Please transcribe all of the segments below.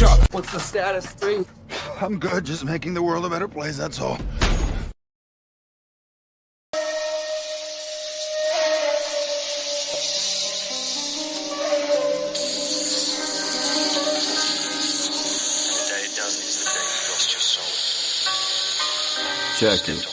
What's the status, 3? I'm good, just making the world a better place, that's all. Check it.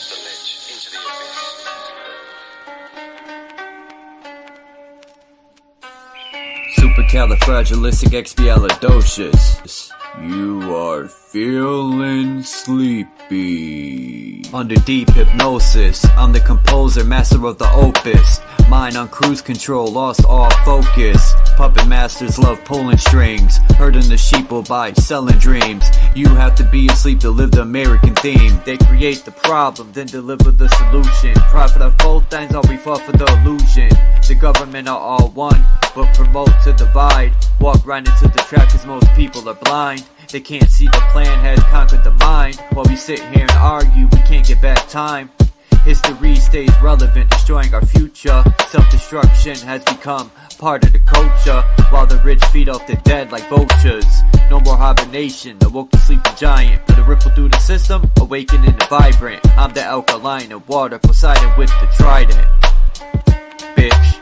Supercalifragilisticexpialidocious. You are feeling sleepy. Under deep hypnosis, I'm the composer, master of the opus. Mind on cruise control, lost all focus. Puppet masters love pulling strings. Herding the sheeple by selling dreams. You have to be asleep to live the American theme. They create the problem, then deliver the solution. Profit of both ends, all we fought for the illusion. The government are all one, but promote to divide. Walk right into the trap cause most people are blind. They can't see the plan has conquered the mind. While we sit here and argue, we can't get back time. History stays relevant, destroying our future. Self-destruction has become part of the culture, while the rich feed off the dead like vultures. No more hibernation, awoke to sleep the giant. Put a ripple through the system, awakening the vibrant. I'm the alkaline of water, Poseidon with the trident. Bitch.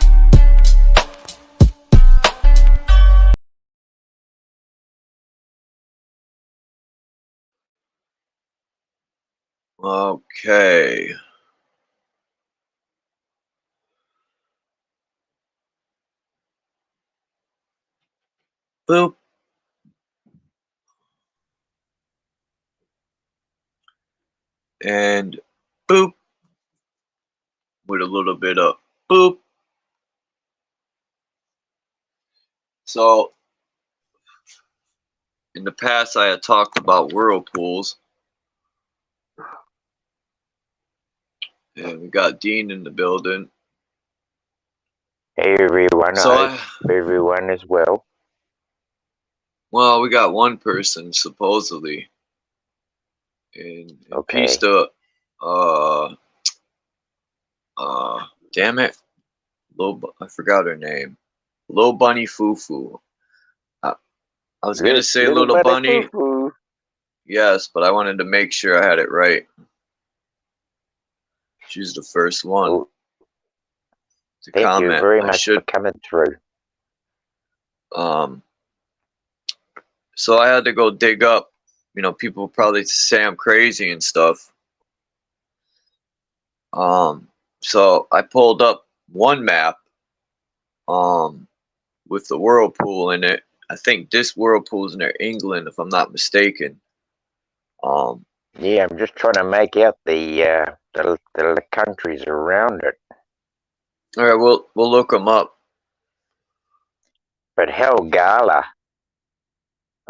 Okay. Boop. And boop. With a little bit of boop. So, in the past I had talked about whirlpools. And we got Dean in the building. Hey everyone, So I hope everyone is well. Well, we got one person supposedly. And Okay. piece to damn it. I forgot her name. Little Bunny Fufu. I was gonna say Little Bunny. Foo-foo. Yes, but I wanted to make sure I had it right. She's the first one Well, to thank comment. you very much for coming through. So I had to go dig up. You know, people probably say I'm crazy and stuff. So I pulled up one map, with the whirlpool in it. I think this whirlpool's near England, if I'm not mistaken. Yeah, I'm just trying to make out the countries around it. All right, we'll look them up. But Helgala,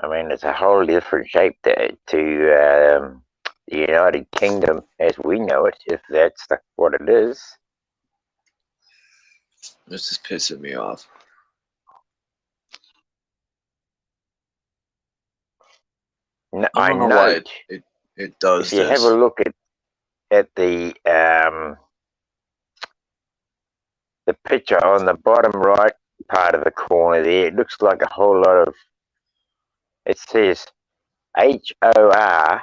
I mean, it's a whole different shape to the United Kingdom as we know it, if that's what it is. This is pissing me off. No, I don't know why it does if you this. have a look at the picture on the bottom right part of the corner there, it looks like a whole lot of, it says HORPISCI,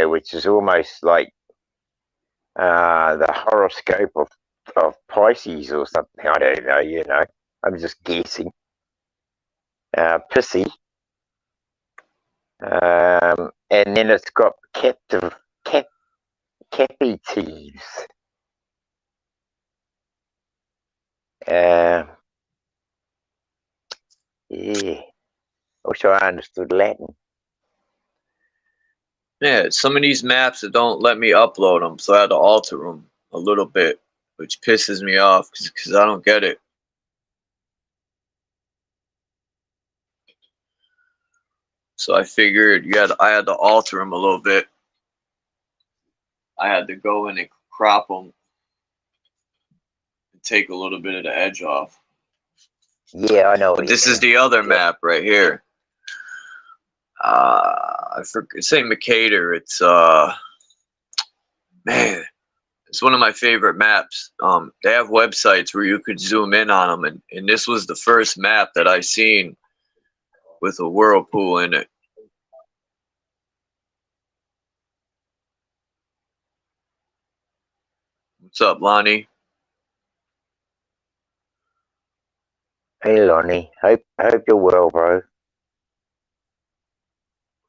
which is almost like the horoscope of Pisces or something. I don't know, you know. I'm just guessing. Pissy. And then it's got capitives. Yeah. Also, I understood Latin. Yeah, some of these maps that don't let me upload them, so I had to alter them a little bit, which pisses me off because I don't get it. So I figured I had to alter them a little bit. I had to go in and crop them and take a little bit of the edge off. Yeah, I know. But this is the other map right here. I forget. St. Mercator. It's man, it's one of my favorite maps. They have websites where you could zoom in on them, and this was the first map that I seen with a whirlpool in it. What's up, Lonnie? Hey Lonnie, hope you're well, bro.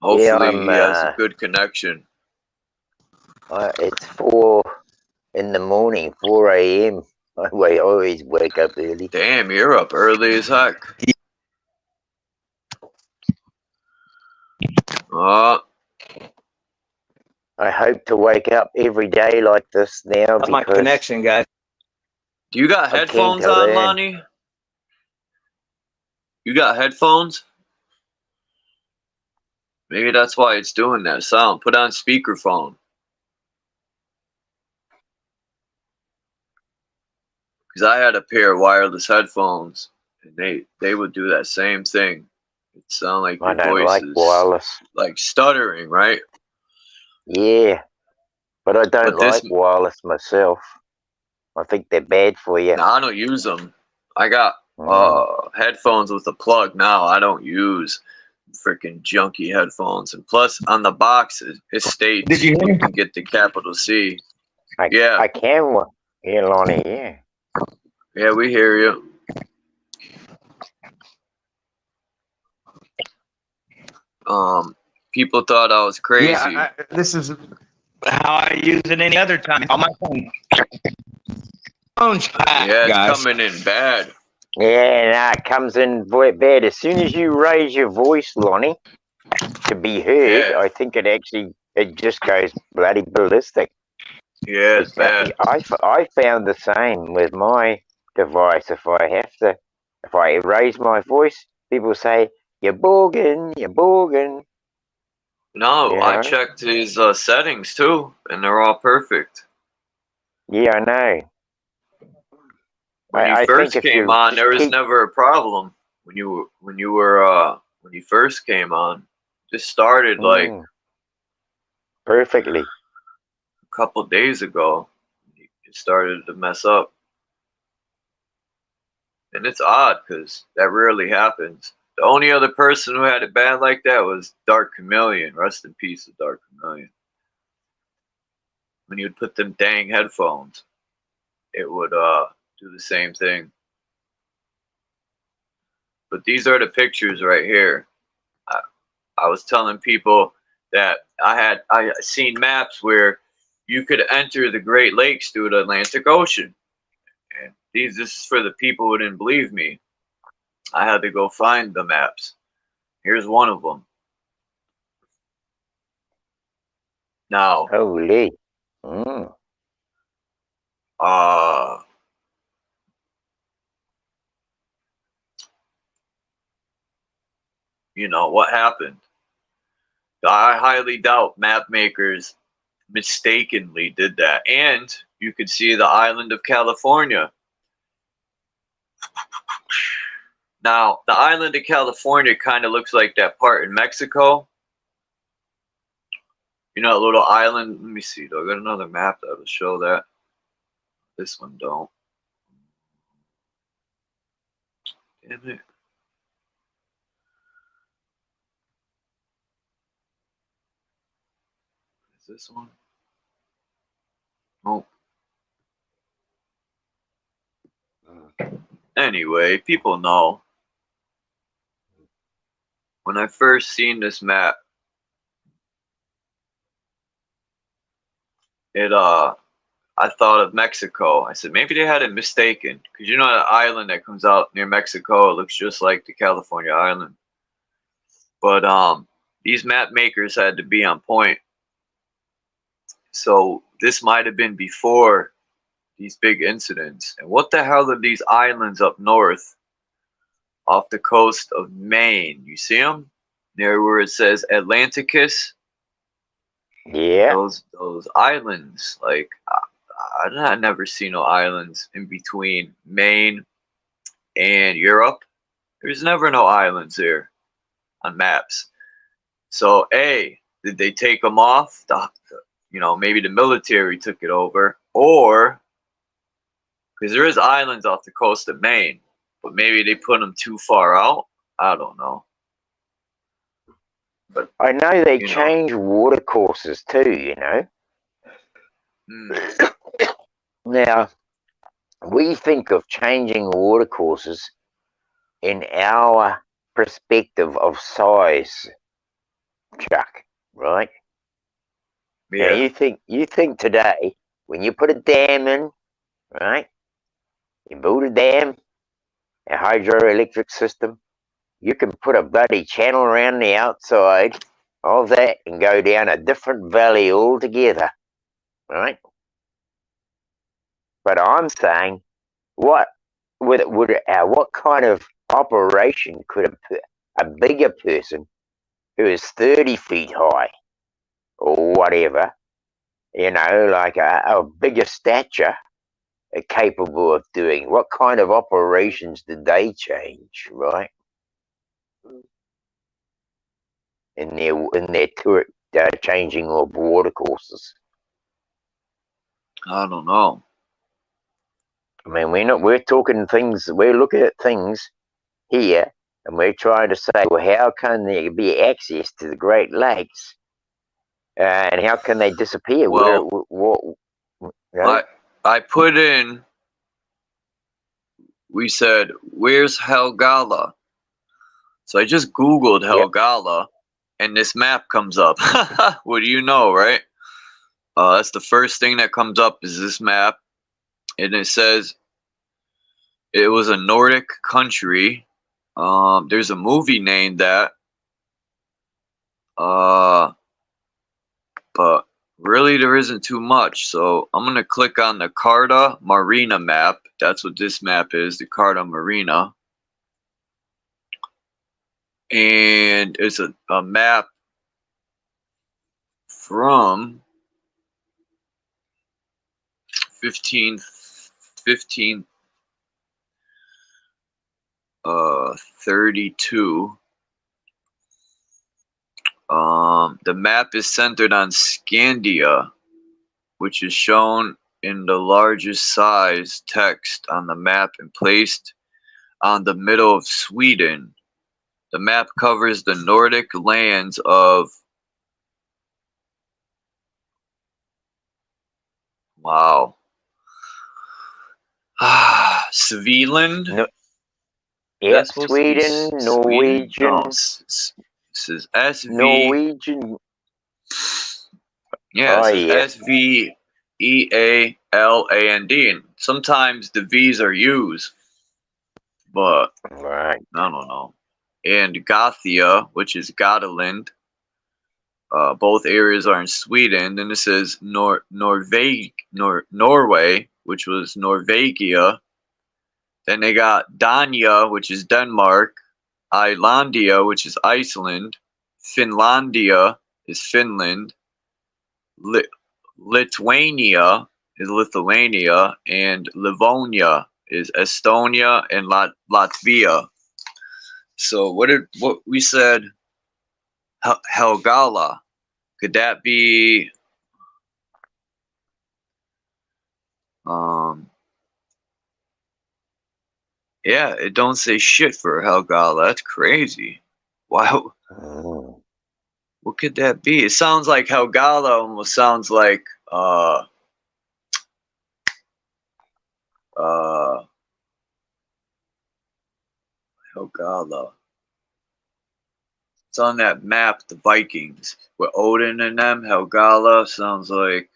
Hopefully Yeah, he has a good connection. it's 4 in the morning, 4 a.m. I always wake up early. Damn, you're up early as heck. I hope to wake up every day like this now That's my because connection, guys. Do you got I'm keen headphones to on, learn. Lonnie? You got headphones? Maybe that's why it's doing that sound. Put on speakerphone. Because I had a pair of wireless headphones, and they would do that same thing. It sound like I your don't voice like is wireless. like stuttering, right? Yeah, but I don't But this, like wireless myself. I think they're bad for you. no, I don't use them. I got Mm. headphones with a plug now. I don't use freaking junky headphones. And plus, on the box, it states Did you hear you me? can get the capital C. I Yeah, can. Yeah, Lonnie. Yeah. yeah, we hear you. People thought I was crazy. Yeah, this is how I use it any other time on my phone. Phone's back, Yeah, it's guys. coming in bad. Yeah, nah, it comes in bad. As soon as you raise your voice, Lonnie, to be heard, Yeah, I think it just goes bloody ballistic. yeah, it's bad. I found the same with my device. If I raise my voice, people say, you're bogging, you're bogging. No, You I know? checked his settings too, and they're all perfect. Yeah, I know. When he I think first if came you on, just there was keep, never a problem. When he first came on, just started like perfectly. a couple days ago. It started to mess up, and it's odd because that rarely happens. The only other person who had it bad like that was Dark Chameleon. Rest in peace of Dark Chameleon. When you would put them dang headphones, it would do the same thing. But these are the pictures right here. I was telling people that I seen maps where you could enter the Great Lakes through the Atlantic Ocean. And this is for the people who didn't believe me. I had to go find the maps. Here's one of them. Now, Holy. Mm. you know what happened? I highly doubt map makers mistakenly did that. And you could see the island of California. Now, the island of California kind of looks like that part in Mexico. You know, a little island. Let me see. Do I got another map that will show that? This one don't. Damn it. Is this one? Oh. Anyway, people know. When I first seen this map, I thought of Mexico. I said maybe they had it mistaken, because you know that island that comes out near Mexico, it looks just like the California island. But these map makers had to be on point. So this might have been before these big incidents. And what the hell are these islands up north off the coast of Maine? You see them? There where it says Atlanticus. Yeah. Those islands, like I never see no islands in between Maine and Europe. There's never no islands there on maps. So A, did they take them off? Maybe the military took it over, or because there is islands off the coast of Maine, but maybe they put them too far out. I don't know. But I know they you know, change water courses too, you know. Now, we think of changing water courses in our perspective of size, Chuck, right? Now, yeah, you think today, when you put a dam in, right? You build a dam, a hydroelectric system, you can put a bloody channel around the outside of that and go down a different valley altogether, right? But I'm saying, what what kind of operation could a bigger person who is 30 feet high or whatever, you know, like a bigger stature, are capable of doing? What kind of operations did they change, right? In their tour, changing of water courses. I don't know. I mean, we're talking things. We're looking at things here, and we're trying to say, well, how can there be access to the Great Lakes, and how can they disappear? Where, Well, what, you know? I put in. We said, "Where's Helgala?" So I just Googled Yep. Helgala, and this map comes up. What do you know, right? That's the first thing that comes up is this map, and it says it was a Nordic country. There's a movie named that. But really there isn't too much. So I'm gonna click on the Carta Marina map. That's what this map is, the Carta Marina. And it's a map from 1532. The map is centered on Scandia, which is shown in the largest size text on the map and placed on the middle of Sweden. The map covers the Nordic lands of Svealand. No, Is that yep, supposed to be Sweden, Sweden? No, Norwegian, this is SV. Norwegian. Yeah, it Oh says yeah, SVEALAND. And sometimes the V's are used, but right. I don't know. And Gothia, which is Gotland. Both areas are in Sweden. Then it says Norway, which was Norvegia. Then they got Dania, which is Denmark. Islandia, which is Iceland. Finlandia is Finland. Lithuania is Lithuania. And Livonia is Estonia and Latvia. So what we said? Helgala. Could that be yeah, it don't say shit for Helgala. That's crazy. Wow. Mm. What could that be? It sounds like Helgala almost sounds like Helgala. It's on that map, the Vikings. With Odin and them, Helgala sounds like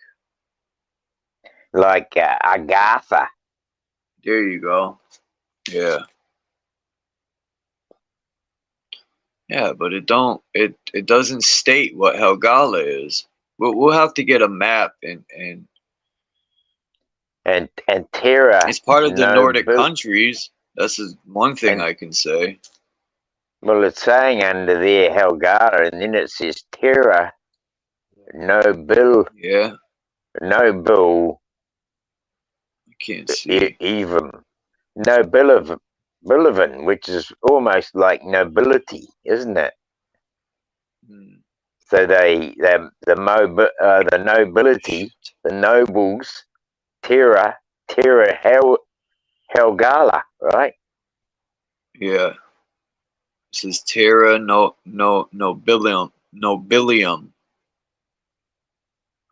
Agatha. there you go. Yeah. Yeah, but it doesn't state what Helgala is. We'll have to get a map And Terra it's part of the Nordic Nobil. countries. That's one thing And I can say. well, it's saying under there Helgata, and then it says Terra Nobil, Yeah, Nobil, I can't see. even Nobilivan, which is almost like nobility, isn't it? Hmm. So the nobility, the nobles, Terra Helgala, right? Yeah, this is Terra Nobilium. nobilium.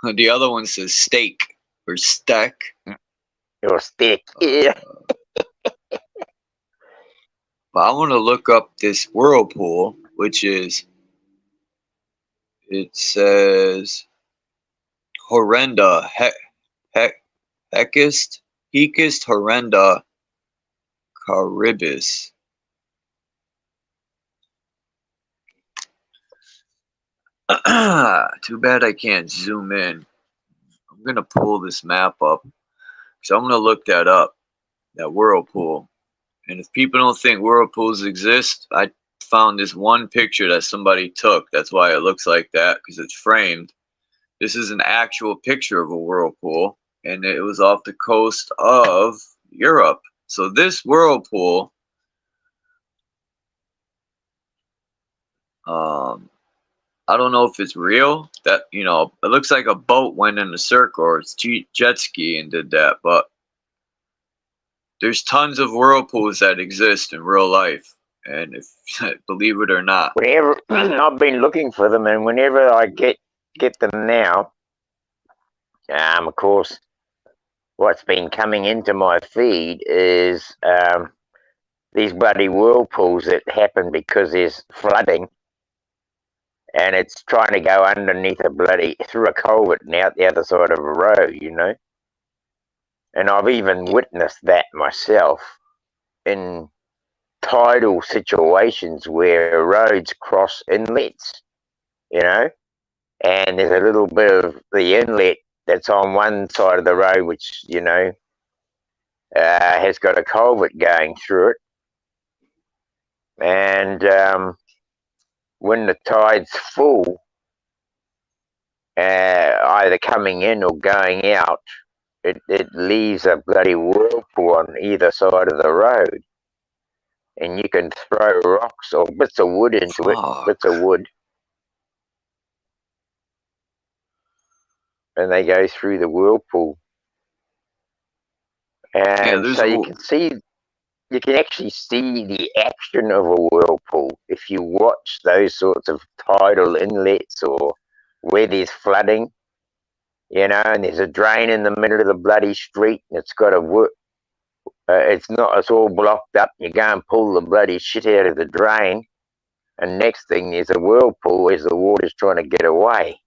The other one says steak or steak. Or stick. Yeah. But I want to look up this whirlpool, which is, it says horrenda, hecust horrenda caribus. Too bad I can't zoom in. I'm going to pull this map up. So I'm going to look that up, that whirlpool. And if people don't think whirlpools exist, I found this one picture that somebody took. That's why it looks like that, because it's framed. This is an actual picture of a whirlpool, and it was off the coast of Europe. So this whirlpool, I don't know if it's real. That, you know, it looks like a boat went in a circle, or it's jet ski and did that, but there's tons of whirlpools that exist in real life, and if believe it or not. Whenever I've been looking for them, and whenever I get them now, of course, what's been coming into my feed is these bloody whirlpools that happen because there's flooding, and it's trying to go underneath through a culvert and out the other side of a road, you know. And I've even witnessed that myself in tidal situations where roads cross inlets, you know, and there's a little bit of the inlet that's on one side of the road, which, you know, has got a culvert going through it. And when the tide's full, either coming in or going out, it leaves a bloody whirlpool on either side of the road. And you can throw rocks or bits of wood into it, bits of wood. And they go through the whirlpool. And Yeah, so you can actually see the action of a whirlpool if you watch those sorts of tidal inlets or where there's flooding, you know, and there's a drain in the middle of the bloody street, and it's got it's all blocked up. You go and pull the bloody shit out of the drain, and next thing there's a whirlpool as the water's trying to get away.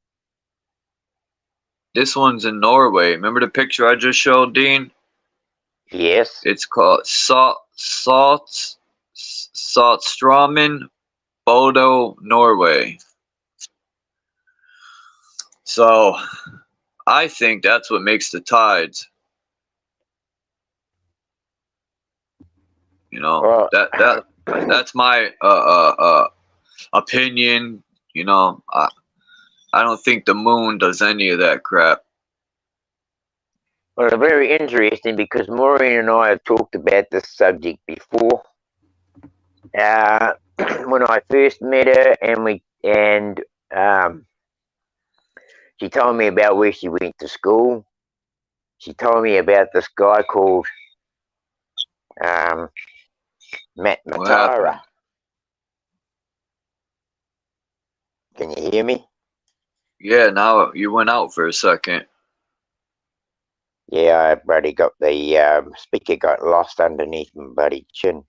This one's in Norway. Remember the picture I just showed, Dean? Yes. It's called Saltstraumen, Bodo, Norway. So I think that's what makes the tides. You know, Well, that's my opinion. You know, I don't think the moon does any of that crap. Well, very interesting, because Maureen and I have talked about this subject before. When I first met her, and she told me about where she went to school. She told me about this guy called Matt Matara. Can you hear me? Yeah, now you went out for a second. Yeah, I bloody got the speaker got lost underneath my bloody chin.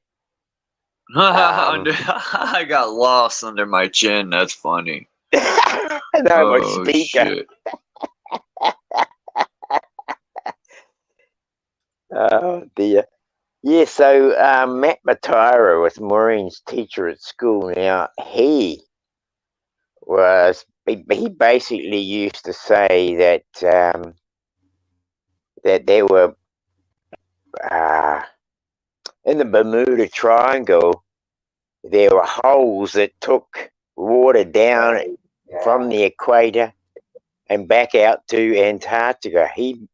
I got lost under my chin. That's funny. No, my speaker. Shit. Oh dear. Yeah, so Matt Matara was Maureen's teacher at school. Now he basically used to say that that there were in the Bermuda Triangle, there were holes that took water down from the equator and back out to Antarctica. He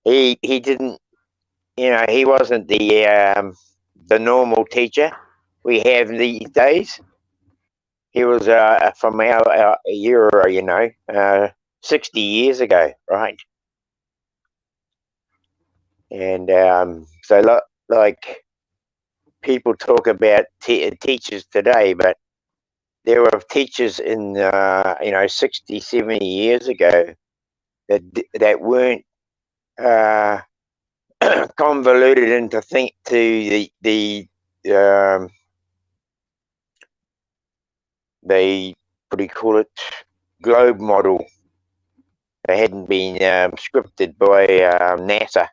didn't, you know, he wasn't the normal teacher we have these days. He was from our era, you know, 60 years ago, right? And so, like, people talk about teachers today, but there were teachers in 60, 70 years ago that weren't convoluted into the what do you call it, globe model. They hadn't been scripted by NASA.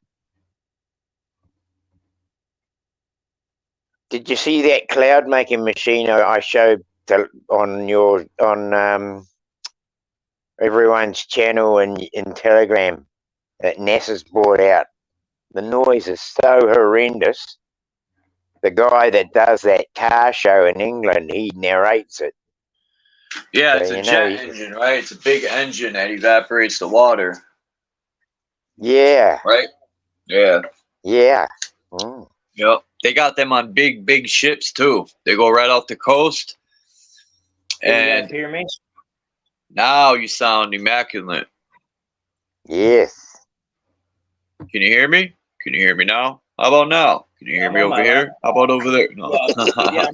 Did you see that cloud making machine I showed on everyone's channel and in Telegram that NASA's brought out? The noise is so horrendous. The guy that does that car show in England, he narrates it. Yeah, So, it's a jet engine, right? It's a big engine that evaporates the water. Yeah. Right? Yeah. Yeah. Mm. Yep. They got them on big ships too. They go right off the coast. Can you And guys hear me? now you sound immaculate. Yes. Can you hear me? Can you hear me now? How about now? Can you hear me over here? How about over there? No. Yeah.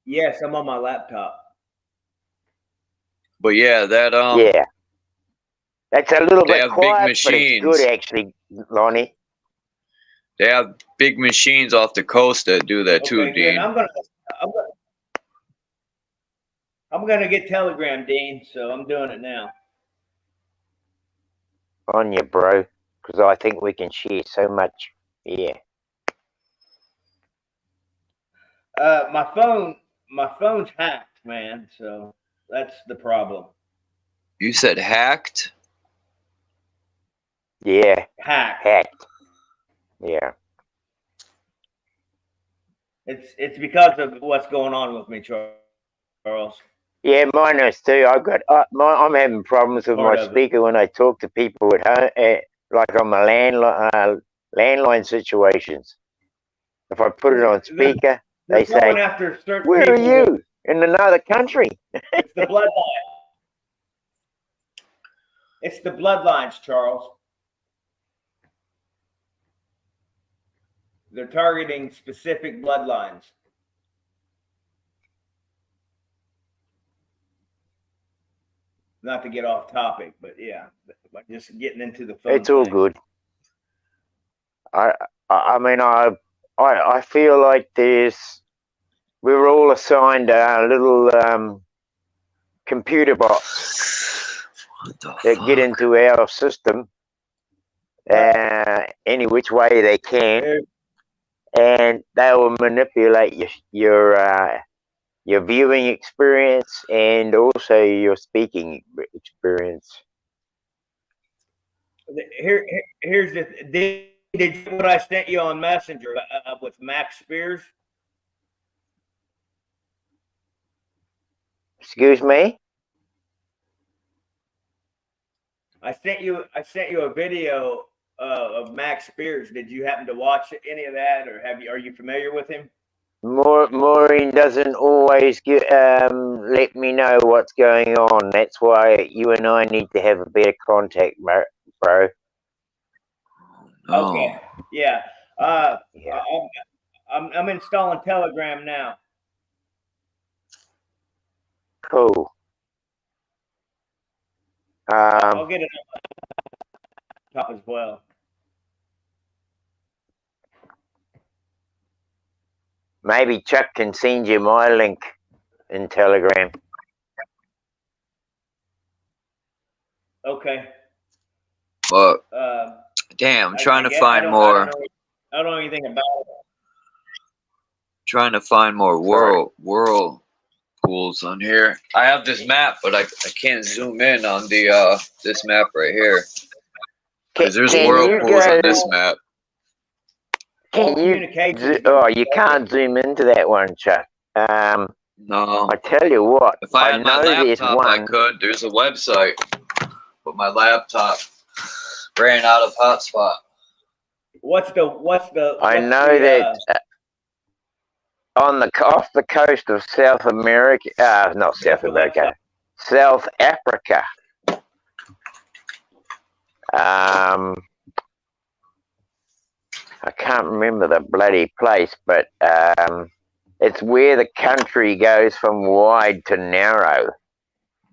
Yes, I'm on my laptop. But yeah, that yeah. That's a little they bit have quiet, big machines. but it's good actually, Lonnie. They have big machines off the coast that do that too, Okay, good. Dean. I'm gonna get Telegram, Dean. So I'm doing it now. On you, bro, because I think we can share so much. Yeah. My phone's hacked, man. So that's the problem. You said hacked? Yeah. Hacked. Yeah. It's because of what's going on with me, Charles. Yeah, mine is too. I'm having problems with my speaker when I talk to people at home, like on my landline situations. If I put it on speaker, they say, "Where are you? In another country?" It's the bloodline. It's the bloodlines, Charles. They're targeting specific bloodlines. Not to get off topic, but yeah, just getting into the phone. It's all good. I mean, I feel like we're all assigned a little computer box that get into our system any which way they can, and they will manipulate your viewing experience and also your speaking experience. Here's the did you what I sent you on Messenger with Max Spears? Excuse me? I sent you a video of Max Spears. Did you happen to watch any of that, or are you familiar with him? Maureen doesn't always let me know what's going on. That's why you and I need to have a better contact, bro. Okay. Yeah. Yeah. I'm installing Telegram now. Cool. I'll get it on top as well. Maybe Chuck can send you my link in Telegram. Okay. But damn, I'm trying to find more. I don't know anything about it. Trying to find more whirlpools on here. I have this map, but I can't zoom in on the this map right here. Because there's whirlpools on this map. Can you? Oh, you can't zoom into that one, Chuck. No. I tell you what. If I had my laptop, I could. There's a website, but my laptop ran out of hotspot. I know that off the coast of South America, not South America, South Africa. I can't remember the bloody place, but It's where the country goes from wide to narrow.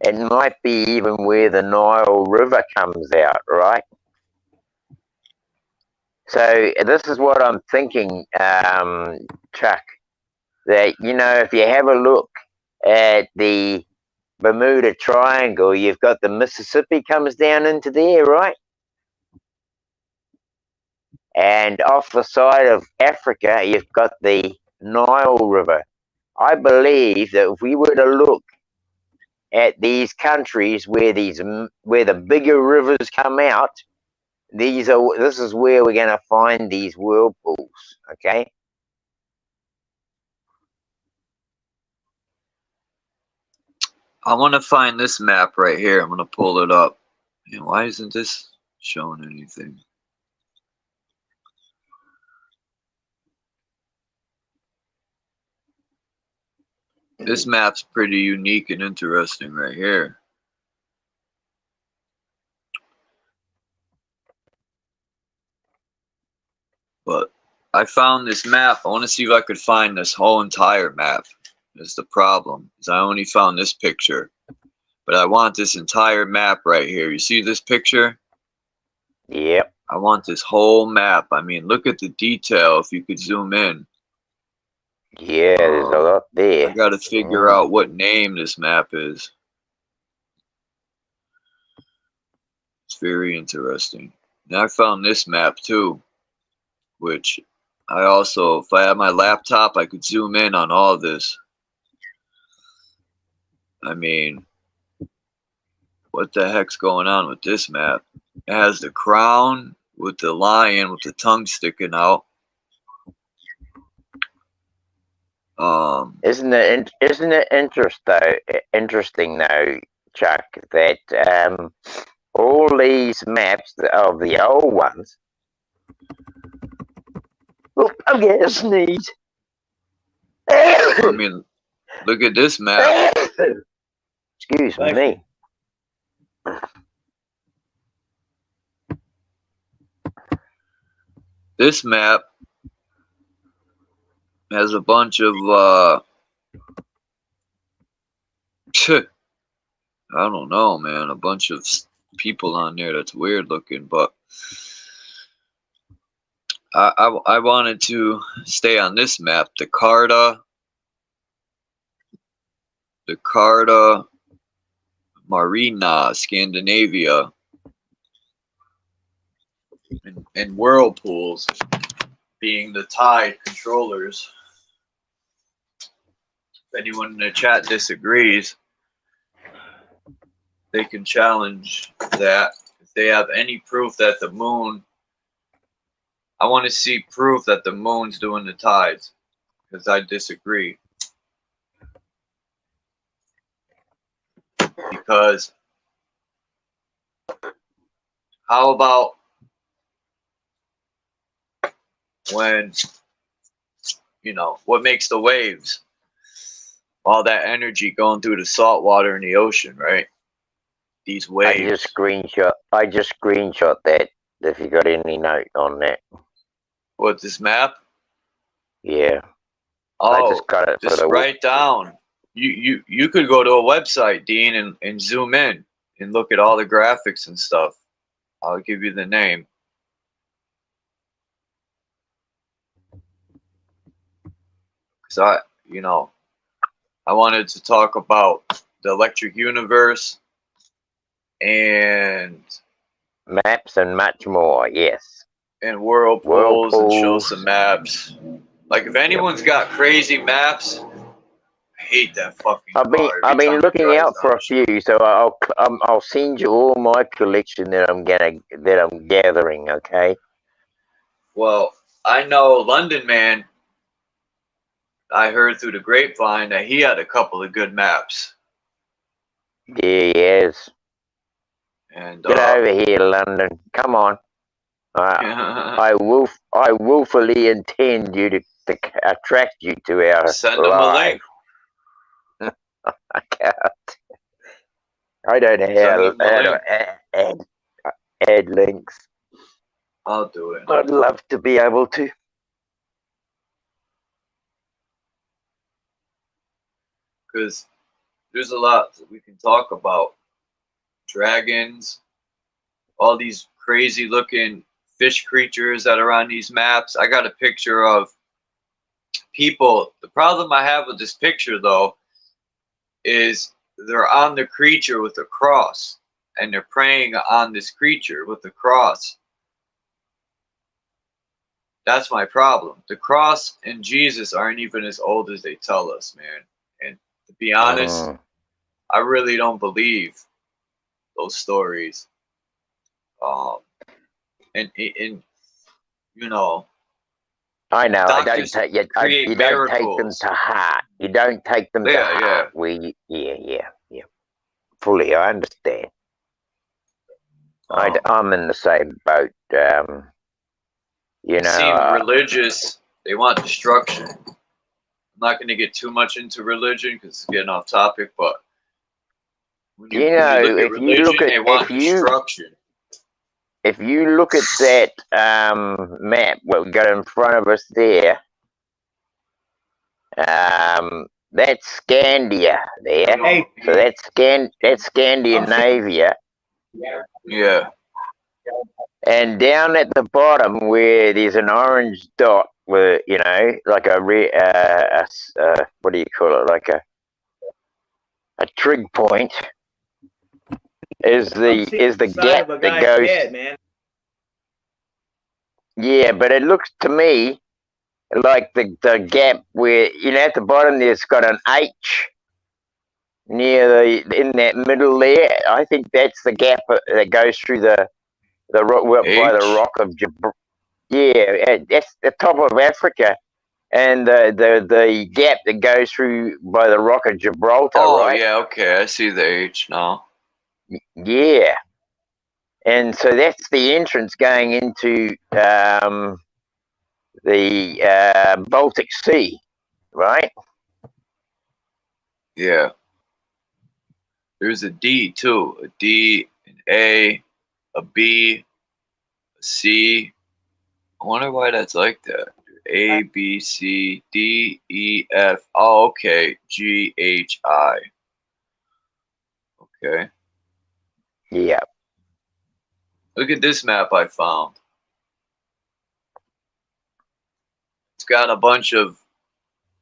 It might be even where the Nile River comes out, right? So this is what I'm thinking, Chuck, that, you know, if you have a look at the Bermuda Triangle, you've got the Mississippi comes down into there, right? And off the side of Africa, you've got the Nile River. I believe that if we were to look at these countries where the bigger rivers come out, this is where we're going to find these whirlpools. Okay. I want to find this map right here. I'm going to pull it up. Man, why isn't this showing anything? This map's pretty unique and interesting right here. But I found this map. I want to see if I could find this whole entire map. That's the problem, is I only found this picture. But I want this entire map right here. You see this picture? Yep. I want this whole map. I mean, look at the detail if you could zoom in. Yeah, there's a lot there. I got to figure out what name this map is. It's very interesting. And I found this map too, which I also, if I had my laptop, I could zoom in on all this. I mean, what the heck's going on with this map? It has the crown with the lion with the tongue sticking out. Isn't it interesting though, Chuck, that all these maps of the old ones. Oh, I'm getting a sneeze. I mean, look at this map. Excuse me. This map has a bunch of I don't know, man, a bunch of people on there that's weird looking, but I wanted to stay on this map, the Carta Marina, Scandinavia, and Whirlpools being the tide controllers. If anyone in the chat disagrees, they can challenge that. If they have any proof that the moon, I want to see proof that the moon's doing the tides, because I disagree. Because how about when, you know, what makes the waves? All that energy going through the salt water in the ocean, right? These waves. I just screenshot that. If you got any note on that. What, this map? Yeah. Oh, I just got it. Just write down. You could go to a website, Dean, and zoom in and look at all the graphics and stuff. I'll give you the name. So I wanted to talk about the electric universe and maps and much more. Yes. And whirlpools and show some maps. Like if anyone's got crazy maps, I hate that fucking car. I've been looking out for a few, so I'll send you all my collection that I'm gathering. Okay. Well, I know London Man. I heard through the grapevine that he had a couple of good maps. Yeah, he is. And get over here, London. Come on. I willfully intend you to attract you to our send them a link. I can't. I don't know how to add links. I'll do it. I'd love to be able to. because there's a lot that we can talk about. Dragons, all these crazy looking fish creatures that are on these maps. I got a picture of people. The problem I have with this picture, though, is they're on the creature with a cross, and they're praying on this creature with the cross. That's my problem. The cross and Jesus aren't even as old as they tell us, man. And to be honest, I really don't believe those stories. And you know, I know. I don't doctors take you. create You don't take them miracles. to heart. You don't take them to Yeah, heart. Yeah. Fully, I understand. I'm in the same boat. You know, seem religious. They want destruction. I'm not going to get too much into religion because it's getting off topic, but when you look at religion, they want destruction. If you look at that map, what we got in front of us there, that's Scandia there. Hey. So that's Scandinavia. Yeah. And down at the bottom where there's an orange dot, where you know, like a what do you call it? Like a trig point. Is the gap that goes? Head, man. Yeah, but it looks to me like the gap where, you know, at the bottom there's got an H near in that middle there. I think that's the gap that goes through the rock by the rock of Gibraltar. Yeah, that's the top of Africa, and the gap that goes through by the rock of Gibraltar. Oh, right? yeah, okay, I see the H now. Yeah, and so that's the entrance going into the Baltic Sea, right? Yeah. There's a D too. A D, an A, a B, a C. I wonder why that's like that. A, B, C, D, E, F. Oh, okay. G, H, I. Okay. Yeah. Look at this map I found. It's got a bunch of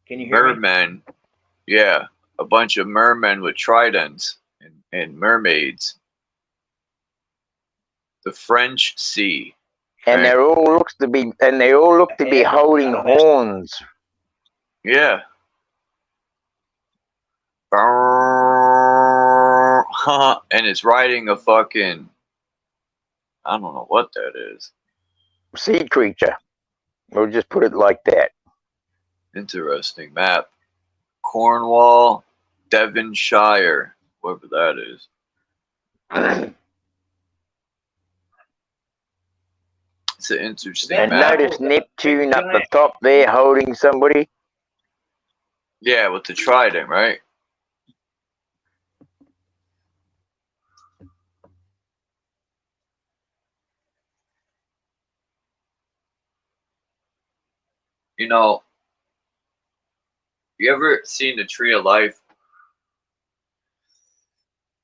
mermen. Yeah, a bunch of mermen with tridents and mermaids. The French Sea. And they all look to be holding horns. Yeah. And it's riding a fucking, I don't know what that is. Sea creature. We'll just put it like that. Interesting map. Cornwall, Devonshire, whatever that is. It's an interesting and map. notice Neptune up the top there holding somebody. Yeah, with the trident, right? You know, you ever seen the Tree of Life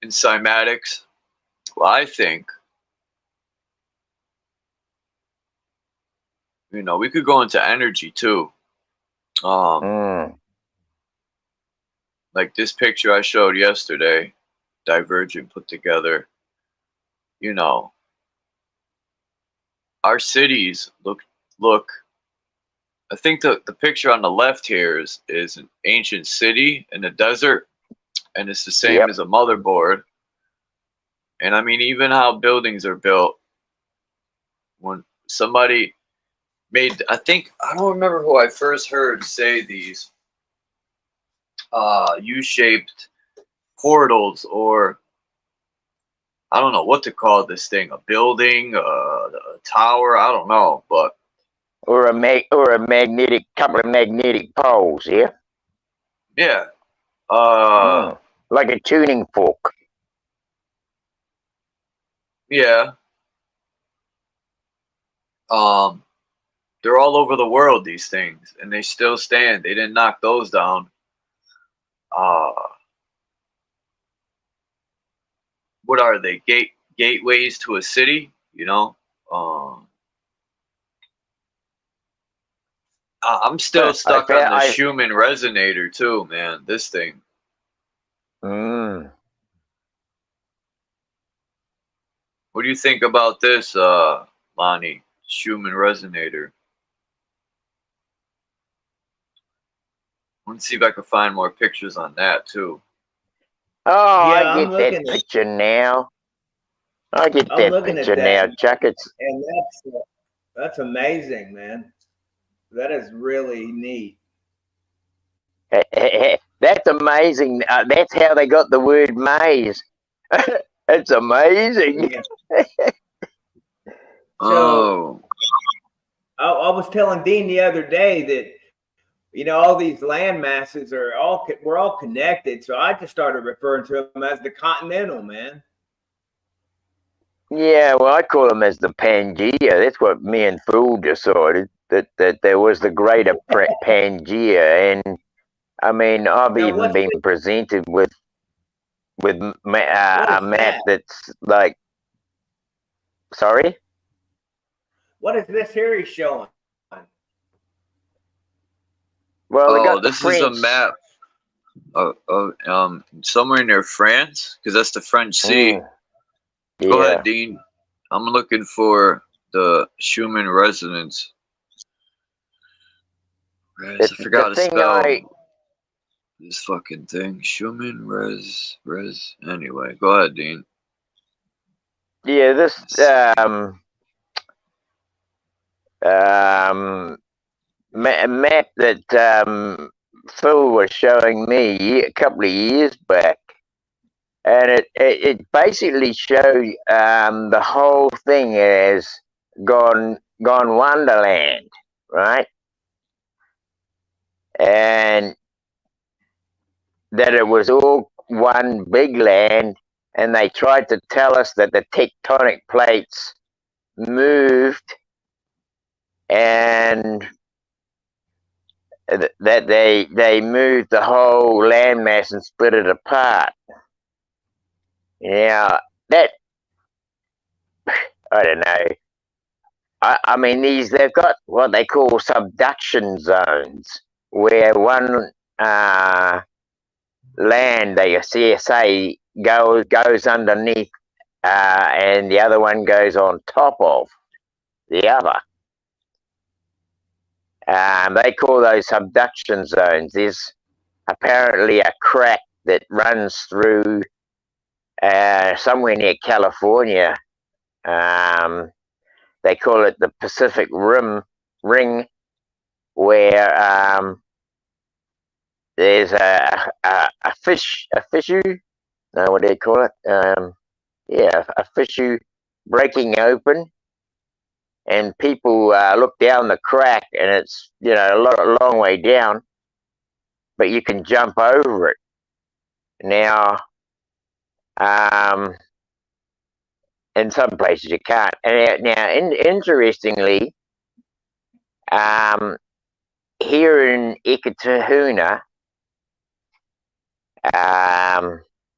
in cymatics? Well, I think, you know, we could go into energy too. Like this picture I showed yesterday, Divergent put together. You know, our cities look. I think the picture on the left here is an ancient city in the desert, and it's the same as a motherboard. And I mean, even how buildings are built. When somebody made, I don't remember who I first heard say these U-shaped portals, or I don't know what to call this thing, a building, a tower, I don't know, but or a magnetic, couple of magnetic poles, yeah? Yeah. Like a tuning fork. Yeah. They're all over the world, these things, and they still stand. They didn't knock those down. what are they? Gateways to a city, you know? I'm still stuck on the Schumann resonator too, man. This thing. Mm. What do you think about this, Lonnie? Schumann resonator. Let's see if I can find more pictures on that too. Oh, Yeah, I get that picture now. I get I'm that looking picture at now, that, Chuck. It's and that's amazing, man. That is really neat. that's amazing. That's how they got the word maze. It's amazing. Yeah. Oh. So I was telling Dean the other day that, you know, all these land masses we're all connected. So I just started referring to them as the continental, man. Yeah, well, I call them as the Pangea. That's what me and Fool decided, that there was the greater Pangea. And I mean, I've Now, even been presented with a map that's like, sorry? What is this here he's showing? Well, they got the this is a French. map somewhere near France, because that's the French Sea. Yeah. Go ahead, Dean. I'm looking for the Schumann resonance. I forgot to spell this fucking thing. Schumann res. Anyway, go ahead, Dean. Yeah, this map that Phil was showing me a couple of years back, and it basically showed the whole thing as gone Wonderland, right? And that it was all one big land, and they tried to tell us that the tectonic plates moved and that they moved the whole landmass and split it apart. Now, that, I don't know. I mean, they've got what they call subduction zones, where one land, they say, goes underneath, and the other one goes on top of the other. They call those subduction zones. There's apparently a crack that runs through somewhere near California. They call it the Pacific Ring, where there's a fissure. No, what do they call it? Yeah, a fissure breaking open, and people look down the crack, and it's, you know, a long way down, but you can jump over it. Now, in some places you can't. And now, interestingly, here in Ikatahuna,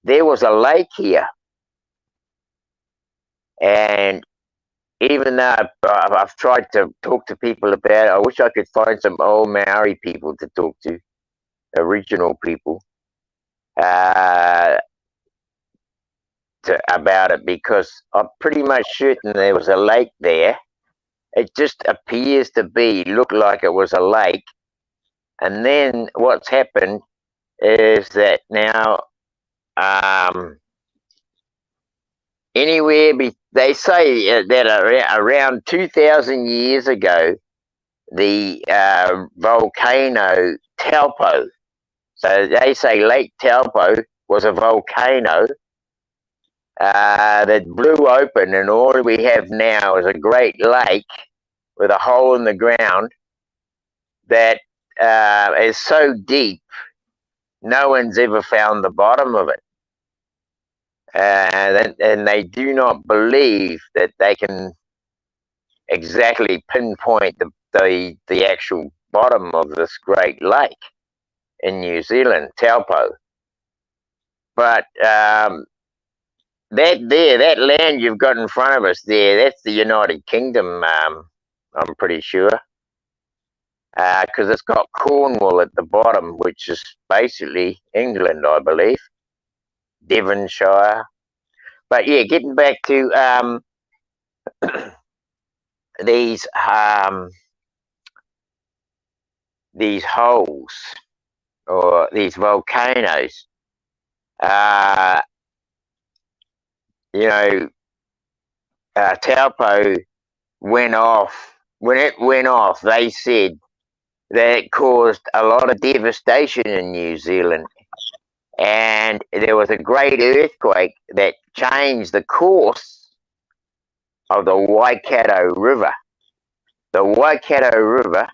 there was a lake here, and even though I've tried to talk to people about it, I wish I could find some old Maori people to talk to, original people, about it, because I'm pretty much certain there was a lake there. It just appears to look like it was a lake. And then what's happened is that now, they say that around 2,000 years ago, the volcano Taupo, so they say Lake Taupo was a volcano that blew open, and all we have now is a great lake with a hole in the ground that is so deep, no one's ever found the bottom of it. And they do not believe that they can exactly pinpoint the actual bottom of this great lake in New Zealand, Taupo. But that land you've got in front of us there, that's the United Kingdom. I'm pretty sure, because it's got Cornwall at the bottom, which is basically England, I believe, Devonshire. But yeah, getting back to these holes or these volcanoes. Taupo went off. When it went off, they said that it caused a lot of devastation in New Zealand. And there was a great earthquake that changed the course of the Waikato River. The Waikato River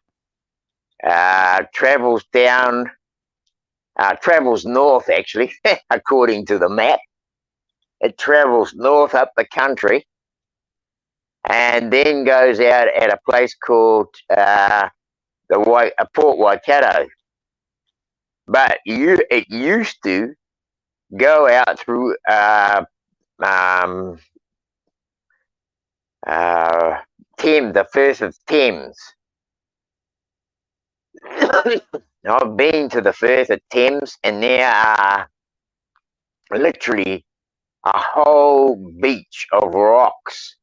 travels north, actually, according to the map. It travels north up the country and then goes out at a place called Port Waikato. But it used to go out through the Firth of Thames. I've been to the Firth of Thames, and there are literally a whole beach of rocks.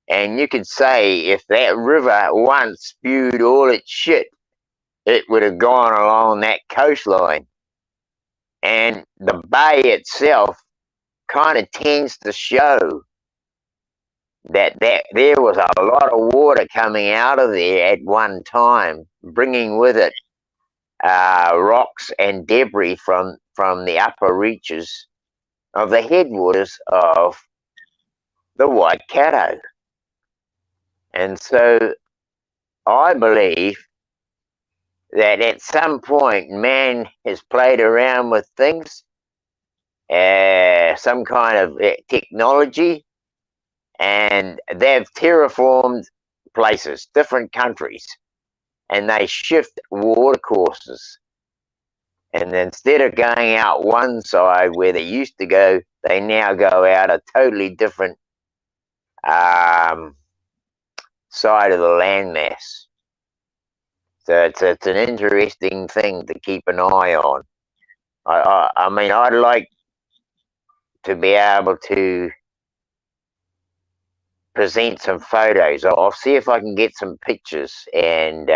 And you could say if that river once spewed all its shit, it would have gone along that coastline. And the bay itself kind of tends to show that there was a lot of water coming out of there at one time, bringing with it rocks and debris from the upper reaches of the headwaters of the Waikato. And so I believe that at some point man has played around with things, some kind of technology, and they've terraformed places, different countries, and they shift water courses. And instead of going out one side where they used to go, they now go out a totally different side of the landmass. So it's an interesting thing to keep an eye on. I mean, I'd like to be able to present some photos. I'll see if I can get some pictures and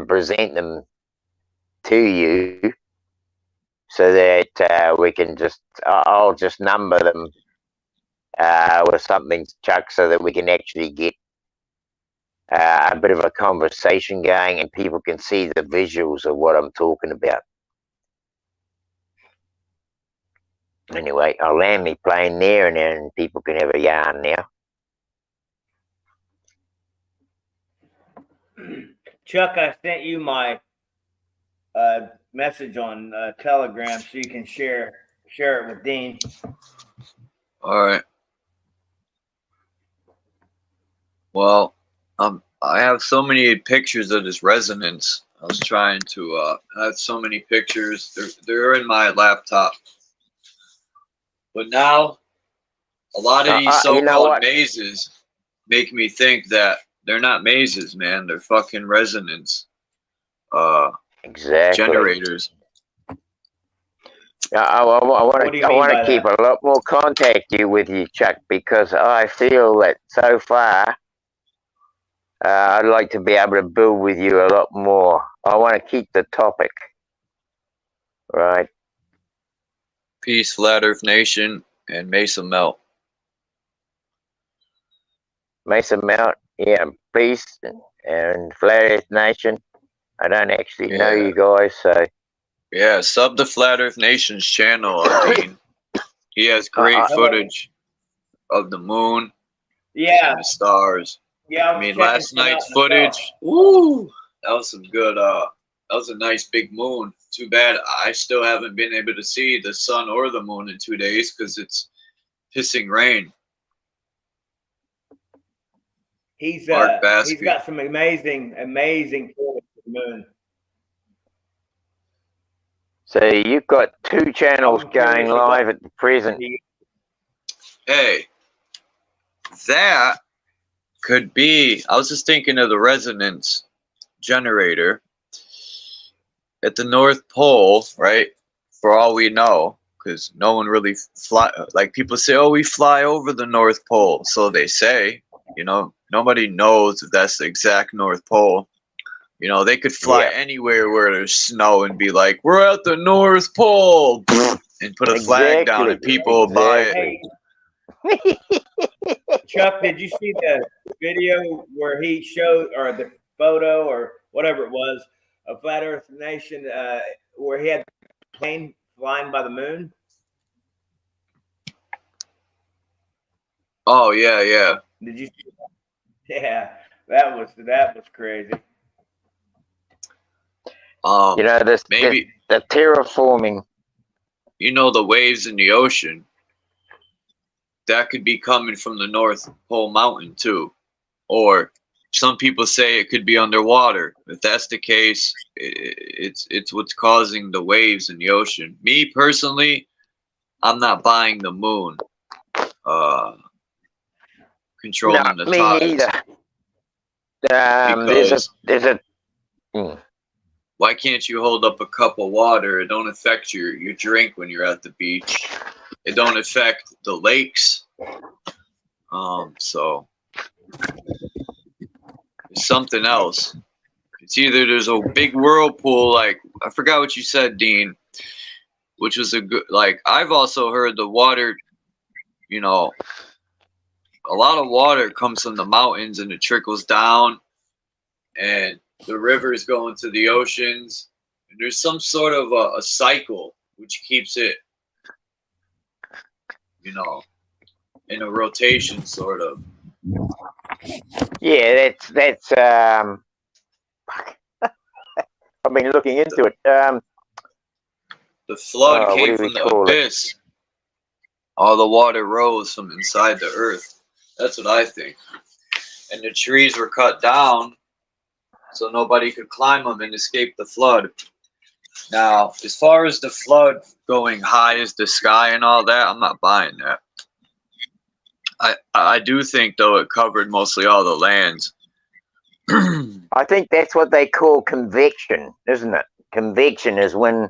present them to you, so that we can I'll just number them with something, Chuck, so that we can actually get a bit of a conversation going and people can see the visuals of what I'm talking about. Anyway, I'll land me plane there, and then people can have a yarn now. Chuck, I sent you my message on Telegram so you can share it with Dean. All right. Well, I have so many pictures of this resonance. I was trying to I have so many pictures. They're in my laptop. But now, a lot of these so-called mazes make me think that they're not mazes, man. They're fucking resonance generators. I want to keep a lot more contact with you, Chuck, because I feel that so far I'd like to be able to build with you a lot more. I want to keep the topic, right? Peace, Flat Earth Nation, and Mesa Melt. Mesa Melt, yeah, peace, and Flat Earth Nation. I don't actually know you guys, so... Yeah, sub the Flat Earth Nation's channel, Dean. He has great footage of the moon and the stars. Yeah, I mean, last night's footage, woo, that was some good, that was a nice big moon. Too bad I still haven't been able to see the sun or the moon in 2 days because it's pissing rain. He's got some amazing footage of the moon. So you've got 2 channels going live at the present. Hey, that could be. I was just thinking of the resonance generator at the North Pole, right? For all we know, because no one really fly. Like people say, oh, we fly over the North Pole. So they say, you know, nobody knows if that's the exact North Pole. You know, they could fly anywhere where there's snow and be like, we're at the North Pole, and put a flag down, and people will buy it. Hey, Chuck, did you see the video where he showed, or the photo, or whatever it was, of Flat Earth Nation, where he had a plane flying by the moon? Oh yeah, yeah. Did you see that? Yeah, that was crazy. You know, maybe the terraforming. you know the waves in the ocean. That could be coming from the North Pole Mountain too, or some people say it could be underwater. If that's the case, it's what's causing the waves in the ocean. Me personally, I'm not buying the moon. Controlling the Me tides. neither. Because there's a. why can't you hold up a cup of water? It don't affect your drink when you're at the beach. It don't affect the lakes. So there's something else. It's either there's a big whirlpool, like I forgot what you said, Dean, which was a good. Like I've also heard the water. You know, a lot of water comes from the mountains and it trickles down, and the rivers go into the oceans. And there's some sort of a cycle which keeps it, you know, in a rotation, sort of. Yeah, that's. I've been looking into it. The flood came from the abyss. All the water rose from inside the earth. That's what I think. And the trees were cut down so nobody could climb them and escape the flood. Now, as far as the flood going high as the sky and all that, I'm not buying that. I do think, though, it covered mostly all the lands. I think that's what they call convection, isn't it? Convection is when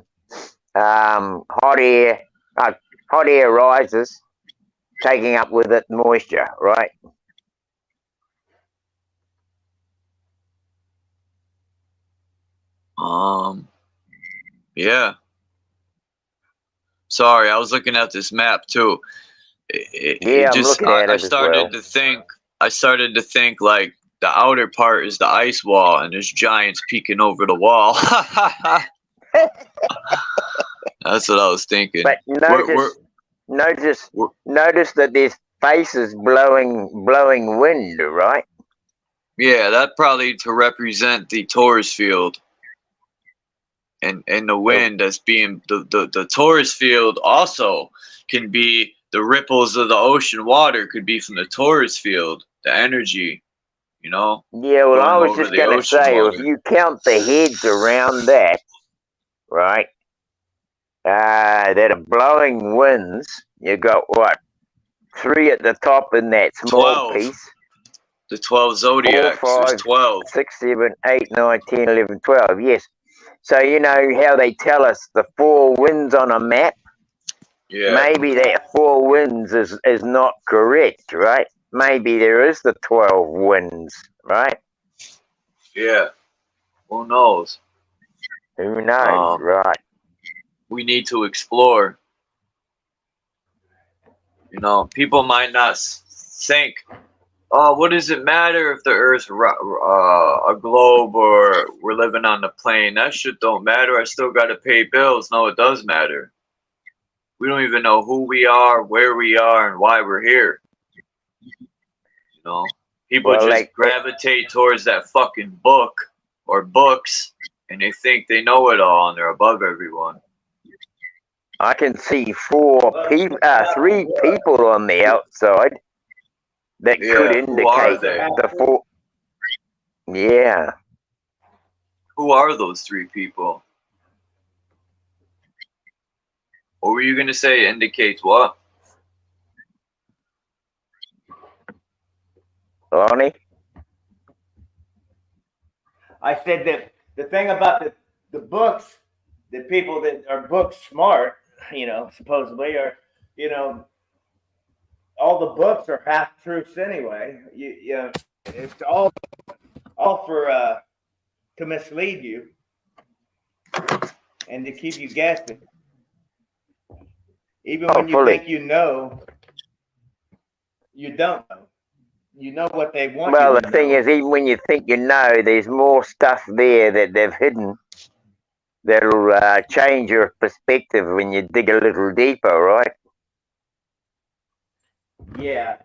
hot air rises, taking up with it moisture, right? Yeah. Sorry, I was looking at this map too. I'm looking at it as well. I started to think like the outer part is the ice wall, and there's giants peeking over the wall. That's what I was thinking. But notice that there's faces blowing wind, right? Yeah, that probably to represent the Taurus field. And the wind that's being the Taurus field also can be the ripples of the ocean water, could be from the Taurus field, the energy, you know. Yeah, well, I was just going to say, if you count the heads around that, right, that are blowing winds, you got what, 3 at the top in that small 12. piece. The 12 zodiacs. 4, 5, there's 12. 6, 7, 8, 9, 10, 11, 12. Yes. So you know how they tell us the 4 winds on a map? Yeah. Maybe that 4 winds is not correct, right? Maybe there is the 12 winds, right? Yeah. Who knows? Who knows, right? We need to explore. You know, people might not think, oh, what does it matter if the Earth's a globe or we're living on the plane? That shit don't matter. I still got to pay bills. No, it does matter. We don't even know who we are, where we are, and why we're here. You know, people just gravitate towards that fucking book or books, and they think they know it all and they're above everyone. I can see 3 people on the outside. That could indicate the 4. Yeah. Who are those 3 people? What were you going to say? Indicates what? Lonnie? I said that the thing about the books, the people that are book smart, supposedly are, all the books are half truths anyway. It's all for to mislead you and to keep you guessing. Even when you Fully. think you know, you don't know. You know what they want Well, you the to thing know. is, even when you think you know, there's more stuff there that they've hidden that'll change your perspective when you dig a little deeper, right? Yeah.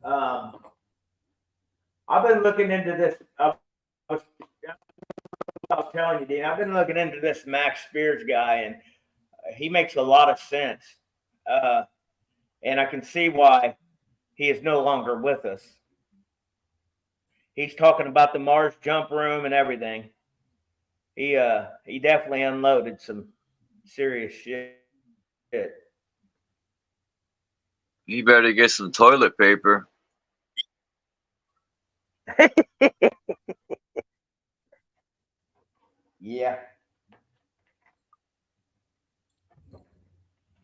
I've been looking into this. I was telling you, Dean, I've been looking into this Max Spears guy, and he makes a lot of sense. And I can see why he is no longer with us. He's talking about the Mars jump room and everything. He definitely unloaded some serious shit. You better get some toilet paper. Yeah.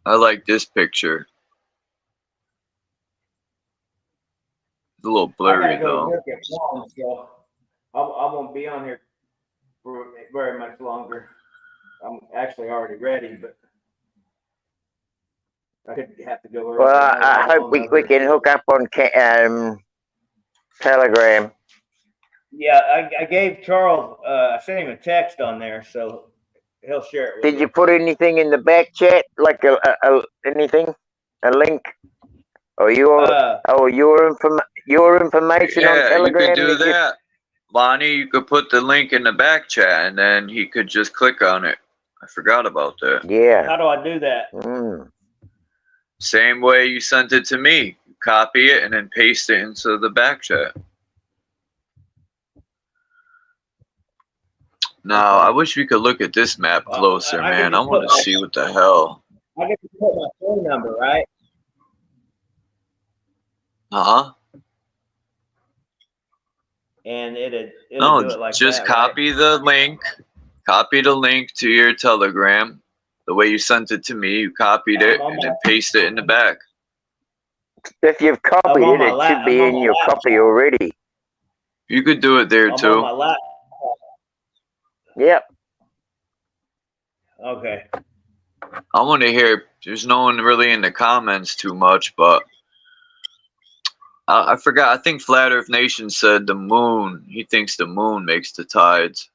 I like this picture. It's a little I blurry gotta go to though. work at 1, so I won't be on here for very much longer. I'm actually already ready, but I could have to go early. Well, I hope long we enough can hook up on Telegram. Yeah, I gave Charles. I sent him a text on there, so he'll share it with Did you. you put anything in the back chat, like anything, a link, or your information on Yeah, you could Telegram? do that. Lonnie, you could put the link in the back chat and then he could just click on it. I forgot about that. Yeah. How do I do that? Same way you sent it to me. Copy it and then paste it into the back chat. Now, I wish we could look at this map closer, man. I want to see what the hell. I get to put my phone number, right? Uh-huh. And it'll No, do it like just that, copy the link. Copy the link to your Telegram. The way you sent it to me, you copied it and then paste it in the back. If you've copied it, it should be in your copy already. You could do it there I'm too. on my laptop. Yep. Okay. I want to hear. There's no one really in the comments too much, but I forgot. I think Flat Earth Nation said the moon. He thinks the moon makes the tides.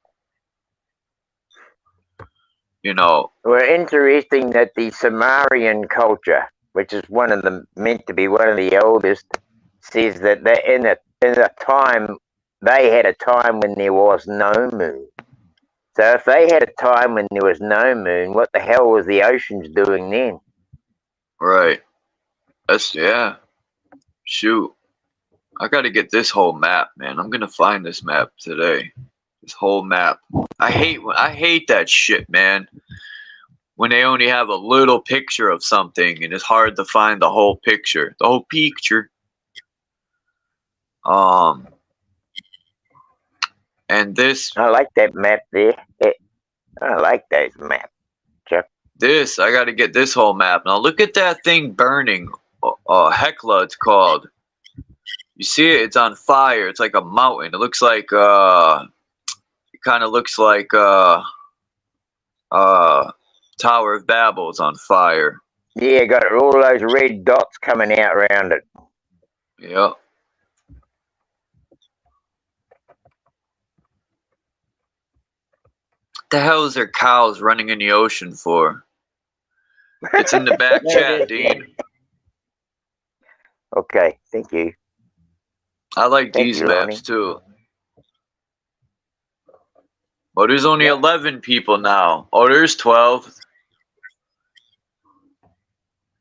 You know. Well, interesting that the Sumerian culture, which is meant to be one of the oldest, says that in a time they had a time when there was no moon. So if they had a time when there was no moon, what the hell was the oceans doing then? Right. Yeah. Shoot. I gotta get this whole map, man. I'm gonna find this map today. This whole map. I hate that shit, man. When they only have a little picture of something and it's hard to find the whole picture. The whole picture. And this. I like that map there. I like that map, Chuck. This, I gotta get this whole map. Now look at that thing burning. Hecla, it's called. You see it? It's on fire. It's like a mountain. It looks like, it kind of looks like, Tower of Babel's on fire. Yeah, got all those red dots coming out around it. Yep. What the hell is there cows running in the ocean for? It's in the back chat, Dean. Okay, thank you. I like these maps too. Oh, there's only 11 people now. Oh, there's 12.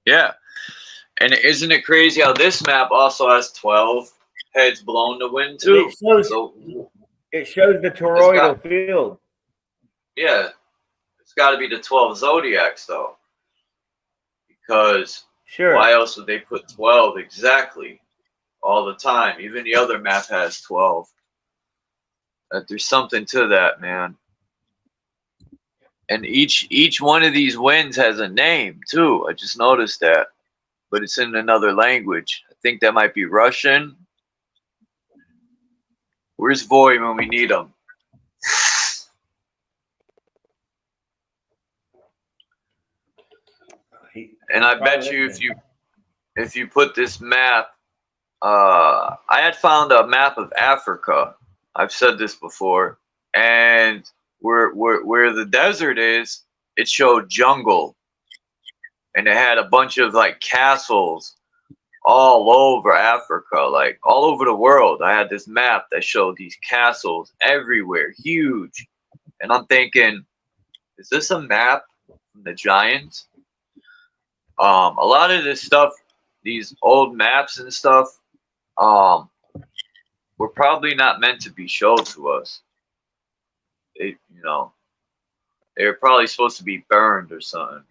Yeah. And isn't it crazy how this map also has 12 heads blown to wind too? It shows the toroidal field. Yeah. It's got to be the 12 zodiacs though. Because why else would they put 12 exactly all the time. Even the other map has 12. There's something to that, man. And each one of these winds has a name too. I just noticed that, but it's in another language. I think that might be Russian. Where's Voy when we need him? And I bet you if you put this map, I had found a map of Africa. I've said this before, and where the desert is, it showed jungle, and it had a bunch of like castles all over Africa, like all over the world. I had this map that showed these castles everywhere, huge, and I'm thinking, is this a map from the Giants? A lot of this stuff, these old maps and stuff, were probably not meant to be shown to us. They were probably supposed to be burned or something.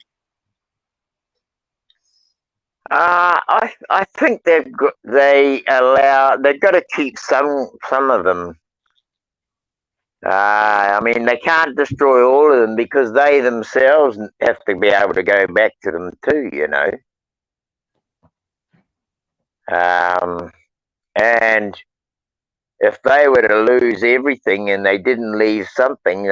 I think they've got to keep some of them. I mean, they can't destroy all of them because they themselves have to be able to go back to them too, you know. And if they were to lose everything and they didn't leave something,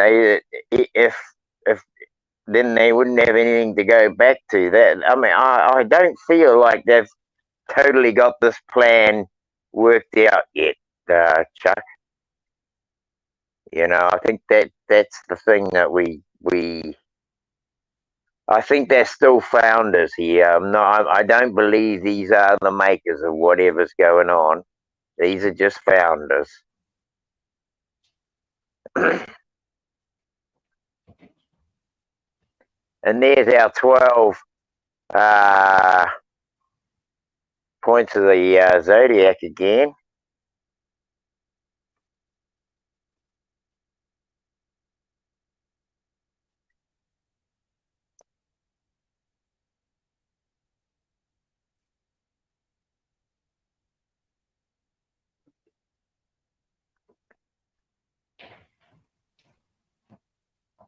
then they wouldn't have anything to go back to. That I mean, I don't feel like they've totally got this plan worked out yet, Chuck. You know, I think that's the thing that I think they're still founders here. I don't believe these are the makers of whatever's going on. These are just founders. And there's our 12 points of the zodiac again.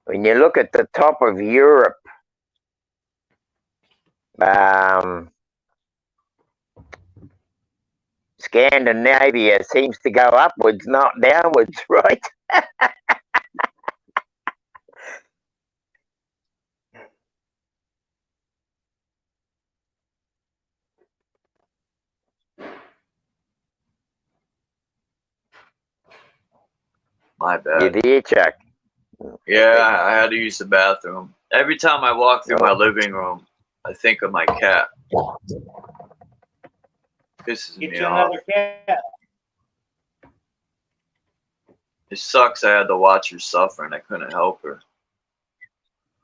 When you look at the top of Europe, Scandinavia seems to go upwards, not downwards, right? My bad. You there, Chuck? Yeah, I had to use the bathroom. Every time I walk through my living room, I think of my cat. Pisses Get me you off. another cat. It sucks I had to watch her suffer and I couldn't help her.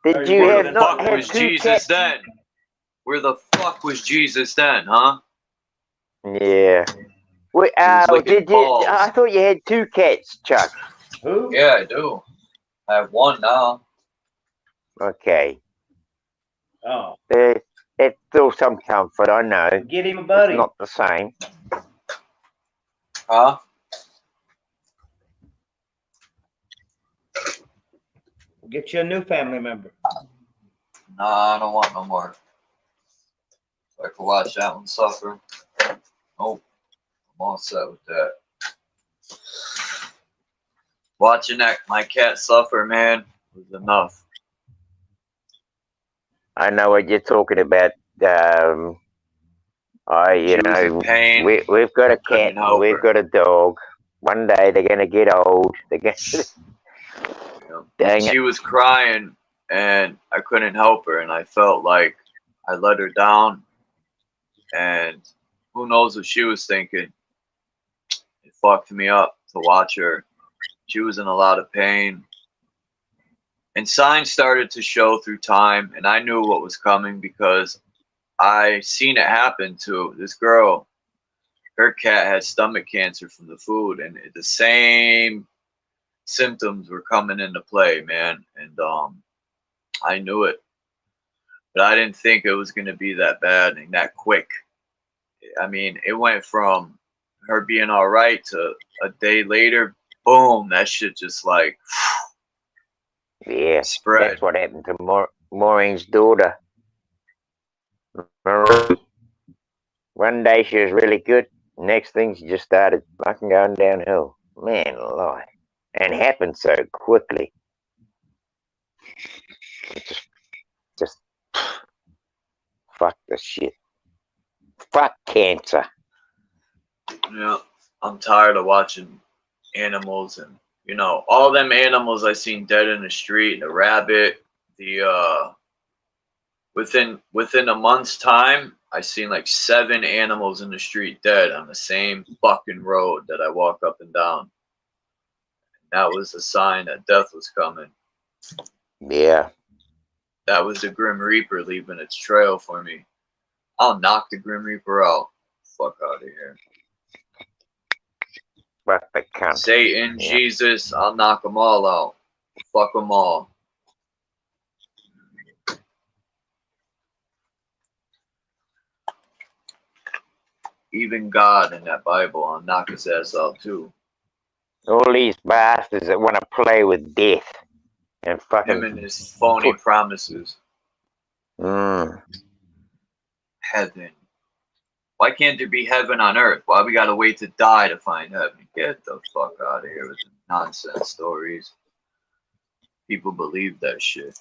Did you Where have the not fuck had was two Jesus cats? then? Where the fuck was Jesus then, huh? Yeah. Wait, licking balls. I thought you had two cats, Chuck. Who? Yeah, I do. I have one now. Okay. Oh, It's still some comfort, I know. get him a buddy. It's not the same. Huh? Get you a new family member. Nah, I don't want no more. So I can watch that one suffer. Oh, I'm all set with that. Watching my cat suffer, man, was enough. I know what you're talking about. She was in pain. We've got a cat Couldn't and help we've her. got a dog. One day they're going to get old. They're gonna... Dang She it. was crying and I couldn't help her, and I felt like I let her down, and who knows what she was thinking. It fucked me up to watch her. She was in a lot of pain, and signs started to show through time, and I knew what was coming because I seen it happen to this girl. Her cat had stomach cancer from the food, and the same symptoms were coming into play, man. And I knew it, but I didn't think it was going to be that bad and that quick. I mean, it went from her being all right to a day later, boom, that shit just like Yeah, spread. that's what happened to Maureen's daughter, Marie. One day she was really good. Next thing she just started fucking going downhill. Man alive. And happened so quickly. It just fuck the shit. Fuck cancer. Yeah, I'm tired of watching animals, and you know, all them animals I seen dead in the street, the rabbit, the within a month's time, I seen like 7 animals in the street dead on the same fucking road that I walk up and down. That was a sign that death was coming. Yeah. That was the Grim Reaper leaving its trail for me. I'll knock the Grim Reaper out. Fuck out of here. Fuck the cunt. Satan, Yeah. Jesus, I'll knock them all out. Fuck them all. Even God in that Bible, I'll knock his ass out too. All these bastards that want to play with death and fucking Him and his phony promises. Mm. Heaven. Why can't there be heaven on earth? Why we gotta wait to die to find heaven? Get the fuck out of here with the nonsense stories. People believe that shit.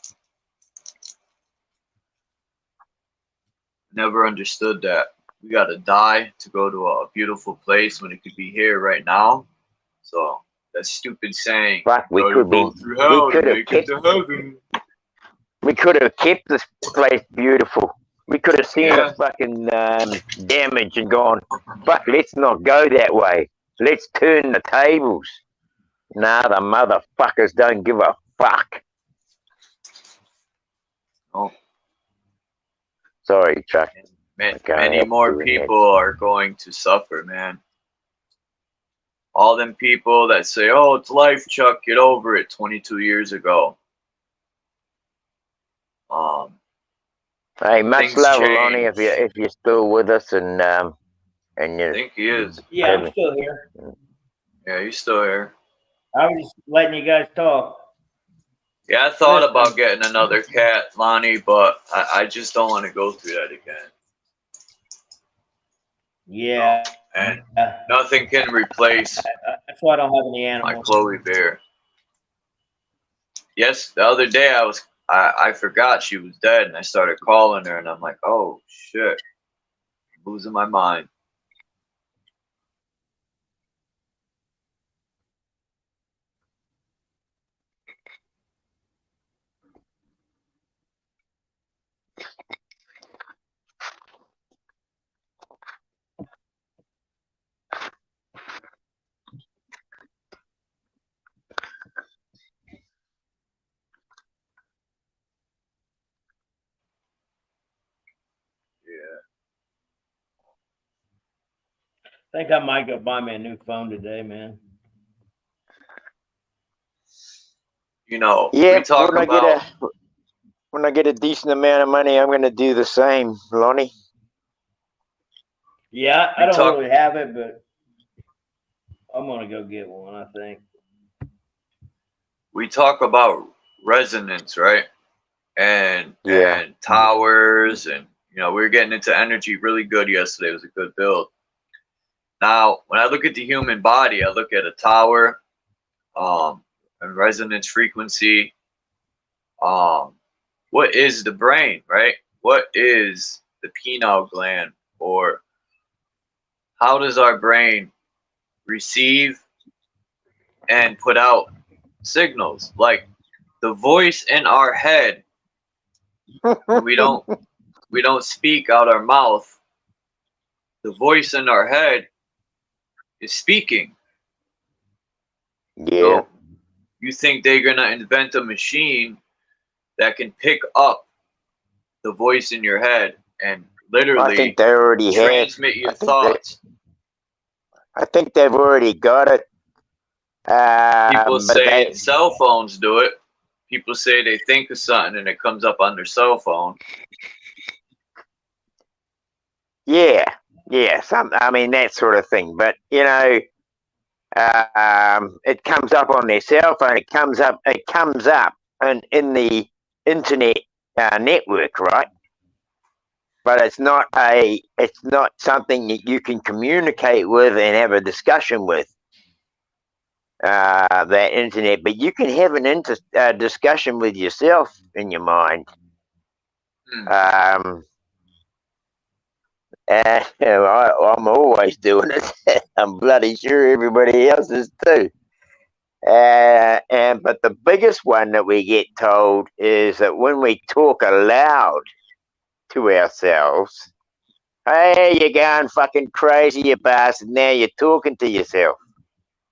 Never understood that. We gotta die to go to a beautiful place when it could be here right now. So that stupid saying, Fuck, we gotta could go be. through hell We to could have make it kept. to heaven. We could have kept this place beautiful. We could have seen Yeah. the fucking damage and gone, fuck, let's not go that way. Let's turn the tables. Nah, the motherfuckers don't give a fuck. Oh. Sorry, Chuck. Many more people are going to suffer, man. All them people that say, oh, it's life, Chuck, get over it, 22 years ago. Hey, much things love, change. Lonnie, if you're still with us and I you. think he is. Yeah, I'm still here. Yeah, he's still here. I was just letting you guys talk. Yeah, I thought about getting another cat, Lonnie, but I just don't want to go through that again. Yeah. And nothing can replace That's why I don't have any my animals. Chloe bear. Yes, the other day I forgot she was dead, and I started calling her, and I'm like, oh shit, I'm losing my mind. I think I might go buy me a new phone today, man. You know, Yeah, we talk about. when I get a decent amount of money, I'm gonna do the same, Lonnie. Yeah, I don't really have it, but I'm gonna go get one, I think. We talk about resonance, right? And towers, and you know, we were getting into energy really good yesterday. It was a good build. Now, when I look at the human body, I look at a tower, and resonance frequency. What is the brain, right? What is the pineal gland, or how does our brain receive and put out signals? Like the voice in our head, we don't speak out our mouth. The voice in our head is speaking. Yeah. So you think they're gonna invent a machine that can pick up the voice in your head and literally I think they already transmit your thoughts? I think they've already got it. People say cell phones do it. People say they think of something and it comes up on their cell phone. Yeah, Yeah, I mean that sort of thing. But you know, it comes up on their cell phone. It comes up in the internet network, right? But it's not something that you can communicate with and have a discussion with. That internet, but you can have an discussion with yourself in your mind. And I'm always doing it. I'm bloody sure everybody else is too. But the biggest one that we get told is that when we talk aloud to ourselves, hey, you're going fucking crazy, you bastard. Now you're talking to yourself.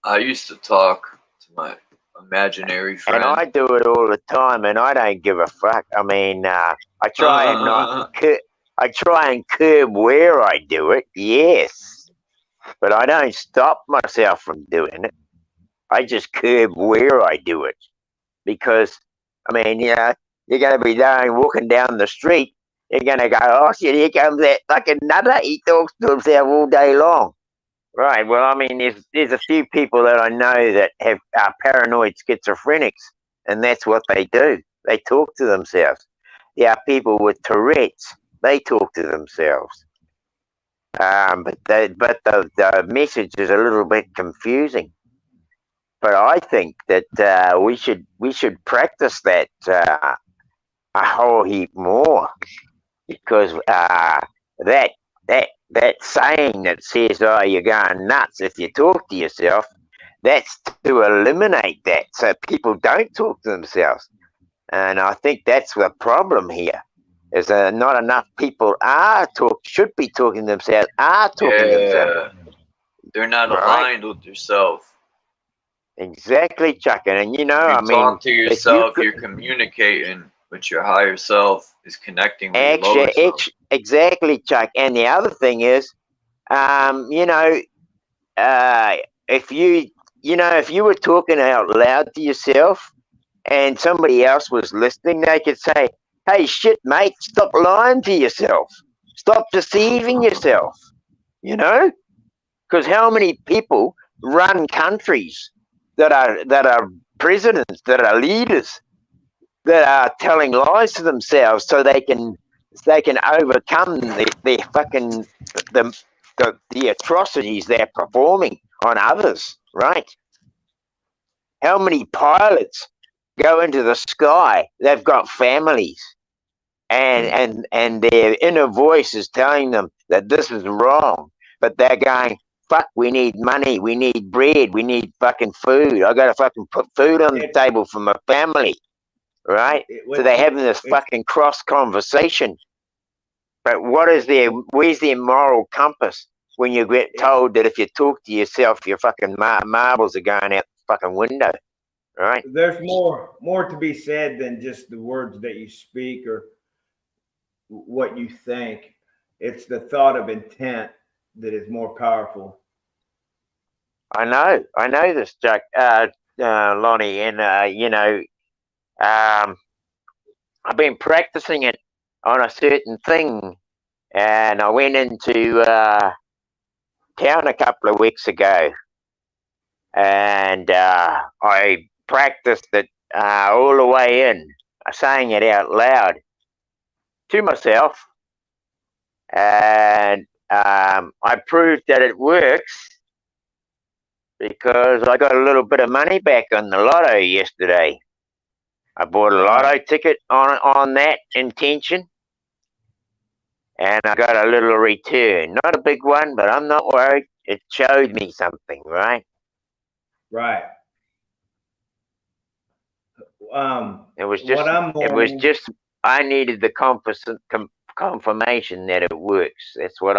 I used to talk to my imaginary friend. And I do it all the time, and I don't give a fuck. I mean, I try and curb where I do it, yes, but I don't stop myself from doing it. I just curb where I do it, because I mean, you know, you're going to be walking down the street. You're going to go, oh shit, here comes that fucking nutter. He talks to himself all day long. Right. Well, I mean, there's a few people that I know that have paranoid schizophrenics, and that's what they do. They talk to themselves. There are people with Tourette's. They talk to themselves. But the message is a little bit confusing. But I think that we should practice that a whole heap more, because that saying that says, oh, you're going nuts if you talk to yourself, that's to eliminate that so people don't talk to themselves. And I think that's the problem here, is that not enough people should be talking to themselves, to themselves. They're not Right? aligned with yourself. Exactly, Chuck. And you know, You I mean, talk to yourself, you're communicating with your higher self, is connecting with your lower self. Exactly, Chuck. And the other thing is, you know, if you were talking out loud to yourself and somebody else was listening, they could say, hey, shit, mate, stop lying to yourself. Stop deceiving yourself, you know? Because how many people run countries that are presidents, that are leaders, that are telling lies to themselves so they can overcome their fucking the atrocities they're performing on others, right? How many pilots go into the sky? They've got families, and their inner voice is telling them that this is wrong, but they're going, fuck, we need money, we need bread, we need fucking food. I gotta fucking put food on the table for my family, right? So they're having this fucking cross conversation. But where's their moral compass when you get told that if you talk to yourself, your fucking marbles are going out the fucking window, right? There's more to be said than just the words that you speak or what you think. It's the thought of intent that is more powerful. I know this, Jack, Lonnie, and you know, I've been practicing it on a certain thing, and I went into town a couple of weeks ago, and I practiced it all the way in, saying it out loud to myself, and I proved that it works because I got a little bit of money back on the lotto yesterday. I bought a lotto ticket on that intention, and I got a little return. Not a big one, but I'm not worried. It showed me something, right? Right. It was just I needed the confirmation that it works. That's what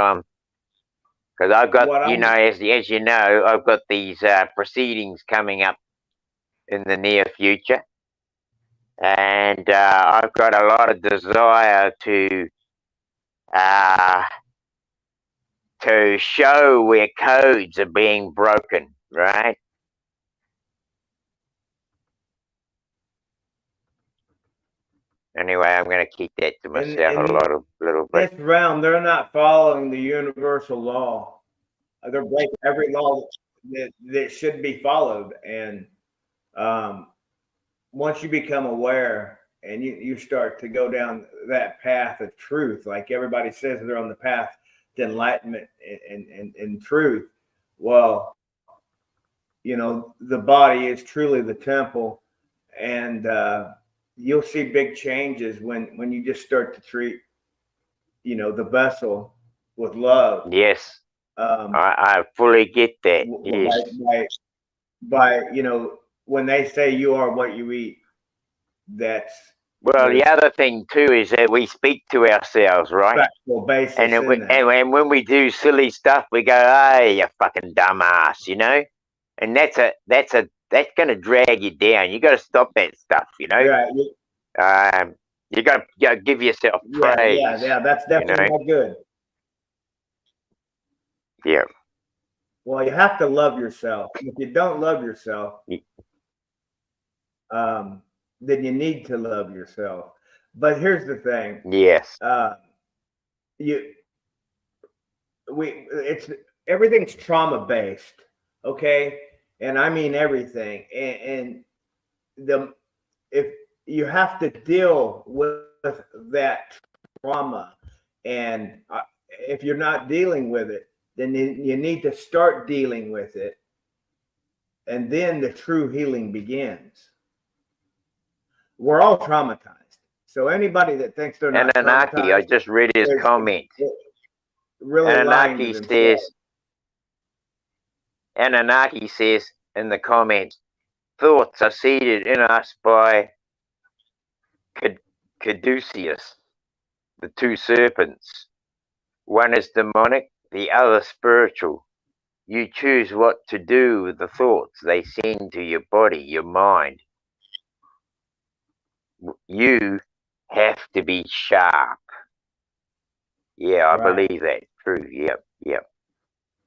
because I've got, you know, as you know, I've got these proceedings coming up in the near future, and I've got a lot of desire to show where codes are being broken, right? And Anyway, I'm going to keep that to myself in little bit. this realm, they're not following the universal law. They're breaking every law that should be followed. And once you become aware and you start to go down that path of truth, like everybody says they're on the path to enlightenment and truth. Well, you know, the body is truly the temple, and you'll see big changes when you just start to treat, you know, the vessel with love. Yes, I fully get that. Yes. By you know, when they say you are what you eat, that's Well, the other thing too is that we speak to ourselves, right? factual basis And, in that. and when we do silly stuff, we go, "Hey, you fucking dumbass," you know. And that's going to drag you down. You got to stop that stuff, you know. Yeah, you got to give yourself praise. yeah. That's definitely not good. Yeah. Well, you have to love yourself. If you don't love yourself, then you need to love yourself. But here's the thing. Yes. It's everything's trauma based, okay? And I mean everything. And if you have to deal with that trauma, and if you're not dealing with it, then you need to start dealing with it, and then the true healing begins. We're all traumatized, so anybody that thinks they're not Anunnaki, I just read his comment. Really Anunnaki says in the comments, thoughts are seeded in us by caduceus, the two serpents. One is demonic, the other spiritual. You choose what to do with the thoughts they send to your body, your mind. You have to be sharp. Yeah, I believe that. True. Yep.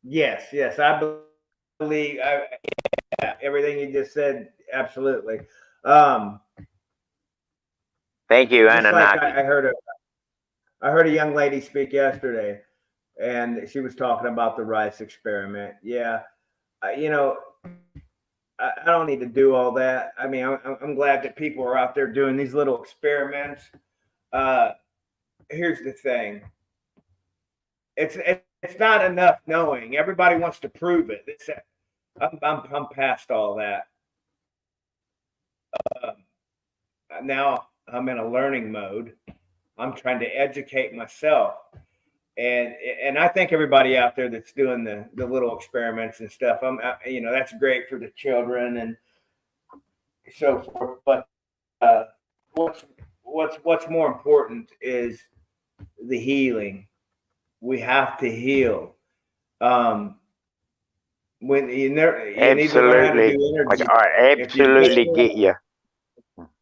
Yes, I believe everything you just said. Absolutely. Thank you, Anunnaki. Like I heard a young lady speak yesterday, and she was talking about the rice experiment. Yeah, you know, I don't need to do all that. I mean, I'm glad that people are out there doing these little experiments. Here's the thing. It's not enough knowing. Everybody wants to prove it. I'm past all that. Now I'm in a learning mode. I'm trying to educate myself, and I think everybody out there that's doing the little experiments and stuff, you know, that's great for the children and so forth. But what's more important is the healing. We have to heal. When you need to learn how to do energy. I absolutely get you.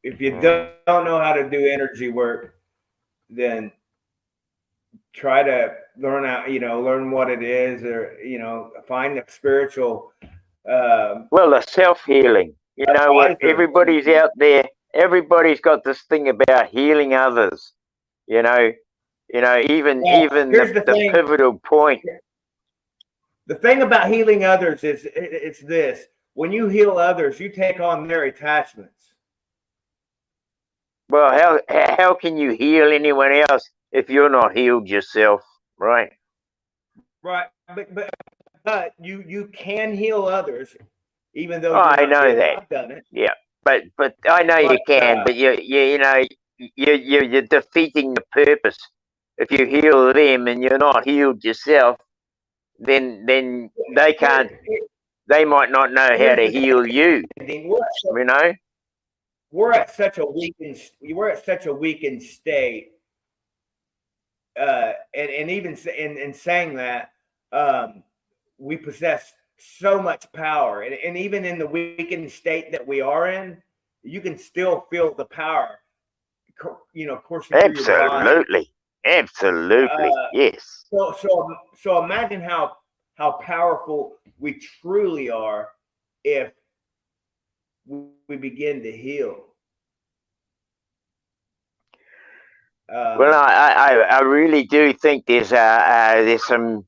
If you don't know how to do energy work, then try to learn what it is, or find a spiritual. Well, the self-healing. You know what? Everybody's out there. Everybody's got this thing about healing others. You know, even the pivotal point. The thing about healing others is it's this: when you heal others, you take on their attachments. Well, how can you heal anyone else if you're not healed yourself, right? Right, but you can heal others, even though I know that. I've done it. Yeah, but I know you can. But you're defeating the purpose. If you heal them and you're not healed yourself, then they can't. They might not know how to heal you. You know. We're at such a weakened state, and even in saying that, we possess so much power, and even in the weakened state that we are in, you can still feel the power, coursing through your body. Absolutely, yes. So imagine how powerful we truly are if we begin to heal. Well, I really do think there's some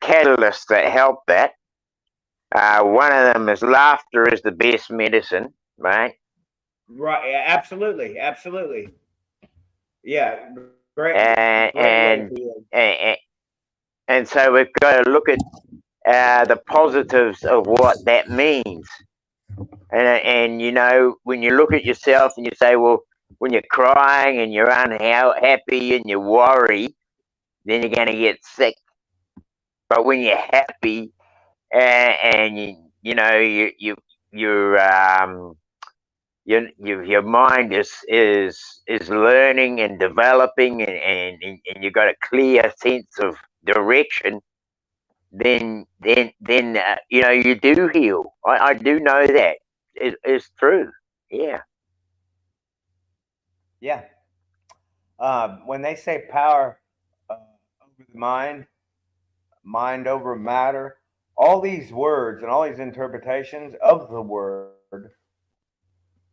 catalysts that help that. One of them is laughter is the best medicine, right? Right. Yeah, absolutely. Absolutely. Yeah. Great. And Great way and to. and, and so we've got to look at the positives of what that means. And you know, when you look at yourself and you say, well, when you're crying and you're unhappy and you worry, then you're going to get sick. But when you're happy and you know your mind is learning and developing and you've got a clear sense of direction, then you know you do heal. I do know that it's true. Yeah. Yeah. When they say power over the mind, mind over matter, all these words and all these interpretations of the word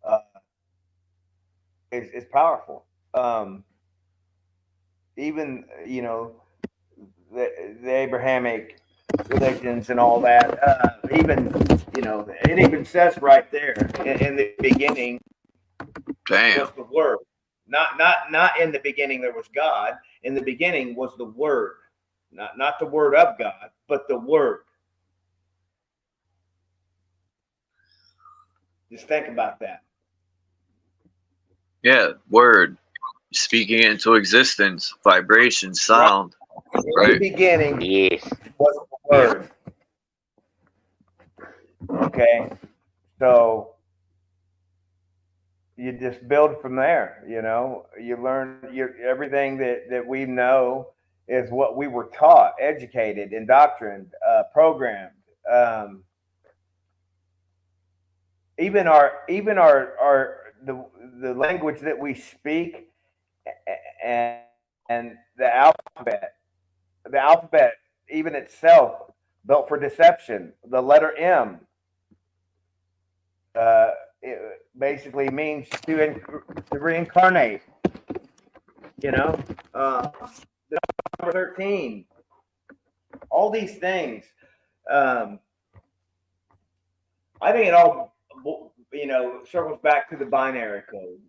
uh, is powerful. Even the Abrahamic religions and all that. Even it even says right there in the beginning Damn. was the word. Not in the beginning there was God. In the beginning was the word. Not the word of God, but the word. Just think about that. Yeah, word. Speaking it into existence, vibration, sound. In Right. the beginning Yes. was the Yeah. word. Okay, so you just build from there. You learn everything that we know is what we were taught, educated, indoctrined, programmed. Um, even our the language that we speak and the alphabet even itself built for deception. The letter M uh, it basically means to reincarnate. You know, uh, the number 13. All these things. Um, I think it all circles back to the binary code.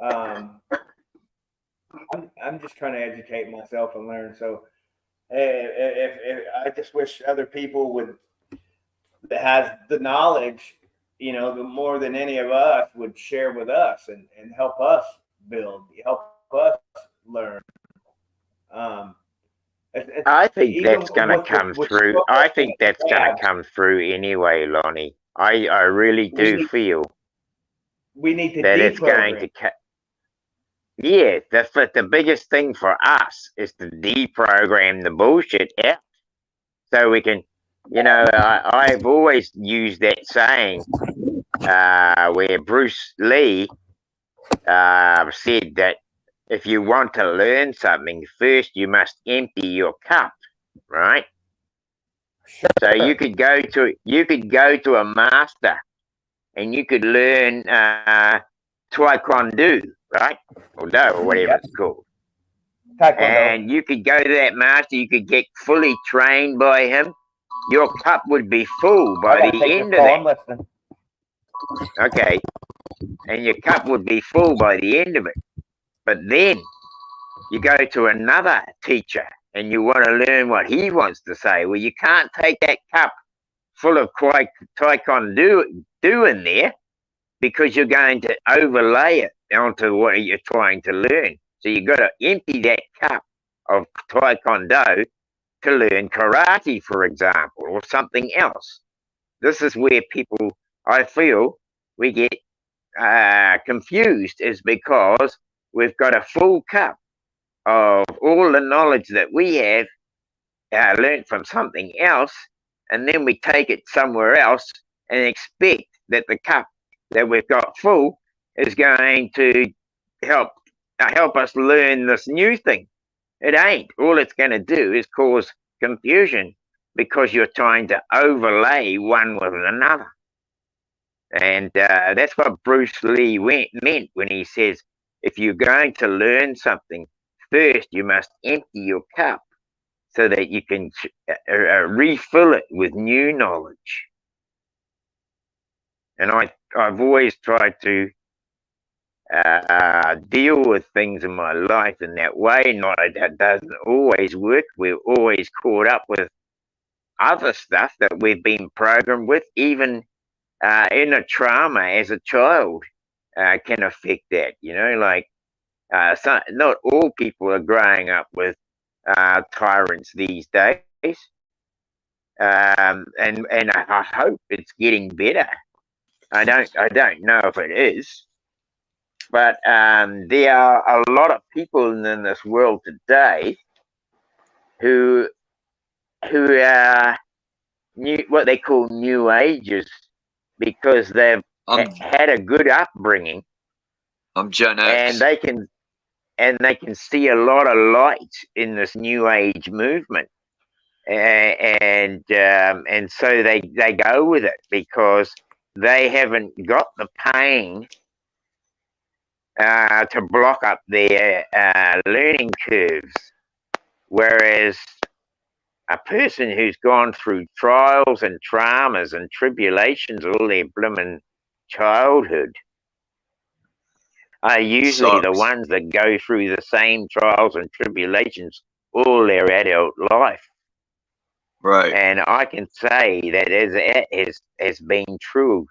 Um, I'm just trying to educate myself and learn. So if I just wish other people would that has the knowledge, the more than any of us would share with us and help us build, help us learn. Um, I think even that's going to with come with through. I think that's going to labs, come through anyway, Lonnie. I really we do need, feel we need to that it's going deprogram. to. Yeah, the biggest thing for us is to deprogram the bullshit out, so we can. You know, I've always used that saying where Bruce Lee said that if you want to learn something, first you must empty your cup, right? Sure. So you could go to a master and you could learn taekwondo, right? Or do, or whatever Yep. it's called. Taekwondo. And you could go to that master, you could get fully trained by him. Your cup would be full I by gotta take the this end of call. that. I'm listening. Okay. And your cup would be full by the end of it. But then you go to another teacher and you want to learn what he wants to say. Well, you can't take that cup full of taekwondo in there because you're going to overlay it onto what you're trying to learn. So you've got to empty that cup of taekwondo to learn karate, for example, or something else. This is where people, I feel, we get confused, is because we've got a full cup of all the knowledge that we have learned from something else, and then we take it somewhere else and expect that the cup that we've got full is going to help help us learn this new thing. It ain't. All it's going to do is cause confusion because you're trying to overlay one with another. And that's what Bruce Lee meant when he says, if you're going to learn something, first you must empty your cup so that you can refill it with new knowledge. And I've always tried to deal with things in my life in that way. Not that doesn't always work. We're always caught up with other stuff that we've been programmed with, even inner trauma as a child can affect that. You know, like not all people are growing up with tyrants these days, and I hope it's getting better. I don't know if it is, but there are a lot of people in this world today who are what they call new agers because they've I'm had a good upbringing, I'm Gen and X. they can see a lot of light in this new age movement, and so they go with it because they haven't got the pain to block up their learning curves, whereas a person who's gone through trials and traumas and tribulations all their blimmin' childhood are usually the Sucks. ones that go through the same trials and tribulations all their adult life. Right. And I can say that has been true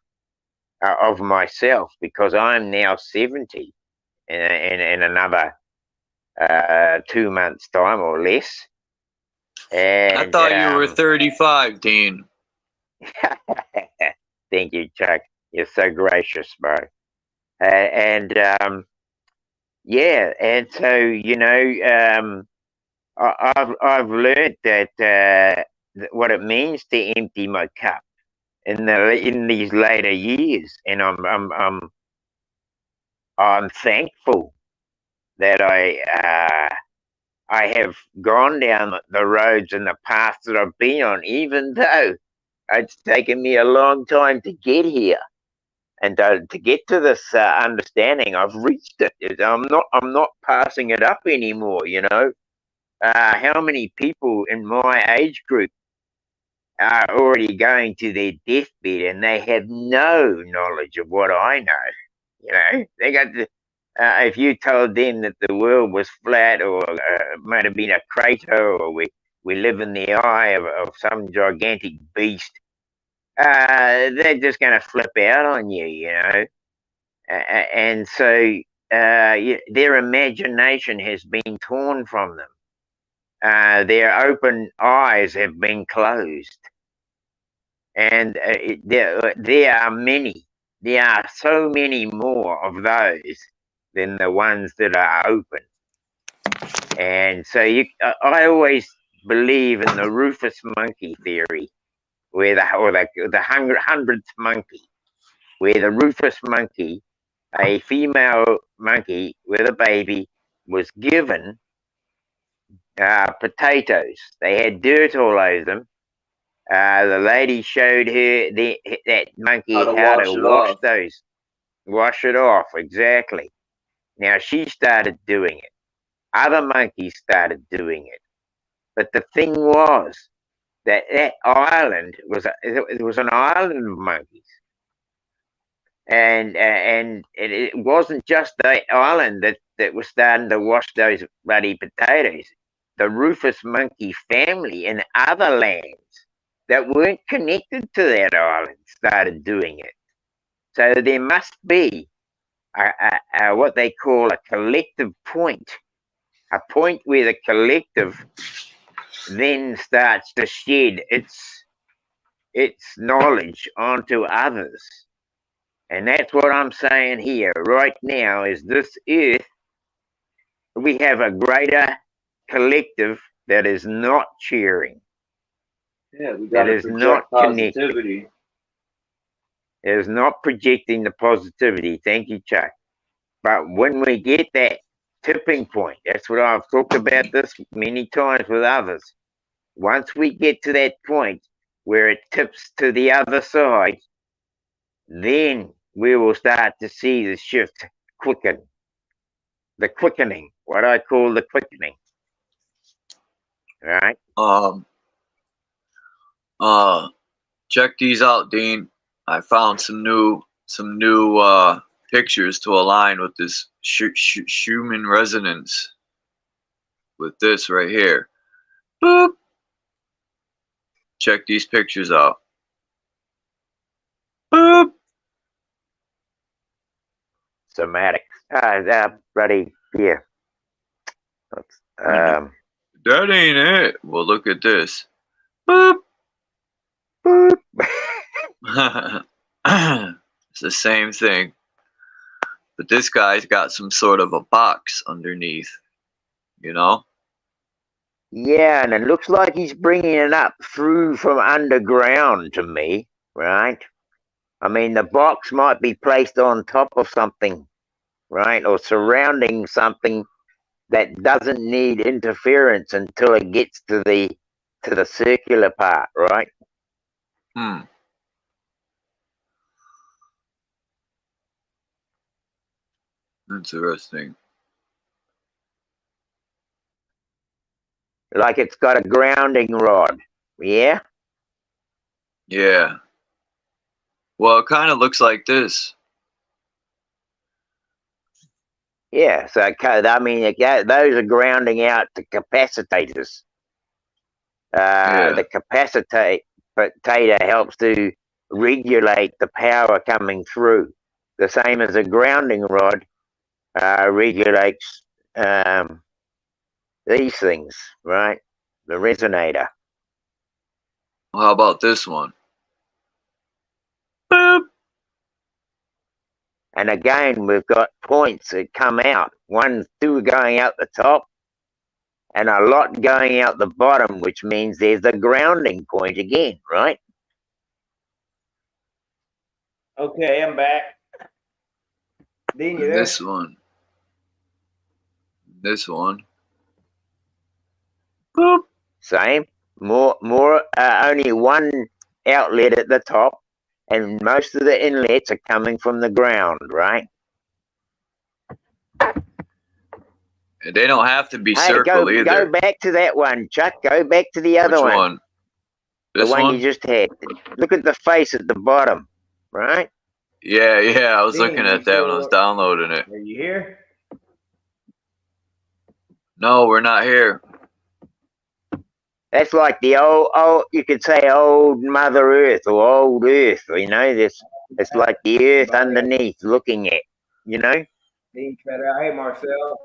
of myself because I'm now 70 in another 2 months' time or less. I And thought you were 35, Dean. thank you, Chuck. You're so gracious, bro. And yeah, and so I've learned that what it means to empty my cup in these later years, and I'm thankful that I have gone down the roads and the paths that I've been on, even though it's taken me a long time to get here. And to get to this understanding, I've reached it. I'm not passing it up anymore. You know, how many people in my age group are already going to their deathbed and they have no knowledge of what I know? You know, they got the. If you told them that the world was flat or might have been a crater or we live in the eye of some gigantic beast, they're just going to flip out on you, you know. And so their imagination has been torn from them. Their open eyes have been closed. And there are many. There are so many more of those than the ones that are open. And so I always believe in the Rufus monkey theory, where the hundredth monkey, where the Rufus monkey, a female monkey with a baby, was given potatoes. They had dirt all over them. The lady showed her that monkey how to wash it off, exactly. Now she started doing it. Other monkeys started doing it. But the thing was that island it was an island of monkeys. And it wasn't just the island that was starting to wash those bloody potatoes. The Rufus monkey family in other lands that weren't connected to that island started doing it. So there must be what they call a collective point, a point where the collective then starts to shed its knowledge onto others. And that's what I'm saying here right now is this earth, we have a greater collective that is not cheering. Yeah, we That gotta is not project connected. positivity. It is not projecting the positivity. Thank you, Chuck. But when we get that tipping point, that's what I've talked about this many times with others. Once we get to that point where it tips to the other side, then we will start to see the shift quicken. The quickening, what I call the quickening. Right? Check these out, Dean. I found some new pictures to align with this Schumann resonance with this right here. Boop. Check these pictures out. Boop. Somatic. Bloody, yeah. That ain't it. Well, look at this. Boop. Boop. It's the same thing. But this guy's got some sort of a box underneath, you know? Yeah, and it looks like he's bringing it up through from underground to me, right? I mean, the box might be placed on top of something, right? Or surrounding something that doesn't need interference until it gets to the circular part, right? Interesting. Like it's got a grounding rod, yeah? Yeah. Well, it kind of looks like this. Yeah, so I mean, those are grounding out the capacitors. The capacitator helps to regulate the power coming through. The same as a grounding rod regulates these things, right? The resonator. Well, how about this one? Boop. And again, we've got points that come out. 2 going out the top, and a lot going out the bottom, which means there's a grounding point again, right? Okay, I'm back. Dean, you there? This one. This one. Boop. Same. More. Only one outlet at the top, and most of the inlets are coming from the ground, right? They don't have to be Hey, circle either. go back to that one, Chuck. Go back to the other Which one. one? This The one one you just had. Look at the face at the bottom, right? Yeah, I was Dean, looking at that when I was downloading it. Are you here? No, we're not here. That's like the old, you could say old Mother Earth or old Earth, you know, it's like the earth underneath looking at, you know? Dean cut out. Hey, Marcel.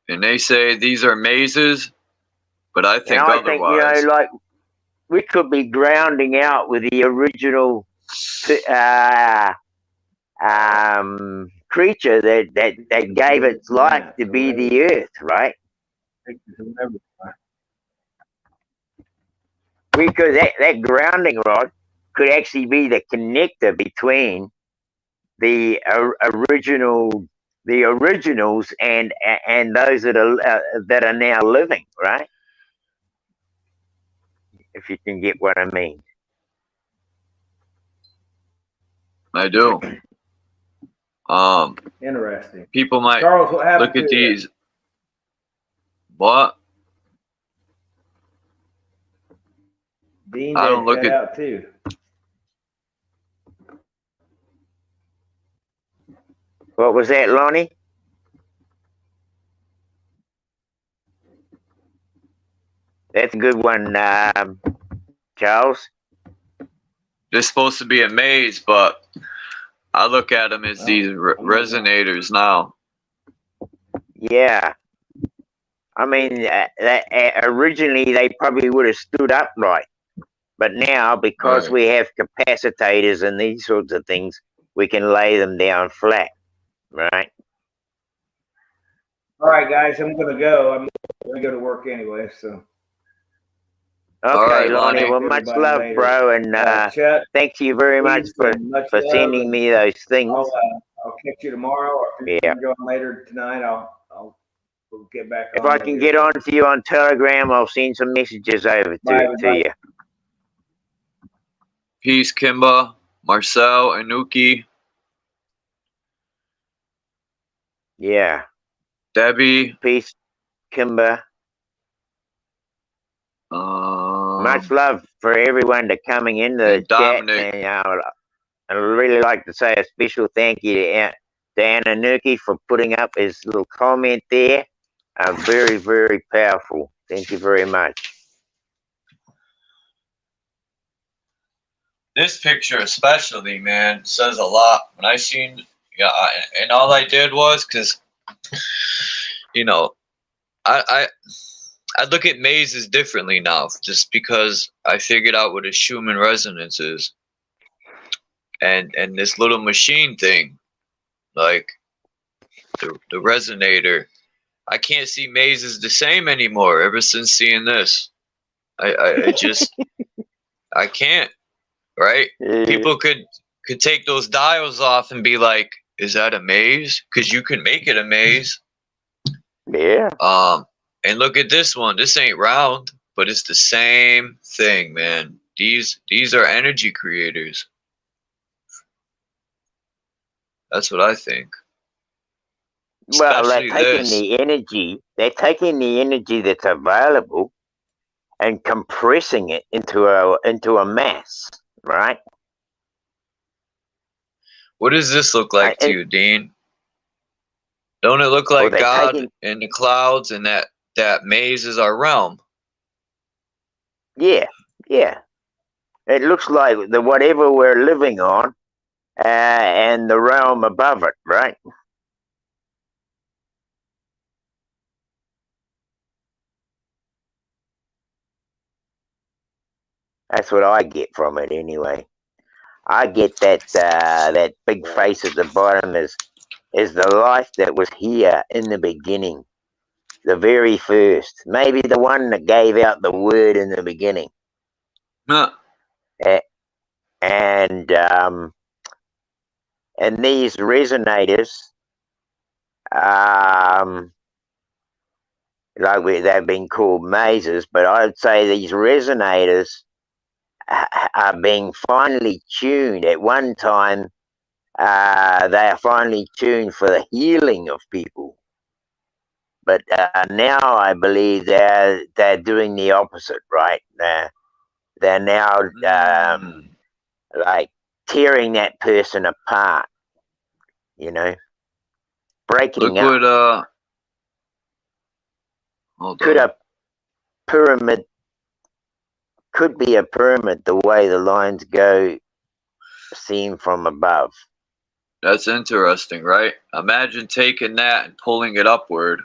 And they say these are mazes, but I think And I otherwise. think, you know, like, we could be grounding out with the original creature that gave its life to be the earth, right? Because that grounding rod could actually be the connector between the originals and those that are now living, right? If you can get what I mean. I do. Interesting. People might Charles, what happened look at to you? these. What? Dean I don't look cut at- out too. What was that, Lonnie? That's a good one, Charles. They're supposed to be a maze, but I look at them as these resonators now. Yeah. I mean, originally they probably would have stood upright. But now, because Right. we have capacitors and these sorts of things, we can lay them down flat, right? All right, guys, I'm gonna go. I'm gonna go to work anyway. So. Okay, right, Lonnie. Lonnie. Well, much Everybody love, later. bro, and Chet, thank you very much please, for much love, sending and me those things. I'll catch you tomorrow, or if Yeah. you're going later tonight, we'll get back. If I can get on to you on Telegram, I'll send some messages over Bye, to everybody. you. Peace, Kimba. Marcel, Anuki, Yeah. Debbie, Peace, Kimber. Much love for everyone to coming into the and chat, Dominic. and I'd really like to say a special thank you to Anuki for putting up his little comment there. Very, very powerful. Thank you very much. This picture especially, man, says a lot. When I seen, and all I did was, because, you know, I look at mazes differently now, just because I figured out what a Schumann resonance is, and this little machine thing, like the resonator. I can't see mazes the same anymore ever since seeing this. I just I can't. Right? People could take those dials off and be like, "Is that a maze?" Because you can make it a maze. Yeah. And look at this one. This ain't round, but it's the same thing, man. These are energy creators. That's what I think. Well, they're Especially taking this. the energy. They're taking the energy that's available and compressing it into a mass, right? What does this look like to you, Dean? Don't it look like God in the clouds, and that maze is our realm? Yeah, yeah. It looks like the whatever we're living on, and the realm above it, right? That's what I get from it, anyway. I get that that big face at the bottom is the life that was here in the beginning, the very first, maybe the one that gave out the word in the beginning. Huh. And these resonators, they've been called mazes, but I'd say these resonators are being finely tuned. At one time, they are finely tuned for the healing of people, but now I believe they're doing the opposite, right? They're now like tearing that person apart, you know, breaking Look up. Hold Could on. a pyramid could be a pyramid the way the lines go seen from above. That's interesting, right? Imagine taking that and pulling it upward.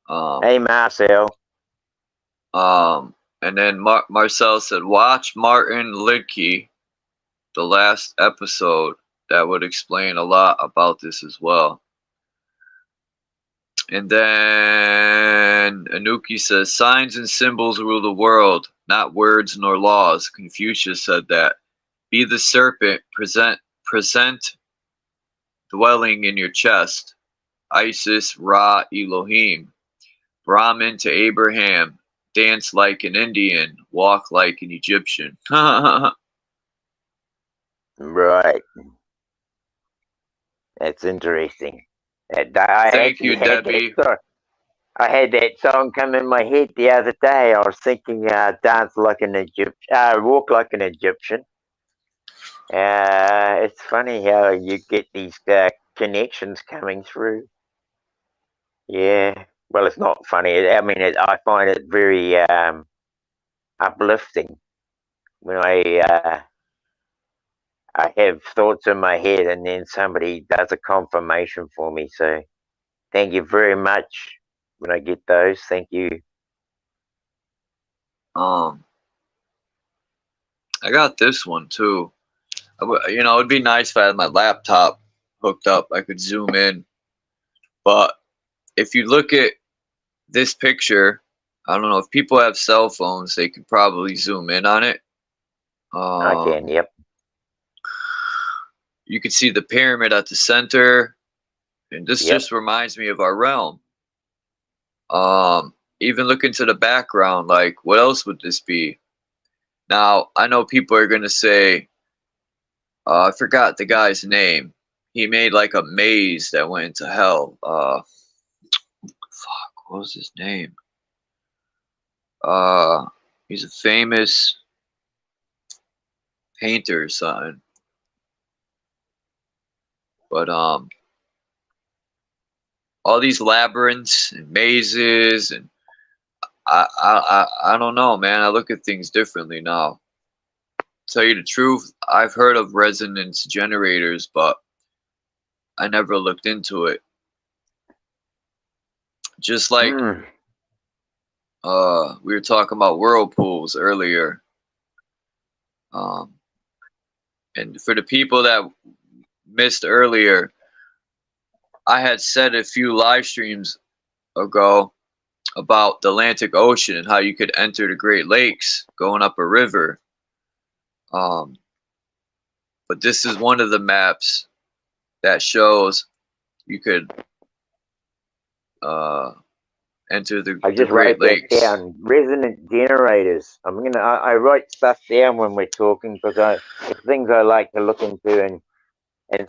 Hey, Marcel. And then Marcel said, watch Martin Lidke, the last episode. That would explain a lot about this as well. And then Anuki says, signs and symbols rule the world, not words nor laws. Confucius said that. Be the serpent, present dwelling in your chest. Isis, Ra, Elohim. Brahmin to Abraham. Dance like an Indian, walk like an Egyptian. Right. That's interesting. Thank you, Debbie. I had that song come in my head the other day. I was thinking, dance like an Egyptian, walk like an Egyptian. It's funny how you get these connections coming through. Yeah. Well, it's not funny. I mean, I find it very uplifting when I have thoughts in my head and then somebody does a confirmation for me. So thank you very much when I get those. Thank you. I got this one too. You know, it'd be nice if I had my laptop hooked up. I could zoom in. But if you look at this picture, I don't know if people have cell phones, they could probably zoom in on it. I can, yep. You can see the pyramid at the center, and this just reminds me of our realm. Even look into the background, like what else would this be? Now, I know people are going to say, I forgot the guy's name. He made like a maze that went into hell. Fuck, what was his name? He's a famous painter or something. But all these labyrinths and mazes, and I don't know, man. I look at things differently now. Tell you the truth, I've heard of resonance generators, but I never looked into it. Just like we were talking about whirlpools earlier. And for the people that missed earlier, I had said a few live streams ago about the Atlantic Ocean and how you could enter the Great Lakes going up a river. But this is one of the maps that shows you could enter the I just Great wrote that Lakes. down. Resonant generators. I write stuff down when we're talking because it's things I like to look into and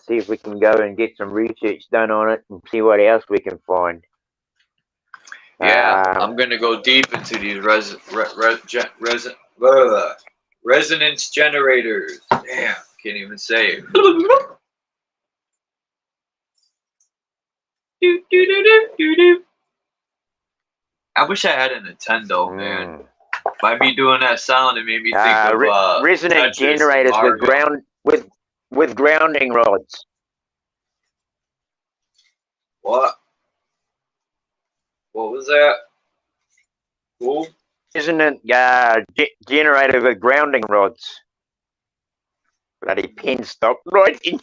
see if we can go and get some research done on it and see what else we can find. Yeah, I'm gonna go deep into these resonance generators. Damn, can't even say it. I wish I had a Nintendo, man. By me doing that sound, it made me think of resonant Tetris generators with grounding rods. What? What was that? Cool. Resonant generator with grounding rods. Bloody pen stopped writing.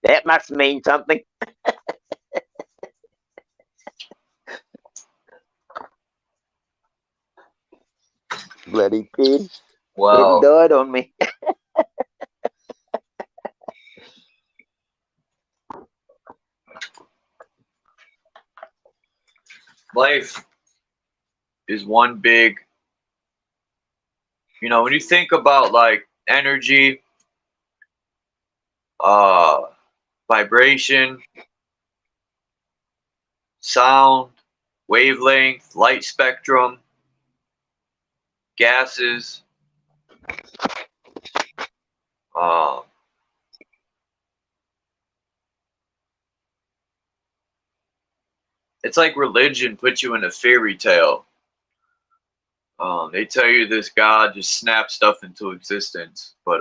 That must mean something. Bloody pen. Wow. It died on me. Life is one big, when you think about like energy, vibration, sound, wavelength, light spectrum, gases, it's like religion puts you in a fairy tale. They tell you this God just snaps stuff into existence, but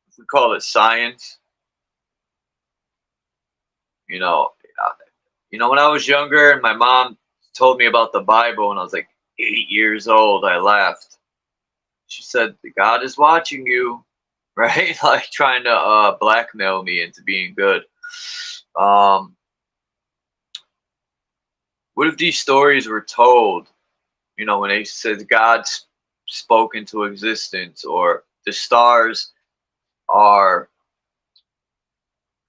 if we call it science, when I was younger and my mom told me about the Bible and I was like 8 years old, I laughed. She said, God is watching you, right? Like trying to blackmail me into being good. What if these stories were told, when they said God spoke into existence, or the stars are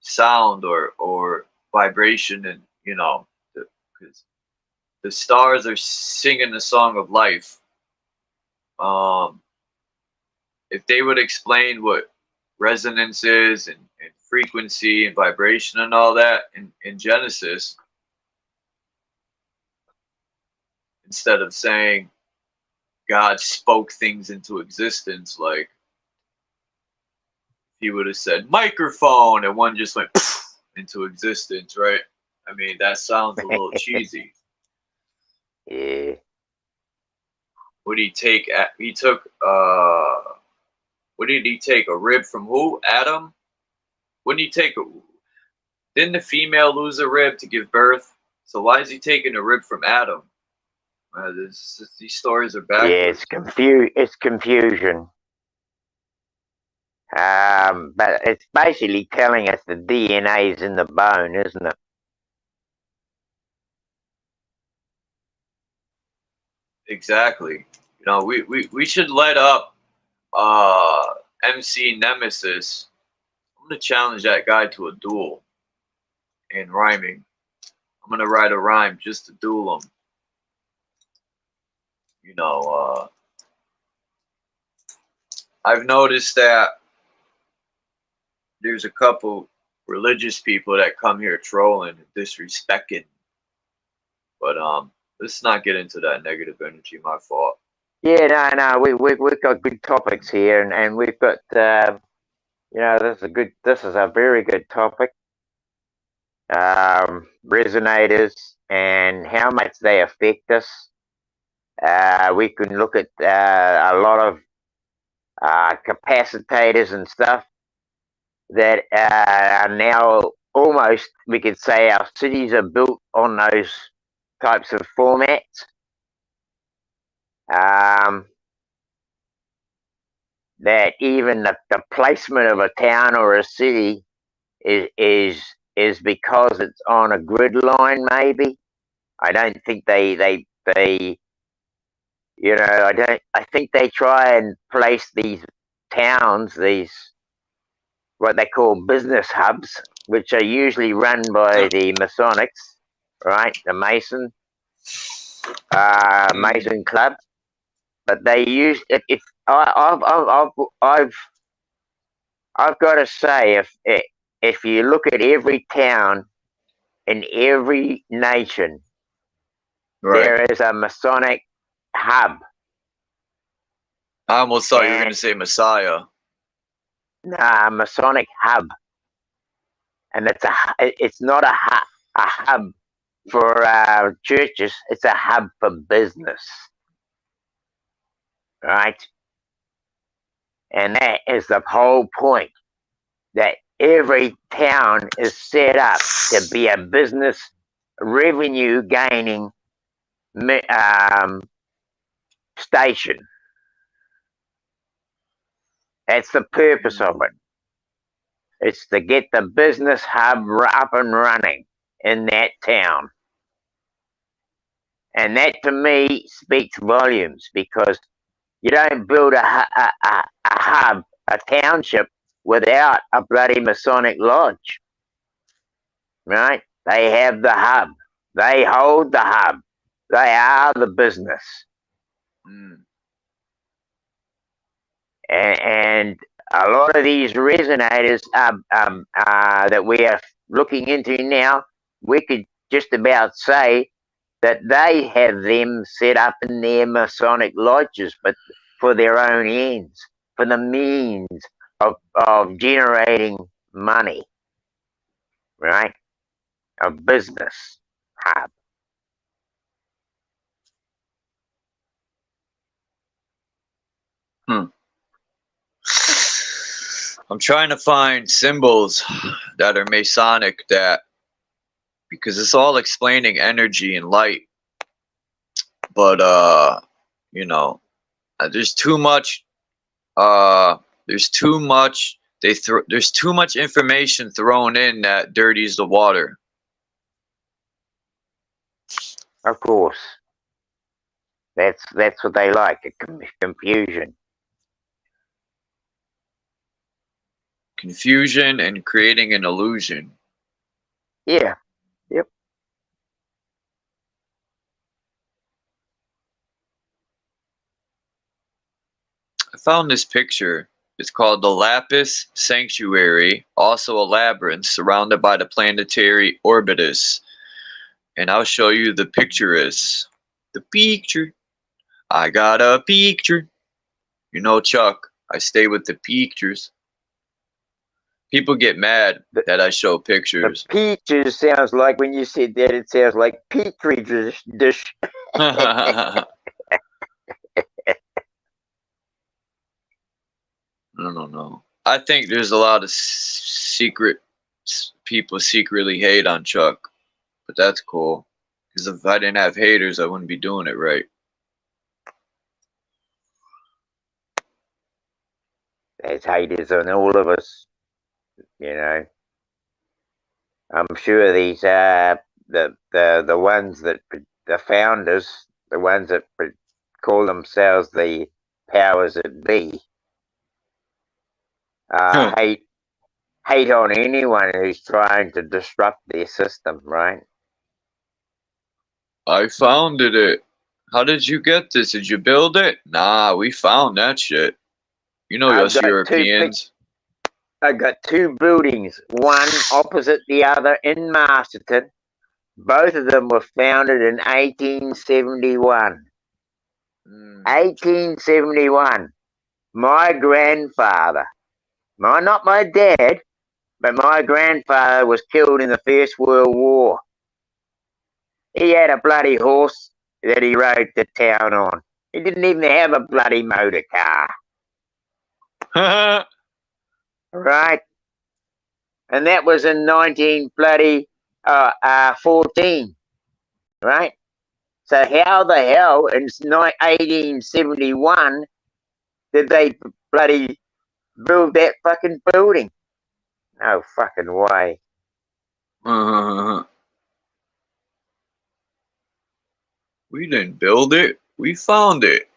sound or vibration, and because the stars are singing the song of life. If they would explain what resonance is and frequency and vibration and all that in Genesis, instead of saying God spoke things into existence, like he would have said microphone and one just went into existence, right? I mean, that sounds a little cheesy. Yeah. What did he take? He took, what did he take? A rib from who? Adam? Wouldn't he take didn't the female lose a rib to give birth? So why is he taking a rib from Adam? These stories are backwards. Yeah, it's confusion. But it's basically telling us the DNA is in the bone, isn't it? Exactly. We should let up MC Nemesis. I'm gonna challenge that guy to a duel in rhyming. I'm gonna write a rhyme just to duel him. I've noticed that there's a couple religious people that come here trolling and disrespecting. But let's not get into that negative energy. My fault. Yeah, no, we've got good topics here, and we've got you know, this is a very good topic. Resonators and how much they affect us. We can look at a lot of capacitators and stuff that are now almost, we could say, our cities are built on those types of formats. That even the placement of a town or a city is because it's on a grid line, maybe. I don't think they you know, I think they try and place these towns, these what they call business hubs, which are usually run by the Masonics, right? The Mason Club. But they use it. I've got to say, if you look at every town in every nation, Right. there is a Masonic hub. I almost thought you were going to say Messiah. Nah, Masonic hub, and it's not a hub for churches. It's a hub for business, right? And that is the whole point. That every town is set up to be a business revenue gaining station. That's the purpose of it. It's to get the business hub up and running in that town. And that to me speaks volumes, because you don't build a hub, a township, without a bloody Masonic lodge, right? They have the hub. They hold the hub. They are the business. And a lot of these resonators that we are looking into now, we could just about say that they have them set up in their Masonic lodges, but for their own ends, for the means of generating money, right? A business hub. I'm trying to find symbols that are Masonic, because it's all explaining energy and light. But you know, there's too much. There's too much. There's too much information thrown in that dirties the water. Of course, that's what they like, confusion. Confusion and creating an illusion. Yeah. Yep. I found this picture. It's called the Lapis Sanctuary, also a labyrinth surrounded by the planetary orbitus. And I'll show you the picture is. The picture. I got a picture. You know, Chuck, I stay with the pictures. People get mad that I show pictures. The peaches sounds like, when you said that, it sounds like petri dish. I don't know. I think there's a lot of people secretly hate on Chuck, but that's cool. Because if I didn't have haters, I wouldn't be doing it right. There's haters on all of us, you know. I'm sure these the ones that, the founders, the ones that call themselves the powers that be, hate on anyone who's trying to disrupt their system, right? I founded it. How did you get this? Did you build it? Nah, we found that shit. You know us Europeans. I got two buildings, one opposite the other in Masterton. Both of them were founded in 1871. 1871. My grandfather, not my dad, but my grandfather was killed in the First World War. He had a bloody horse that he rode to town on. He didn't even have a bloody motor car. Right? And that was in 1914. Right? So how the hell in 1871 did they bloody build that fucking building? No fucking way. We didn't build it. We found it.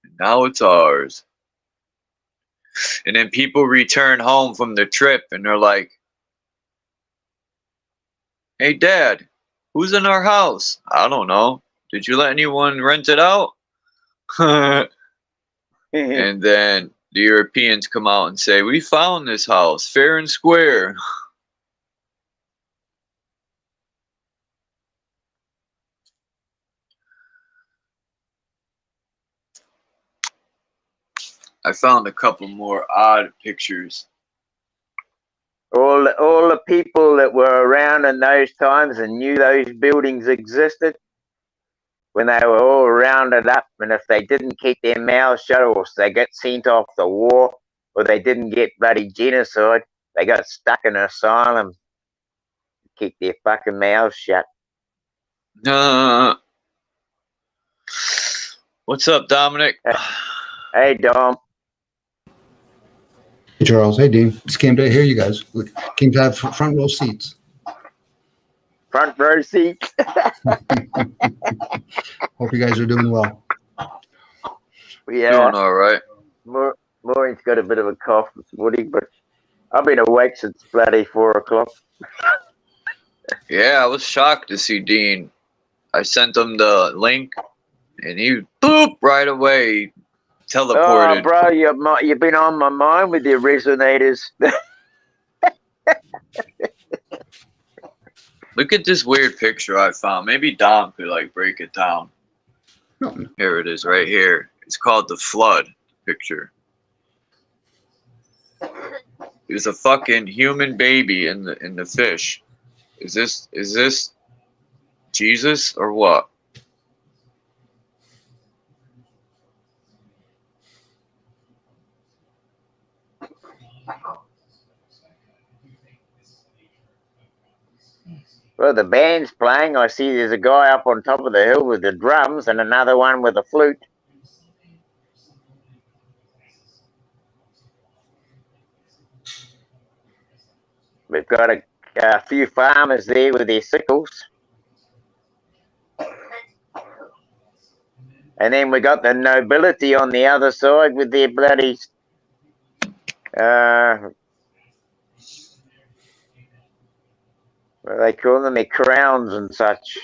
And now it's ours. And then people return home from the trip and they're like, hey, Dad, who's in our house? I don't know. Did you let anyone rent it out? And then the Europeans come out and say, we found this house fair and square. I found a couple more odd pictures. All the people that were around in those times and knew those buildings existed, when they were all rounded up, and if they didn't keep their mouths shut, or they got sent off the war, or they didn't get bloody genocide, they got stuck in an asylum. Keep their fucking mouths shut. What's up, Dominic? Hey, Dom. Hey, Charles. Hey, Dean. Just came to hear you guys. Came to have front row seats. Front row seats. Hope you guys are doing well. Yeah. Doing all right. Maureen's got a bit of a cough this morning, but I've been awake since bloody 4 o'clock. Yeah, I was shocked to see Dean. I sent him the link, and he boop right away teleported. Oh, bro, you've been on my mind with your resonators. Look at this weird picture I found. Maybe Dom could like break it down. No. Here it is, right here. It's called the flood picture. There's a fucking human baby in the fish. Is this Jesus or what? Well, the band's playing. I see there's a guy up on top of the hill with the drums and another one with a flute. We've got a few farmers there with their sickles. And then we got the nobility on the other side with their bloody what do they call them? Their crowns and such.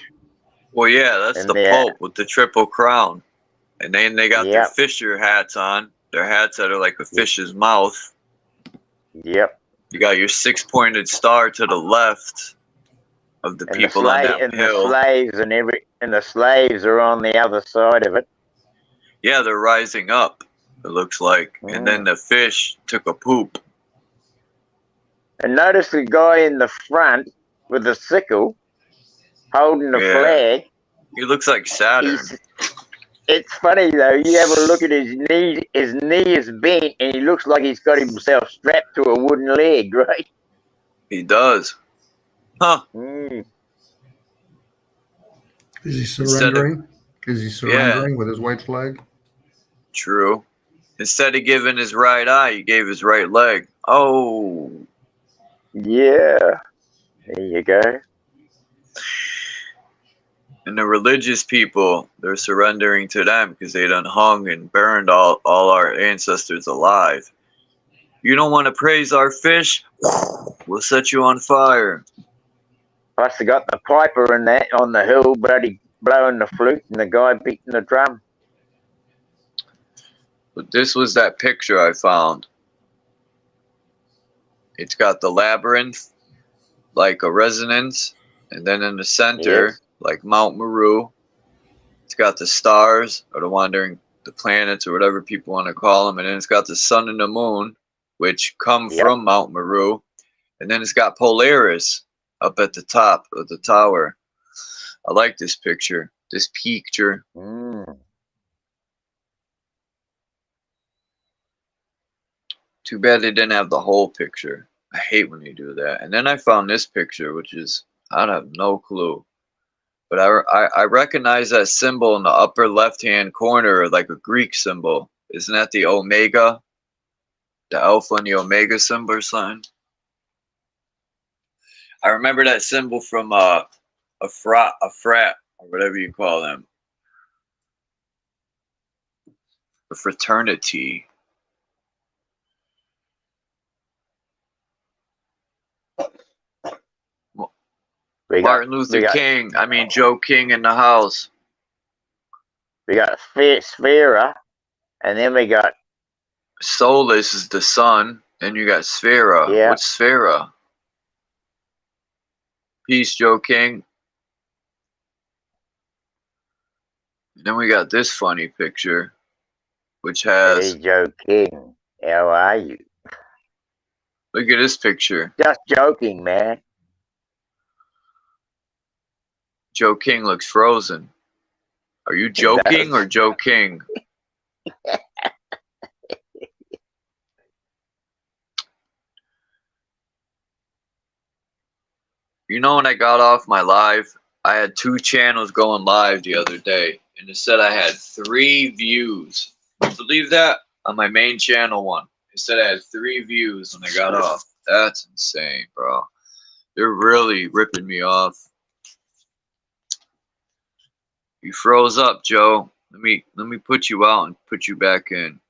Well, yeah, that's And the Pope with the triple crown. And then they got their fisher hats on. Their hats that are like a fish's mouth. Yep. You got your 6-pointed star to the left of the people on that hill. The slaves are on the other side of it. Yeah, they're rising up, it looks like. And then the fish took a poop. And notice the guy in the front with the sickle holding the flag. He looks like Saturn. It's funny though, you have a look at his knee is bent and he looks like he's got himself strapped to a wooden leg, right? He does. Huh. Is he surrendering? Is he surrendering with his white flag? True. Instead of giving his right eye, he gave his right leg. Oh. Yeah. There you go. And the religious people, they're surrendering to them because they done hung and burned all our ancestors alive. You don't want to praise our fish? We'll set you on fire. Plus they got the piper in that on the hill, bloody blowing the flute and the guy beating the drum. But this was that picture I found. It's got the labyrinth, like a resonance, and then in the center, Yes. like Mount Meru, it's got the stars, or the planets, or whatever people want to call them, and then it's got the sun and the moon, which come Yep. from Mount Meru, and then it's got Polaris up at the top of the tower. I like this picture, this picture. Mm. Too bad they didn't have the whole picture. I hate when they do that. And then I found this picture, which is, I have no clue. But I recognize that symbol in the upper left-hand corner, like a Greek symbol. Isn't that the Omega? The Alpha and the Omega symbol or something? I remember that symbol from a frat, or whatever you call them. A fraternity. Martin Luther King. I mean, Joe King in the house. We got Sphera, and then we got Solus is the sun, and you got Sphera. Yeah. What's Sphera? Peace, Joe King. And then we got this funny picture, which has. Hey, Joe King. How are you? Look at this picture. Just joking, man. Joe King looks frozen. Are you joking or Joe King? You know, when I got off my live, I had 2 channels going live the other day, and it said I had 3 views. Believe that? On my main channel one. It said I had 3 views when I got off. That's insane, bro. They're really ripping me off. You froze up, Joe. Let me put you out and put you back in.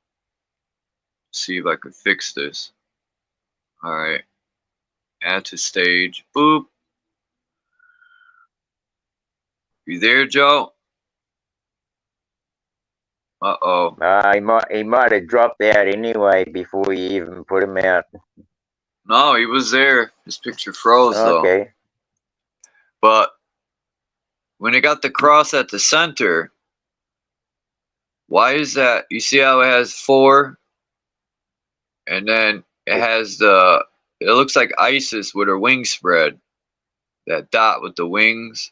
See if I can fix this. Alright. Add to stage. Boop. You there, Joe? Uh-oh. He might have dropped out anyway before you even put him out. No, he was there. His picture froze, though. Okay. But when it got the cross at the center, why is that? You see how it has 4? And then it has it looks like Isis with her wings spread. That dot with the wings.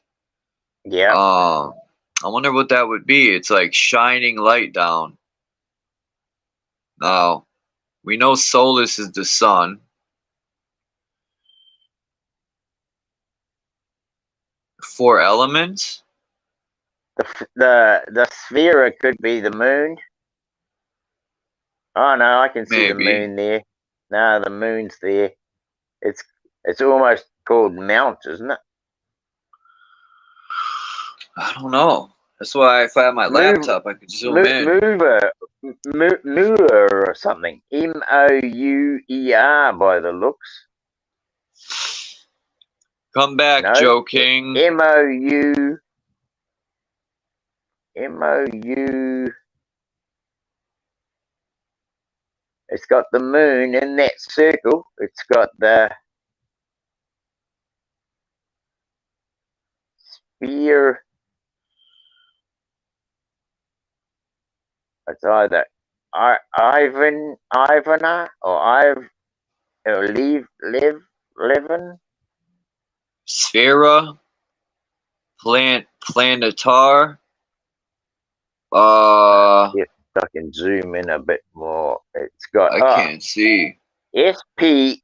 Yeah. I wonder what that would be. It's like shining light down. Now, we know Solus is the sun. 4 elements? The sphere could be the moon. Oh no, I can see the Maybe. moon there. No, the moon's there. It's almost called Mount, isn't it? I don't know. That's why if I had my laptop, I could zoom in. Mour or something. Mouer by the looks. Come back, No. Joe King. Mou. It's got the moon in that circle. It's got the sphere. It's either Ivana or Levin. Sphera. Planetar. If I can zoom in a bit more. It's got I can't see. SPHAER.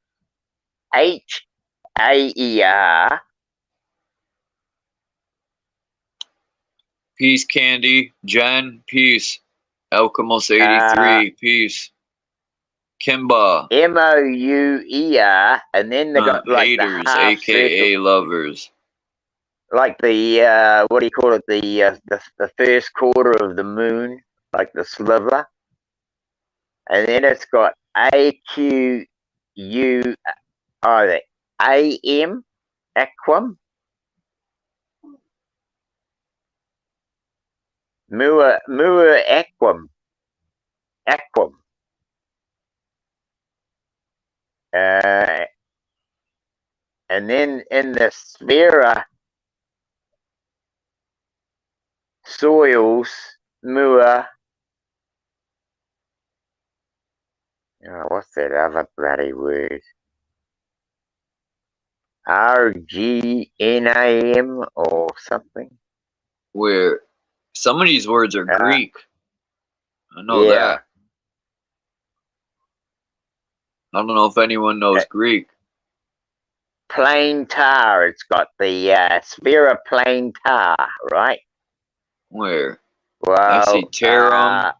Peace, Candy. Jen, peace. Elkamos 83, peace. Kimba. MOUER, and then they got like haters, the half aka circle, lovers. like the what do you call it? The first quarter of the moon, like the sliver, and then it's got AQU, the AM, Aquam, Moor Aquam. and then in the Sphera soils, Mua. Oh, what's that other bloody word? RGNAM or something? Where some of these words are Greek. I know yeah. that. I don't know if anyone knows Greek. Plain tar. It's got the Sphera plain tar, right? Where? Well, I see Tarum.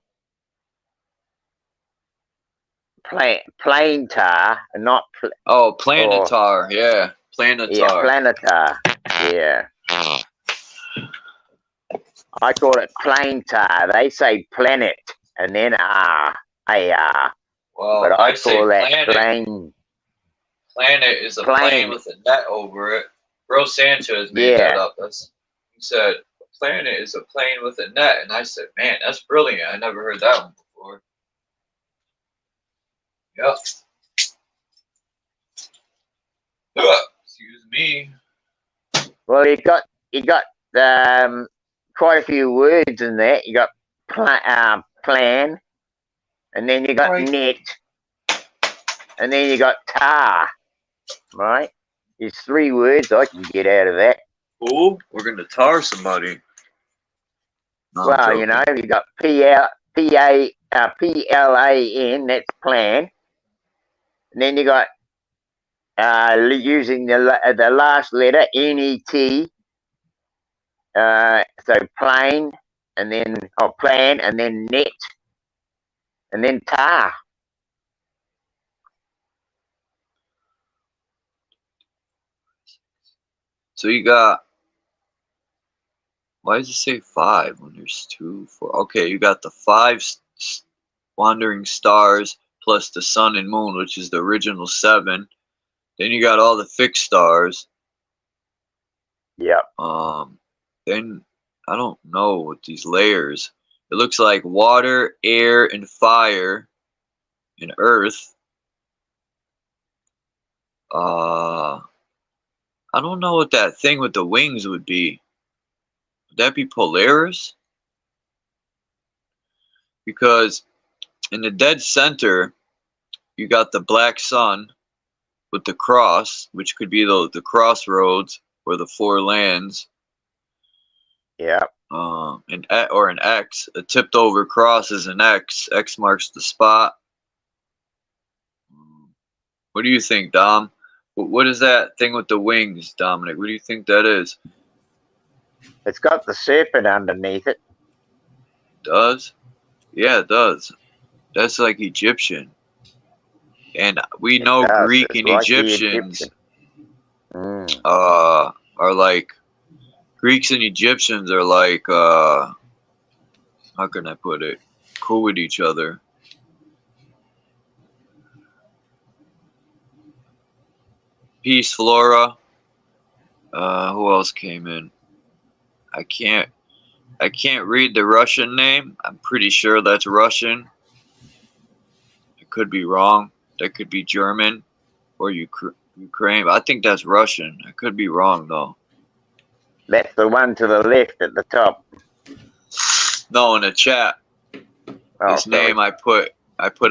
Plain tar, not Planetar. Yeah, Planetar. Yeah, planetar. Yeah. I call it plain tar. They say planet and then AR. Well, But I say call that planet. plain. Planet is a plane with a net over it. Bro Sanchez made that up. He said planet is a plane with a net, and I said, man, that's brilliant. I never heard that one before. Yep. Excuse me. Well, you got quite a few words in there. You got plan, and then you got net, and then you got tar. Right? There's 3 words I can get out of that. Ooh, we're gonna tar somebody. No, well, you know, you got PLAN, that's plan. And then you got using the last letter, NET. So plane, and then plan, and then net, and then tar. So you got. Why does it say 5 when there's 2, 4? Okay, you got the 5 wandering stars plus the sun and moon, which is the original 7. Then you got all the fixed stars. Yep. Then I don't know what these layers. It looks like water, air, and fire, and earth. I don't know what that thing with the wings would be. Would that be Polaris? Because in the dead center, you got the black sun with the cross, which could be the crossroads or the 4 lands. Yeah. Or an X. A tipped over cross is an X. X marks the spot. What do you think, Dom? What is that thing with the wings, Dominic? What do you think that is? It's got the serpent underneath it. Does? Yeah, it does. That's like Egyptian. And we know Greek and like Egyptians are like, Greeks and Egyptians are like, how can I put it? Cool with each other. Peace, Flora. Who else came in? I can't read the Russian name. I'm pretty sure that's Russian. It could be wrong. That could be German or Ukraine. I think that's Russian. I could be wrong though. That's the one to the left at the top. No, in the chat. His name I put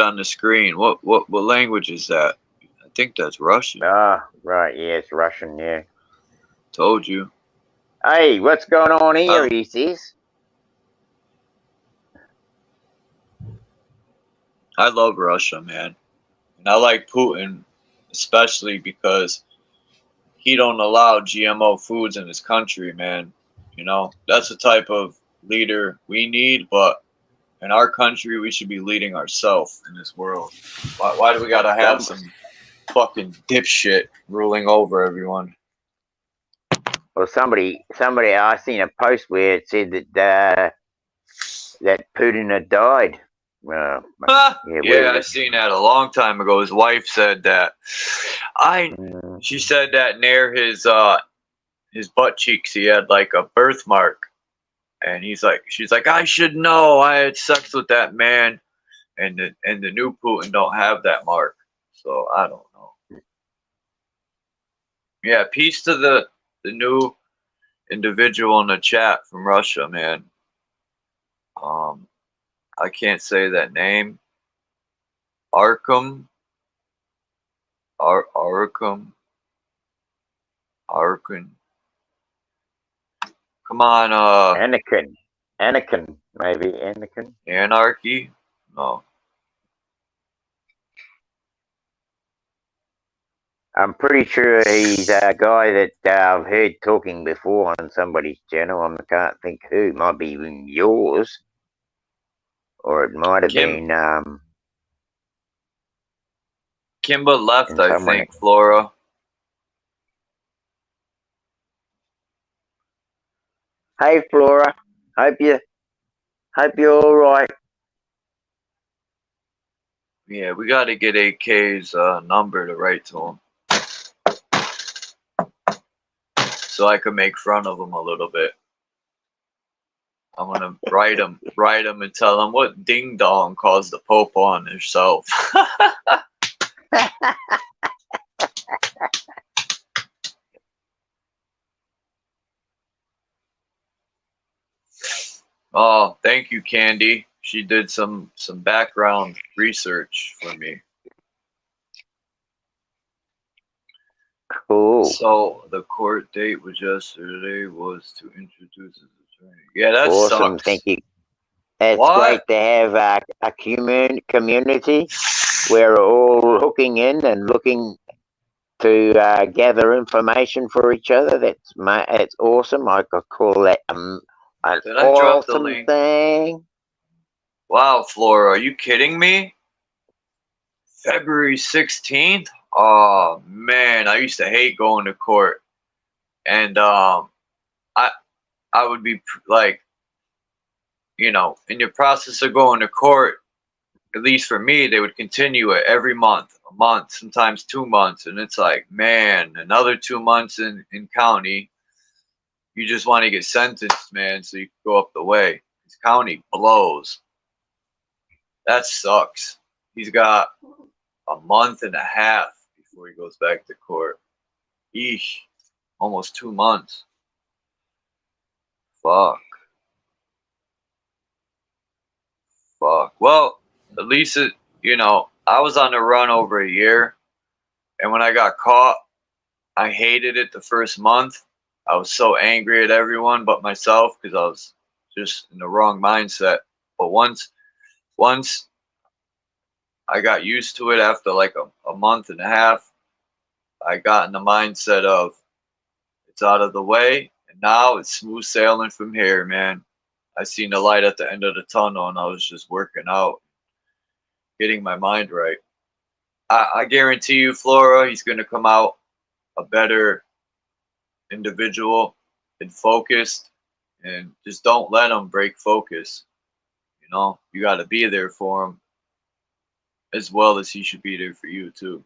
on the screen. What language is that? I think that's Russian. Ah, right. Yeah, it's Russian. Yeah. Told you. Hey, what's going on here? He says. I love Russia, man, and I like Putin, especially because he don't allow GMO foods in his country, man. You know, that's the type of leader we need, but in our country, we should be leading ourselves in this world. Why do we gotta have some fucking dipshit ruling over everyone? Well, somebody, I seen a post where it said that that Putin had died. Yeah, I seen that a long time ago. His wife said that. She said that near his butt cheeks he had like a birthmark, and she's like, I should know. I had sex with that man, and the new Putin don't have that mark, so I don't know. Yeah, peace to the new individual in the chat from Russia, man. I can't say that name. Arkham. Arkham. Come on, Anakin, maybe Anakin. Anarchy? No. I'm pretty sure he's a guy that I've heard talking before on somebody's channel. I can't think who. It might be even yours, or it might have been Kimba left, I someone. think, Flora. Hey, Flora. Hope you're all right. Yeah, we got to get AK's number to write to him, so I can make fun of him a little bit. I'm gonna write him and tell him what ding dong calls the Pope on herself. Oh, thank you, Candy. She did some background research for me. Cool. So the court date was yesterday. Was to introduce his attorney. Yeah, that awesome. sucks. Thank you. It's What? great to have a community where we're all hooking in and looking to gather information for each other. It's awesome. I could call that an Did I drop the awesome link? thing. Wow, Flora, are you kidding me? February 16th? Oh man, I used to hate going to court, and I would be like, you know, in your process of going to court, at least for me, they would continue it every month, a month, sometimes 2 months, and it's like, man, another 2 months in county. You just want to get sentenced, man, so you can go up the way. This county blows. That sucks. He's got a month and a half before he goes back to court. Eesh. Almost 2 months. Fuck. Well, at least it, you know, I was on the run over a year, and when I got caught, I hated it the first month. I was so angry at everyone but myself because I was just in the wrong mindset. But once I got used to it after like a month and a half, I got in the mindset of it's out of the way, and now it's smooth sailing from here, man. I seen the light at the end of the tunnel, and I was just working out, getting my mind right. I guarantee you, Flora, he's going to come out a better individual and focused, and just don't let him break focus. You know, you got to be there for him as well as he should be there for you too.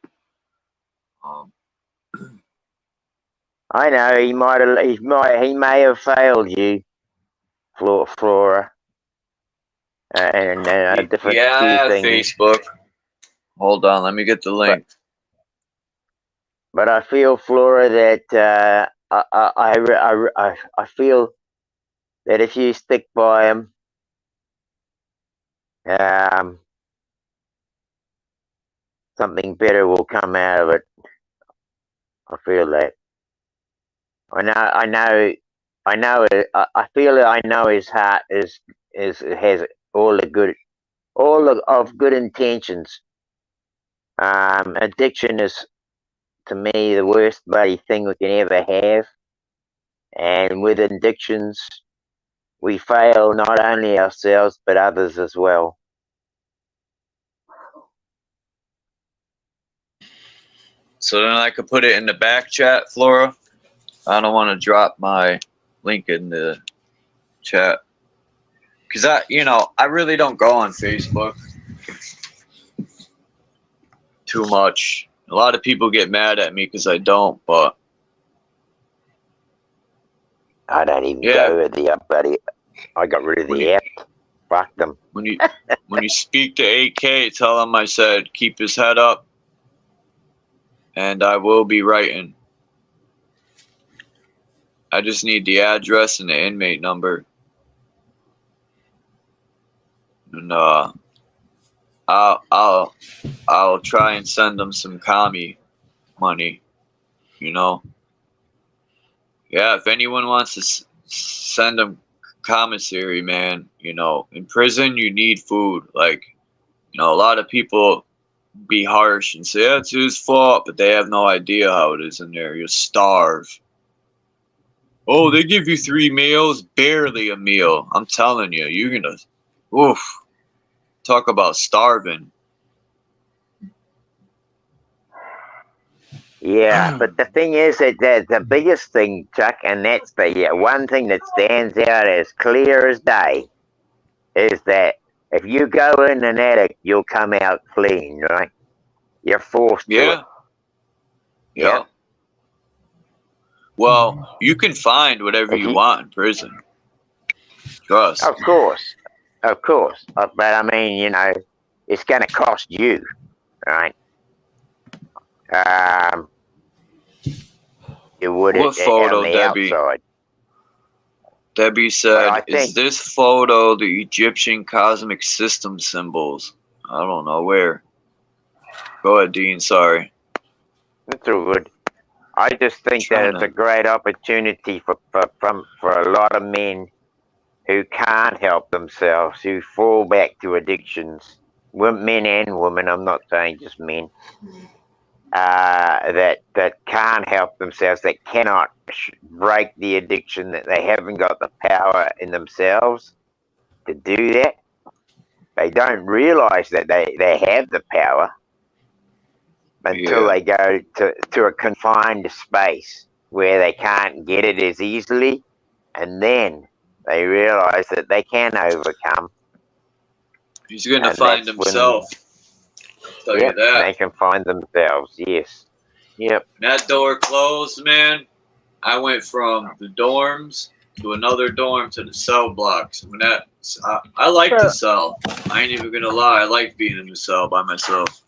I know he may have failed you, Flora, and a different yeah, few things. Facebook. Hold on, let me get the link. But I feel, Flora, that I feel that if you stick by him, something better will come out of it. I feel that. I feel that I know his heart has all of good intentions. Addiction is, to me, the worst bloody thing we can ever have. And with addictions, we fail not only ourselves but others as well. So then I could put it in the back chat, Flora. I don't want to drop my link in the chat because I really don't go on Facebook too much. A lot of people get mad at me because I don't, but I don't even go with the buddy. I got rid of the app. Fuck them. When you speak to AK, tell him I said keep his head up, and I will be writing. I just need the address and the inmate number. And I'll try and send them some commie money, you know. Yeah, if anyone wants to send them commissary, man, you know, in prison you need food. Like, you know, a lot of people be harsh and say, yeah, it's his fault, but they have no idea how it is in there. You'll starve. Oh, they give you 3 meals, barely a meal. I'm telling you, you're gonna, oof, talk about starving. Yeah, but the thing is that the biggest thing, Chuck, and that's the one thing that stands out as clear as day, is that if you go in an attic, you'll come out clean, right? You're forced to it. Yeah. Well, you can find whatever you want in prison. Trust. Of course. But I mean, you know, it's going to cost you, right? You would What photo, on the Debbie? outside. Debbie said, is this photo the Egyptian cosmic system symbols? I don't know where. Go ahead, Dean. Sorry. It's all good. I just think that it's a great opportunity for a lot of men who can't help themselves, who fall back to addictions, men and women, I'm not saying just men, that can't help themselves, that cannot break the addiction, that they haven't got the power in themselves to do that. They don't realize that they have the power until they go to a confined space where they can't get it as easily, and then they realize that they can overcome. He's going to find himself. I'll tell you that. They can find themselves, yes. Yep. When that door closed, man, I went from the dorms to another dorm to the cell blocks. When that, I like the cell. I ain't even going to lie. I like being in the cell by myself.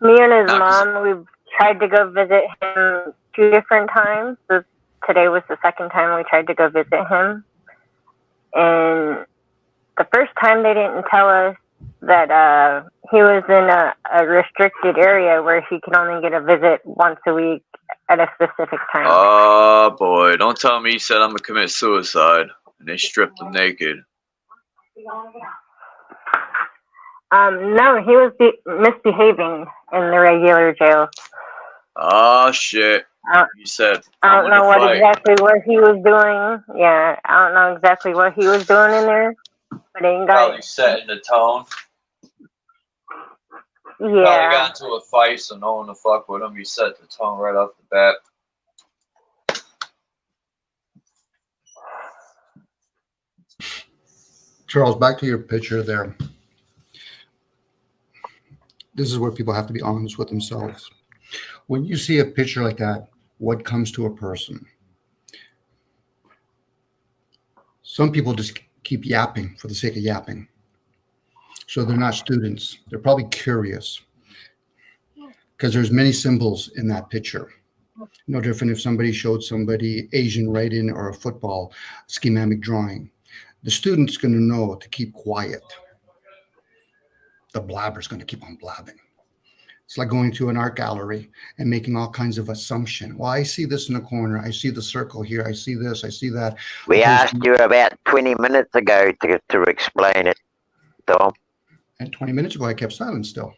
Me and his mom, we've tried to go visit him 2 different times. Today was the second time we tried to go visit him. And the first time they didn't tell us that he was in a restricted area where he could only get a visit once a week at a specific time. Oh, boy. Don't tell me he said I'm going to commit suicide and they stripped him naked. No, he was misbehaving in the regular jail. Oh, shit. You said, I don't know exactly what he was doing. Yeah, I don't know exactly what he was doing in there. But he probably setting the tone. Yeah. Probably got into a fight, so no one to fuck with him. He set the tone right off the bat. Charles, back to your picture there. This is where people have to be honest with themselves. When you see a picture like that, what comes to a person? Some people just keep yapping for the sake of yapping. So they're not students. They're probably curious because there's many symbols in that picture. No different if somebody showed somebody Asian writing or a football schematic drawing. The student's going to know to keep quiet. The blabber's going to keep on blabbing. It's like going to an art gallery and making all kinds of assumption. Well, I see this in the corner. I see the circle here. I see this. I see that. We asked you about 20 minutes ago to explain it, Tom. And 20 minutes ago, I kept silent still.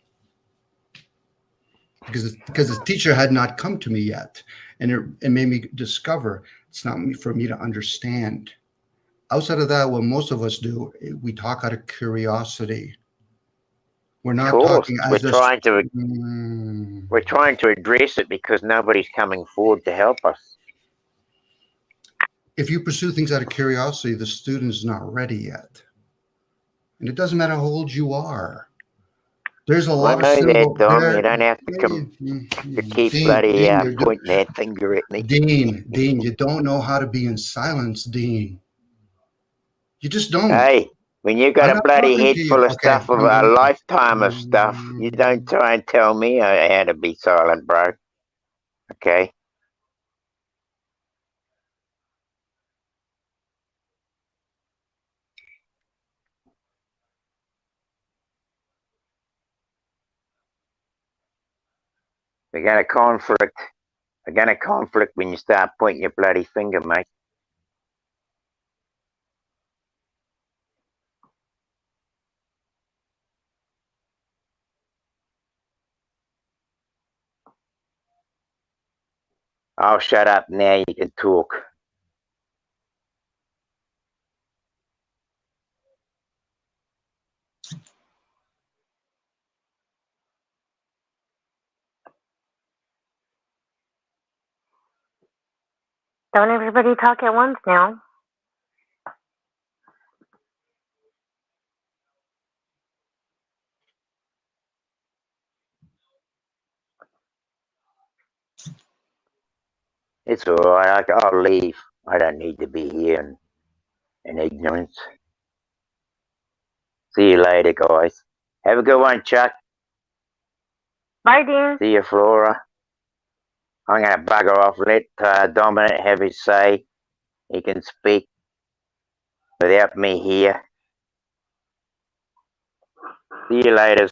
Because the teacher had not come to me yet. And it made me discover it's not for me to understand. Outside of that, what most of us do, we talk out of curiosity. We're not talking as we're trying to address it because nobody's coming forward to help us. If you pursue things out of curiosity, the student is not ready yet. And it doesn't matter how old you are. There's a lot of symbols there. You don't have to come to keep bloody pointing that finger at me. Dean, you don't know how to be in silence, Dean. You just don't. Hey. When you got a bloody head full of stuff, of a lifetime of stuff, you don't try and tell me how to be silent, bro. Okay? We're gonna conflict. We're gonna conflict when you start pointing your bloody finger, mate. I'll shut up now. You can talk. Don't everybody talk at once now. It's all right. I'll leave. I don't need to be here in ignorance. See you later, guys. Have a good one, Chuck. Bye, Dean. See you, Flora. I'm going to bugger off. Let Dominic have his say. He can speak without me here. See you later.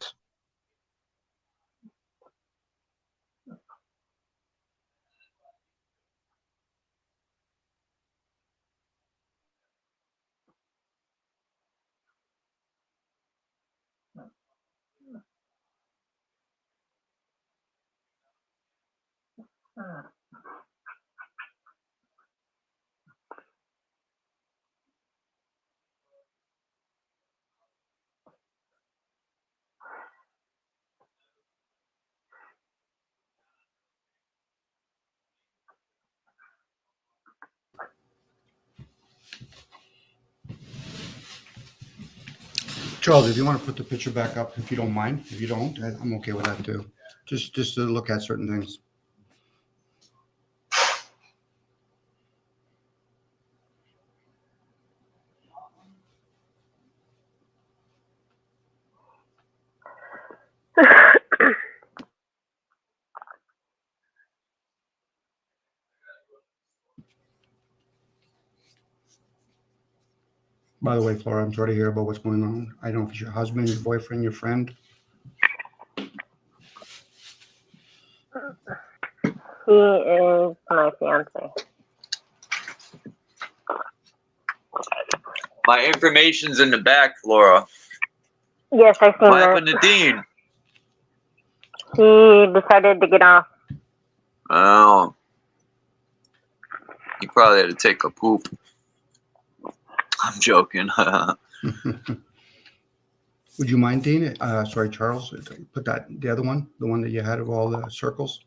Charles, if you want to put the picture back up, if you don't mind. If you don't, I'm okay with that too. Just to look at certain things. By the way, Flora, I'm sorry to hear about what's going on. I don't know if it's your husband, your boyfriend, your friend. He is my fiance. My information's in the back, Flora. Yes, I seen What that. happened to Dean? He decided to get off. Oh. He probably had to take a poop. I'm joking. Would you mind, Dean? Sorry, Charles. Put that the other one, the one that you had of all the circles.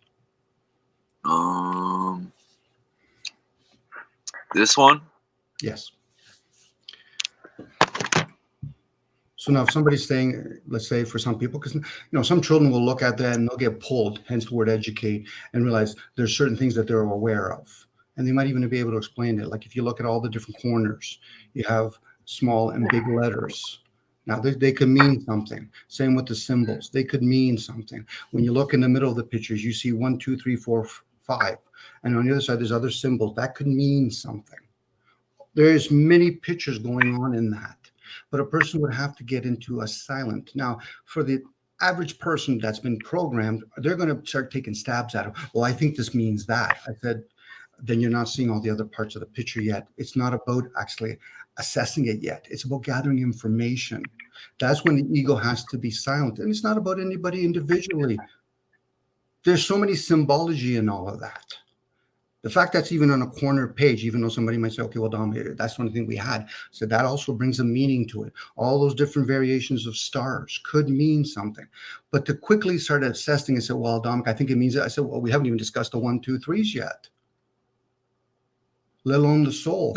This one? Yes. So now if somebody's saying, let's say for some people, because some children will look at that and they'll get pulled, hence the word educate, and realize there's certain things that they're aware of. And they might even be able to explain it. Like if you look at all the different corners, you have small and big letters. Now they could mean something. Same with the symbols. They could mean something. When you look in the middle of the pictures, you see 1, 2, 3, 4, 5. And on the other side, there's other symbols. That could mean something. There's many pictures going on in that. But a person would have to get into a silent. Now, for the average person that's been programmed, they're going to start taking stabs at it. Well, I think this means that. I said, then you're not seeing all the other parts of the picture yet. It's not about actually assessing it yet. It's about gathering information. That's when the ego has to be silent. And it's not about anybody individually. There's so many symbology in all of that. The fact that's even on a corner page, even though somebody might say, okay, well, Dom, that's one thing we had. So that also brings a meaning to it. All those different variations of stars could mean something. But to quickly start assessing and say, well, Dom, I think it means that. I said, well, we haven't even discussed the 1, 2, 3s yet, let alone the soul.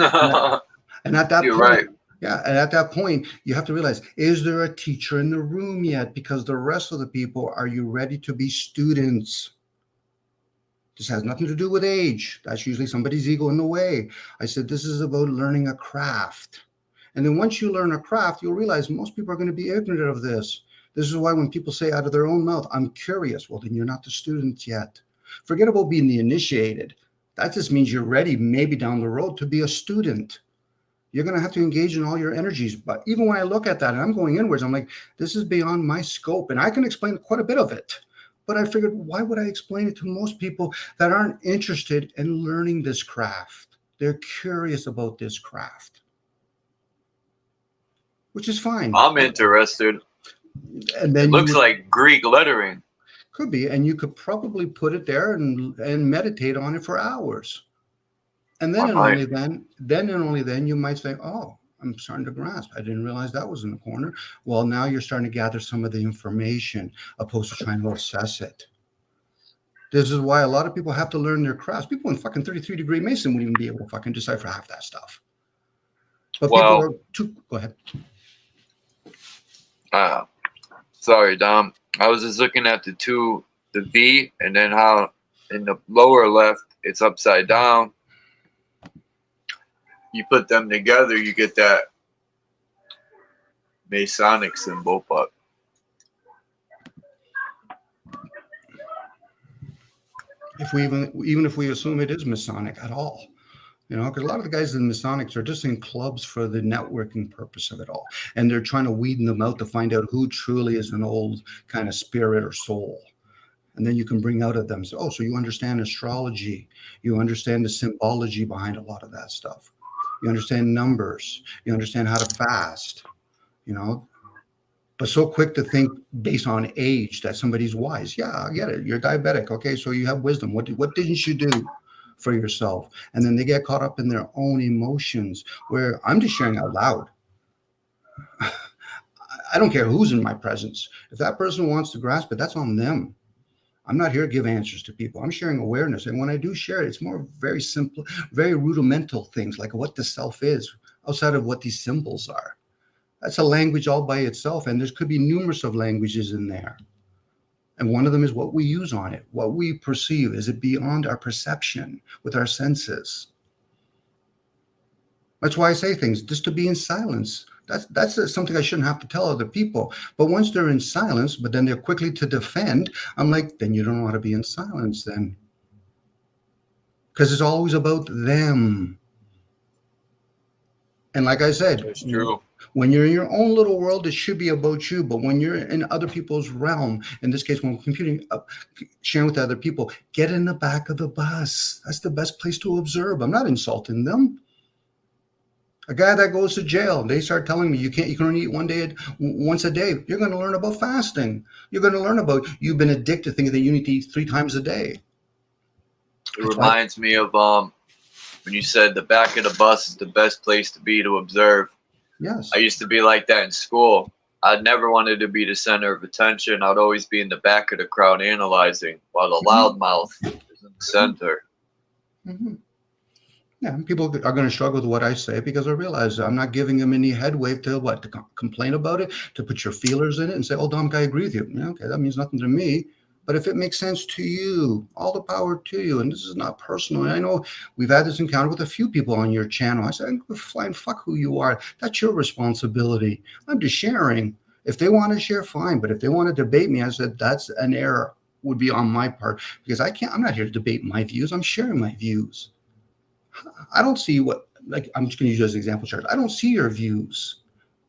And at that You're point, right. yeah, and at that point, you have to realize, is there a teacher in the room yet? Because the rest of the people, are you ready to be students? This has nothing to do with age. That's usually somebody's ego in the way. I said, this is about learning a craft. And then once you learn a craft, you'll realize most people are going to be ignorant of this. This is why when people say out of their own mouth, I'm curious, well, then you're not the student yet. Forget about being the initiated. That just means you're ready, maybe down the road, to be a student. You're going to have to engage in all your energies. But even when I look at that and I'm going inwards, I'm like, this is beyond my scope. And I can explain quite a bit of it. But I figured, why would I explain it to most people that aren't interested in learning this craft? They're curious about this craft, which is fine. I'm interested. And then It looks like Greek lettering. could be, and you could probably put it there and meditate on it for hours. And then and only then you might say, oh, I'm starting to grasp. I didn't realize that was in the corner. Well, now you're starting to gather some of the information opposed to trying to assess it. This is why a lot of people have to learn their crafts. People in fucking 33-degree Mason wouldn't even be able to fucking decipher half that stuff. But Well, people are too. Go ahead. Sorry, Dom. I was just looking at the V, and then how in the lower left it's upside down. You put them together, you get that Masonic symbol, but If we even if we assume it is Masonic at all, you know, because a lot of the guys in Masonics are just in clubs for the networking purpose of it all, and they're trying to weed them out to find out who truly is an old kind of spirit or soul. And then you can bring out of them, so, oh, so you understand astrology, you understand the symbology behind a lot of that stuff. You understand numbers. You understand how to fast, you know, but so quick to think based on age that somebody's wise. Yeah, I get it. You're diabetic. Okay, so you have wisdom. What didn't you do for yourself? And then they get caught up in their own emotions where I'm just sharing out loud. I don't care who's in my presence. If that person wants to grasp it, that's on them. I'm not here to give answers to people. I'm sharing awareness. And when I do share it, it's more very simple, very rudimental things like what the self is outside of what these symbols are. That's a language all by itself. And there could be numerous of languages in there. And one of them is what we use on it, what we perceive. Is it beyond our perception with our senses? That's why I say things, just to be in silence. That's something I shouldn't have to tell other people. But once they're in silence, but then they're quickly to defend, I'm like, then you don't know how to be in silence then. Because it's always about them. And like I said, it's true. When you're in your own little world, it should be about you. But when you're in other people's realm, in this case, when computing, sharing with other people, get in the back of the bus. That's the best place to observe. I'm not insulting them. A guy that goes to jail, they start telling me you can only eat once a day. You're going to learn about fasting. You're going to learn about you've been addicted thinking that you need to eat 3 times a day. It reminds me of when you said the back of the bus is the best place to be to observe. Yes. I used to be like that in school. I never wanted to be the center of attention. I'd always be in the back of the crowd analyzing, while the loudmouth is in the center. Mm-hmm. Yeah, people are going to struggle with what I say because I realize I'm not giving them any headway to complain about it, to put your feelers in it and say, oh, Dom, I agree with you. Yeah, okay, that means nothing to me. But if it makes sense to you, all the power to you. And this is not personal. And I know we've had this encounter with a few people on your channel. I said, fine, fuck who you are. That's your responsibility. I'm just sharing. If they want to share, fine. But if they want to debate me, I said, that's an error, would be on my part. Because I'm not here to debate my views. I'm sharing my views. I don't see I'm just going to use you as an example, Charles. I don't see your views.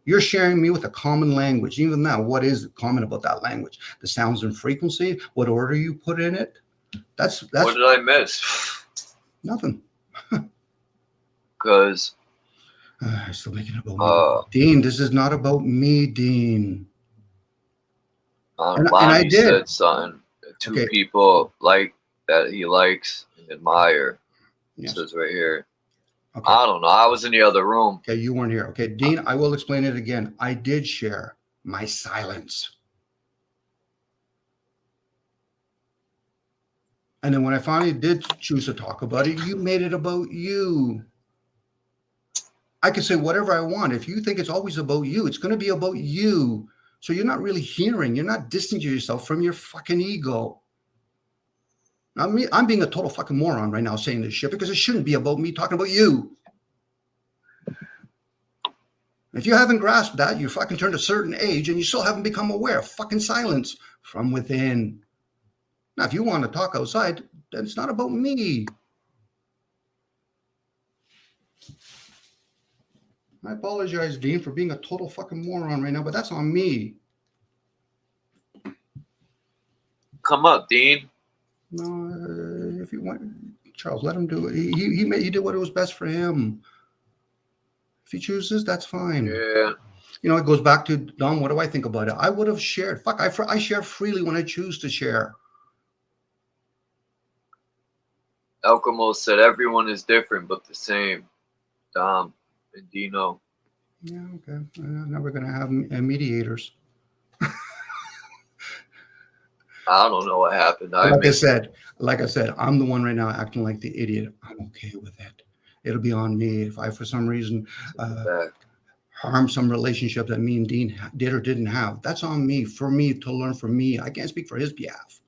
You're sharing me with a common language. Even now, what is common about that language? The sounds and frequency, what order you put in it. That's What did I miss? Nothing. Because I'm still making it about me. Dean, this is not about me, Dean. and I did. Said something. Two people like that he likes and admire. Yes. It says right here. Okay. I don't know. I was in the other room. Okay, you weren't here. Okay, Dean, I will explain it again. I did share my silence. And then when I finally did choose to talk about it, you made it about you. I can say whatever I want. If you think it's always about you, it's going to be about you. So you're not really hearing. You're not distancing yourself from your fucking ego. I'm being a total fucking moron right now saying this shit because it shouldn't be about me talking about you. If you haven't grasped that, you fucking turned a certain age and you still haven't become aware of fucking silence from within. Now, if you want to talk outside, then it's not about me. I apologize, Dean, for being a total fucking moron right now, but that's on me. come up, Dean. No, if you want, Charles, let him do it. He did what was best for him. If he chooses, that's fine. Yeah. You know, it goes back to Dom. What do I think about it? I would have shared. Fuck, I share freely when I choose to share. Alchemo said everyone is different but the same. Dom and Dino. Yeah, okay. Now we're gonna have mediators. I don't know what happened. Like I said, I'm the one right now acting like the idiot. I'm okay with it. It'll be on me if I, for some reason, harm some relationship that me and Dean did or didn't have. That's on me. For me to learn from me. I can't speak for his behalf.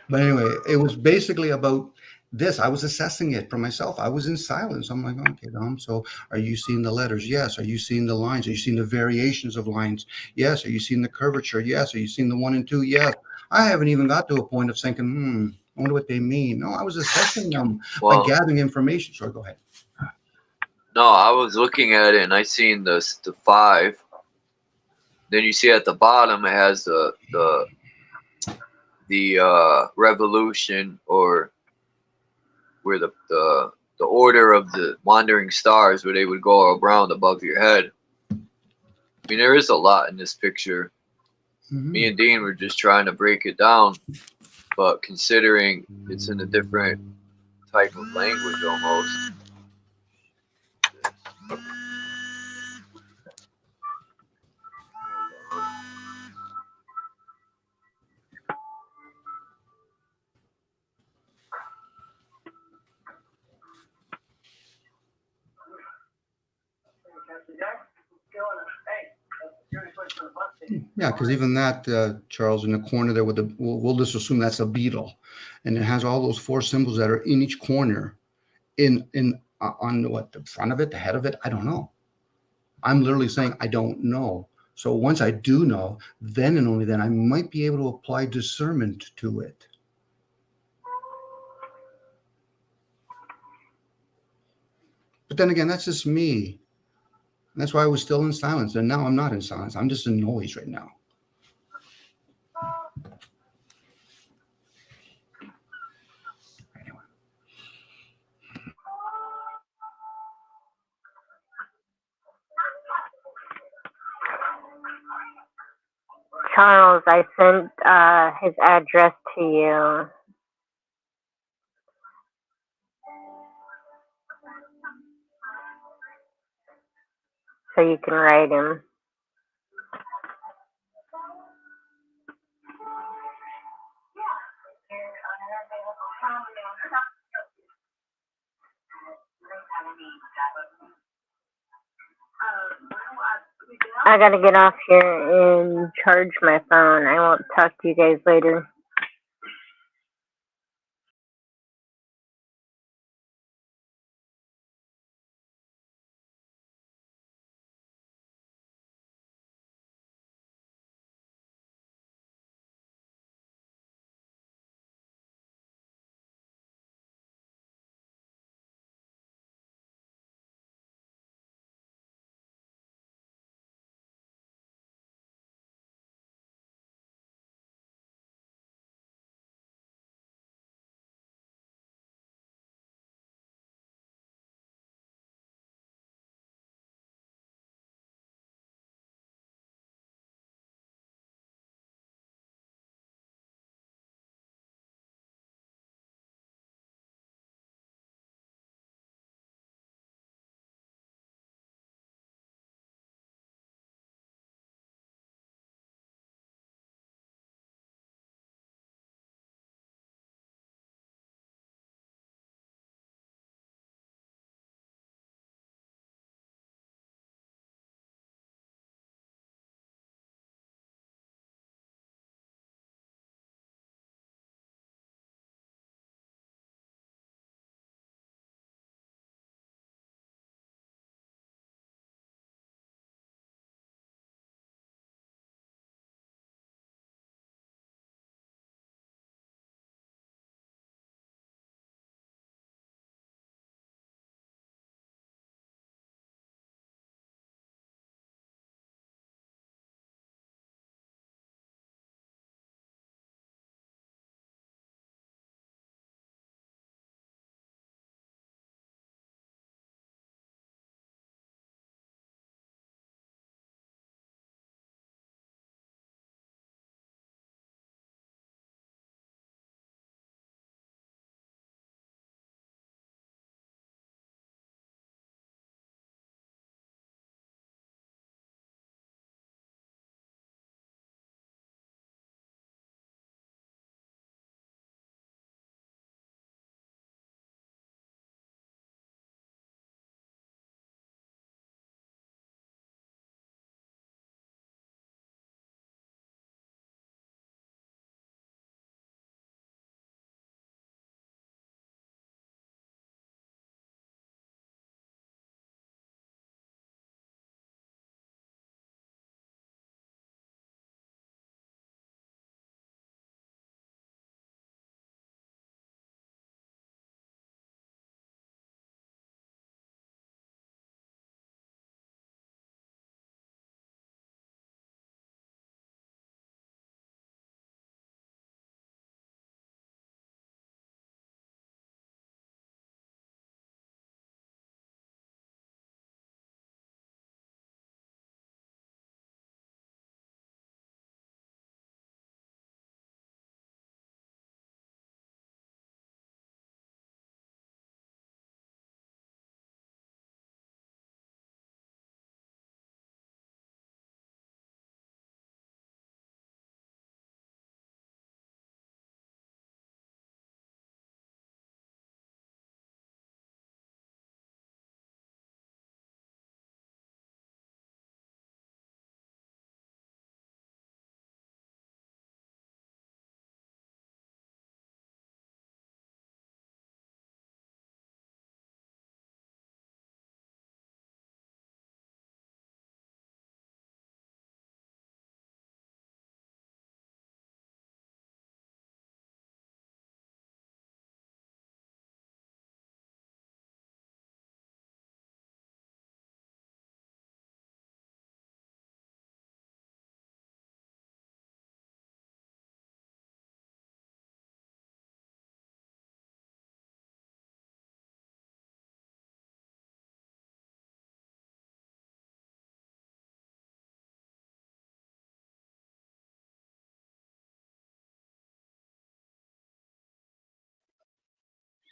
But anyway, it was basically about this. I was assessing it for myself. I was in silence. I'm like, okay, Dom, so are you seeing the letters? Yes. Are you seeing the lines? Are you seeing the variations of lines? Yes. Are you seeing the curvature? Yes. Are you seeing the 1 and 2? Yes. I haven't even got to a point of thinking, I wonder what they mean. No, I was assessing them by gathering information. Sorry, go ahead. No, I was looking at it and I seen the 5. Then you see at the bottom it has the revolution, or where the order of the wandering stars, where they would go around above your head. I mean, there is a lot in this picture. Me and Dean were just trying to break it down, but considering it's in a different type of language almost. Yeah, because even that, Charles, in the corner there with the, we'll just assume that's a beetle, and it has all those 4 symbols that are in each corner, on what, the front of it, the head of it. I don't know. I'm literally saying I don't know. So once I do know, then and only then I might be able to apply discernment to it. But then again, that's just me. And that's why I was still in silence. And now I'm not in silence. I'm just in noise right now. Anyway. Charles, I sent his address to you. So you can write him. I gotta get off here and charge my phone. I won't talk to you guys later.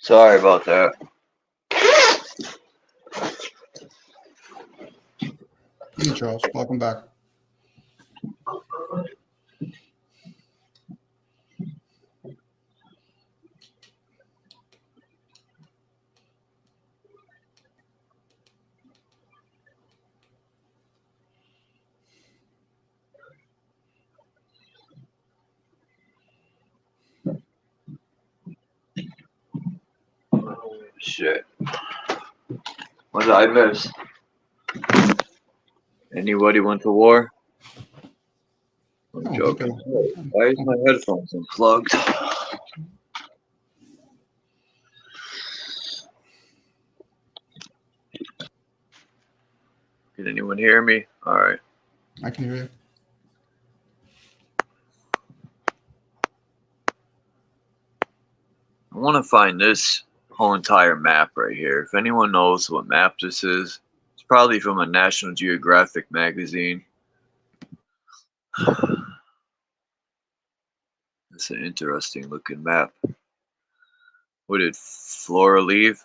Sorry about that. Hey, Charles, welcome back. Shit. What did I miss? Anybody went to war? I'm Oh, joking. okay. Why is my headphones unplugged? Can anyone hear me? All right. I can hear you. I want to find this whole entire map right here. If anyone knows what map this is, it's probably from a National Geographic magazine. It's an interesting looking map. What did Flora leave?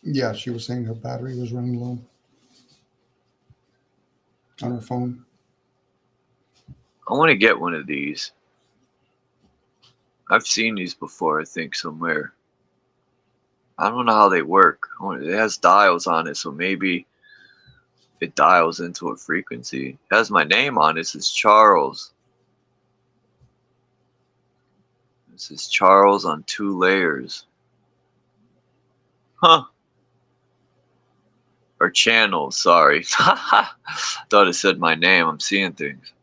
Yeah, she was saying her battery was running low on her phone. I want to get one of these. I've seen these before, I think, somewhere. I don't know how they work. It has dials on it, so maybe it dials into a frequency. It has my name on it. This is Charles. This is Charles on 2 layers. Huh. Or channels, sorry. Thought it said my name. I'm seeing things.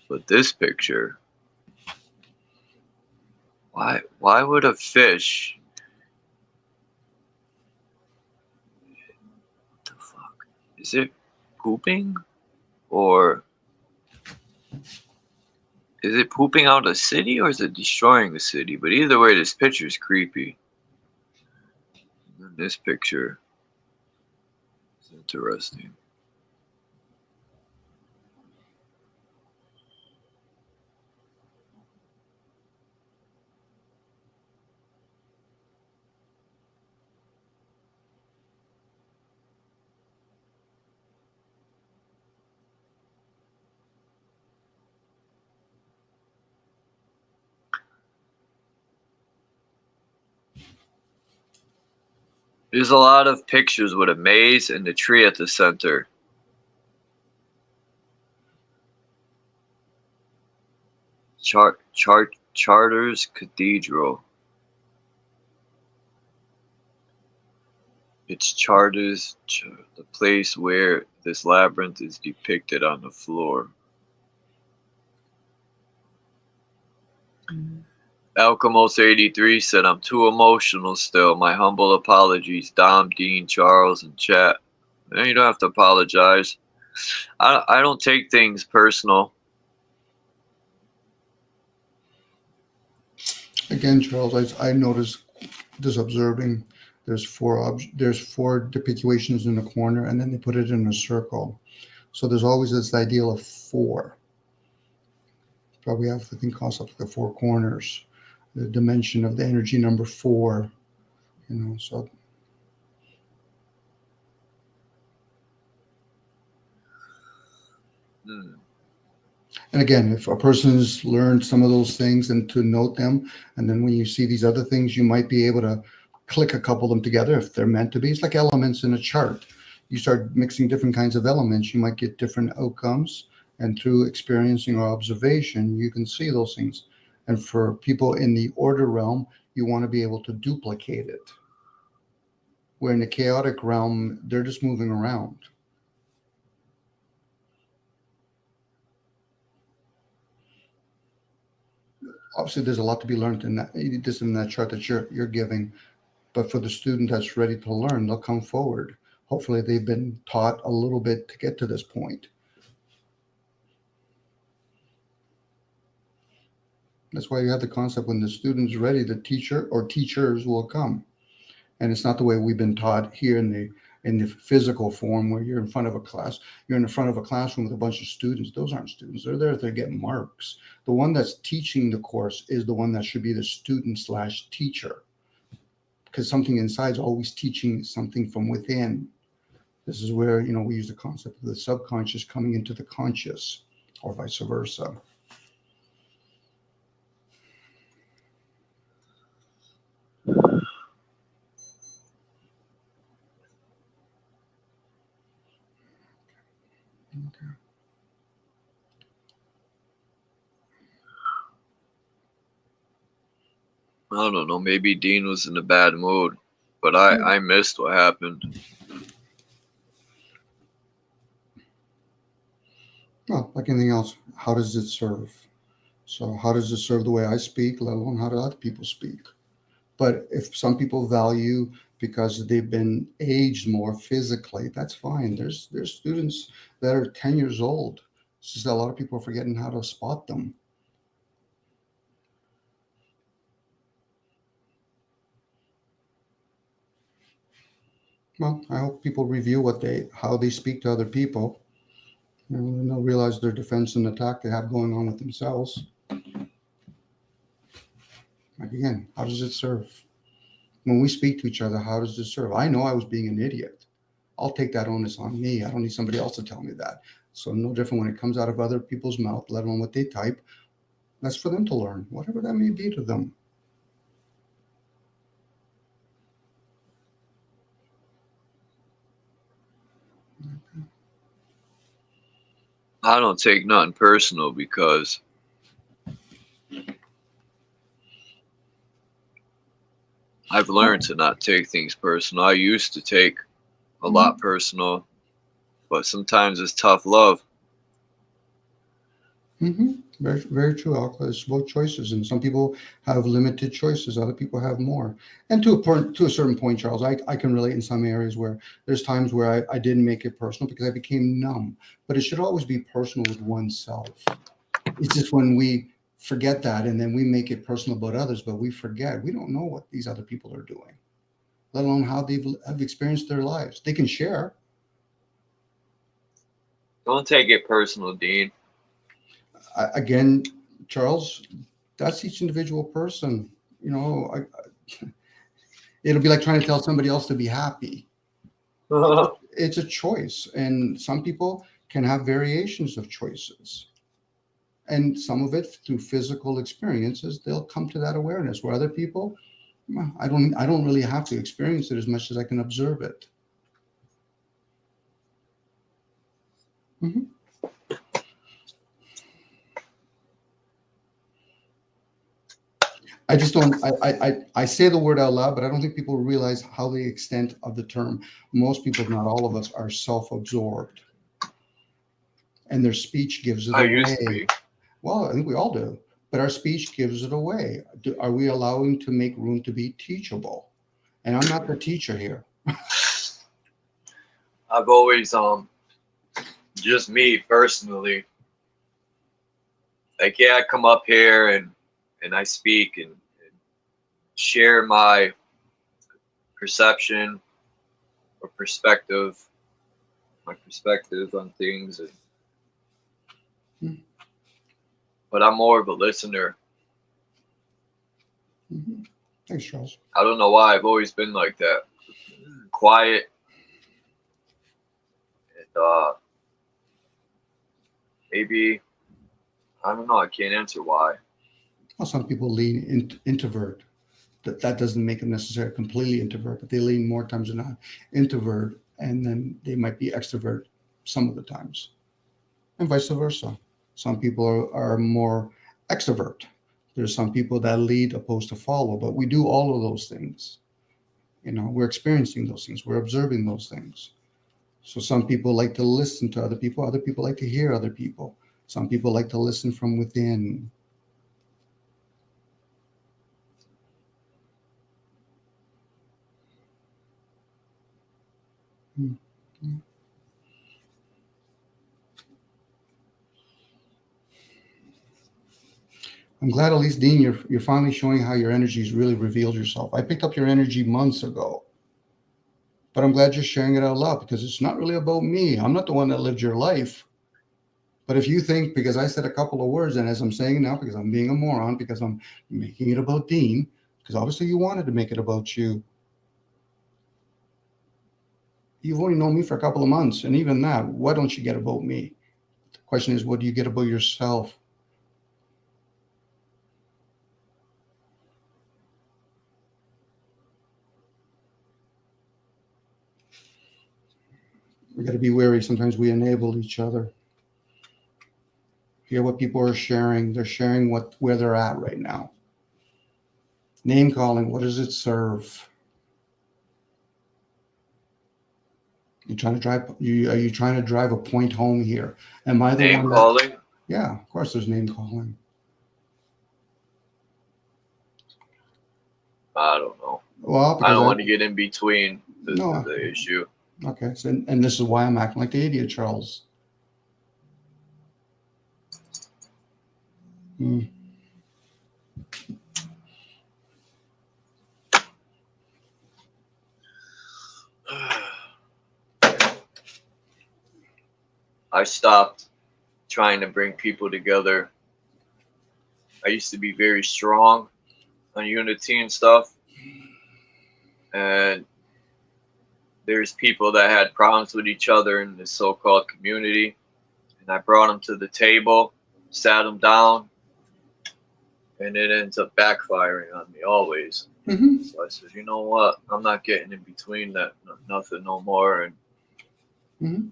But this picture, why would a fish, what the fuck? Is it pooping? Or is it pooping out a city, or is it destroying the city? But either way, this picture is creepy. And this picture is interesting. There's a lot of pictures with a maze and the tree at the center. Charters Cathedral. It's Charters, the place where this labyrinth is depicted on the floor. Alchemos83 said, I'm too emotional still. My humble apologies. Dom, Dean, Charles, and chat. You don't have to apologize. I don't take things personal. Again, Charles, I noticed just observing there's four depictions in the corner, and then they put it in a circle. So there's always this ideal of 4. But we have the thing concept of the 4 corners, the dimension of the energy number 4. So. And again, if a person's learned some of those things and to note them, and then when you see these other things, you might be able to click a couple of them together if they're meant to be. It's like elements in a chart. You start mixing different kinds of elements, you might get different outcomes. And through experiencing or observation, you can see those things. And for people in the order realm, you want to be able to duplicate it. Where in the chaotic realm, they're just moving around. Obviously, there's a lot to be learned in that chart that you're giving. But for the student that's ready to learn, they'll come forward. Hopefully, they've been taught a little bit to get to this point. That's why you have the concept when the student's ready, the teacher or teachers will come. And it's not the way we've been taught here in in the physical form where you're in front of a class, you're in the front of a classroom with a bunch of students. Those aren't students. They're there to get marks. The one that's teaching the course is the one that should be the student / teacher, because something inside is always teaching something from within. This is where, we use the concept of the subconscious coming into the conscious, or vice versa. Okay. I don't know. Maybe Dean was in a bad mood, but I missed what happened. Well, like anything else, how does it serve? So how does it serve the way I speak, let alone how do other people speak? But if some people value because they've been aged more physically, that's fine. There's students that are 10 years old. It's just that a lot of people are forgetting how to spot them. Well, I hope people review how they speak to other people. And they'll realize their defense and attack they have going on with themselves. Like again, how does it serve? When we speak to each other, how does this serve? I know I was being an idiot. I'll take that onus on me. I don't need somebody else to tell me that. So no different when it comes out of other people's mouth, let alone what they type. That's for them to learn, whatever that may be to them. I don't take nothing personal because I've learned to not take things personal. I used to take a lot personal, but sometimes it's tough love. Very, very true, Alka. It's both choices, and some people have limited choices. Other people have more. And to a certain point, Charles, I can relate in some areas where there's times where I didn't make it personal because I became numb. But it should always be personal with oneself. It's just when we forget that and then we make it personal about others, but we forget. We don't know what these other people are doing, let alone how they have experienced their lives. They can share. Don't take it personal, Dean. Again, Charles, that's each individual person. It'll be like trying to tell somebody else to be happy. It's a choice, and some people can have variations of choices, and some of it through physical experiences, they'll come to that awareness, where other people, I don't really have to experience it as much as I can observe it. I just don't, I say the word out loud, but I don't think people realize how the extent of the term. Most people, if not all of us, are self-absorbed. And their speech gives it away. I used to be. Well, I think we all do. But our speech gives it away. Are we allowing to make room to be teachable? And I'm not the teacher here. I've always, just me personally, like, yeah, I come up here and I speak and share my perception or perspective, my perspective on things. But I'm more of a listener. Thanks, Charles. I don't know why I've always been like that. Quiet. And maybe, I don't know, I can't answer why. Well, some people lean introvert. That doesn't make them necessarily completely introvert, but they lean more times than not introvert, and then they might be extrovert some of the times, and vice versa. Some people are more extrovert. There's some people that lead opposed to follow, but we do all of those things. We're experiencing those things. We're observing those things. So some people like to listen to other people. Other people like to hear other people. Some people like to listen from within. I'm glad, at least, Dean, you're finally showing how your energy's really revealed yourself. I picked up your energy months ago. But I'm glad you're sharing it out loud because it's not really about me. I'm not the one that lived your life. But if you think, because I said a couple of words, and as I'm saying now, because I'm being a moron, because I'm making it about Dean, because obviously you wanted to make it about you. You've only known me for a couple of months. And even that, what don't you get about me? The question is, what do you get about yourself? We got to be wary. Sometimes we enable each other. Hear what people are sharing. They're sharing where they're at right now. Name calling, what does it serve? Are you trying to drive a point home here? Am I the Name one calling? Yeah, of course there's name calling. I don't know. Well, I don't want to get in between the issue. Okay, so and this is why I'm acting like the idiot, Charles. I stopped trying to bring people together. I used to be very strong on unity and stuff. And there's people that had problems with each other in this so-called community. And I brought them to the table, sat them down, and it ends up backfiring on me always. Mm-hmm. So I said, you know what? I'm not getting in between that nothing no more. And Mm-hmm.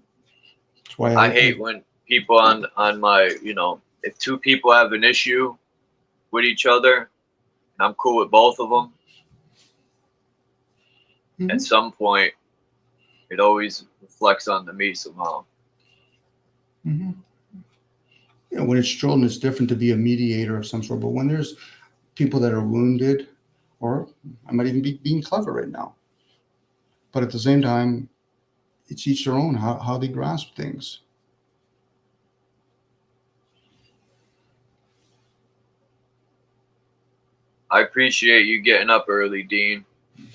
That's why I hate when people on my, you know, if two people have an issue with each other, and I'm cool with both of them, Mm-hmm. at some point, it always reflects onto me somehow. Mm-hmm. You know, when it's children, it's different to be a mediator of some sort. But when there's people that are wounded, or I might even be being clever right now, but at the same time, it's each their own how they grasp things. I appreciate you getting up early, Dean. And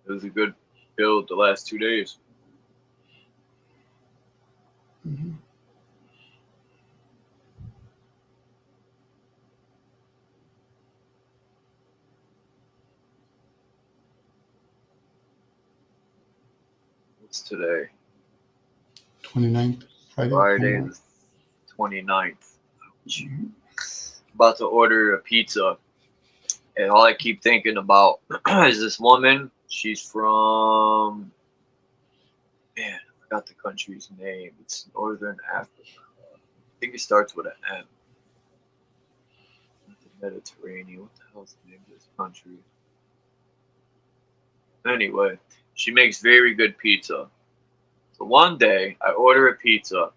it was a good build the last 2 days. Mm-hmm. What's today? 29th, Friday The 29th. Mm-hmm. About to order a pizza. And all I keep thinking about is this woman. She's from, man, I forgot the country's name. It's Northern Africa. I think it starts with an M. Not the Mediterranean. What the hell's the name of this country? Anyway, she makes very good pizza. So one day, I order a pizza.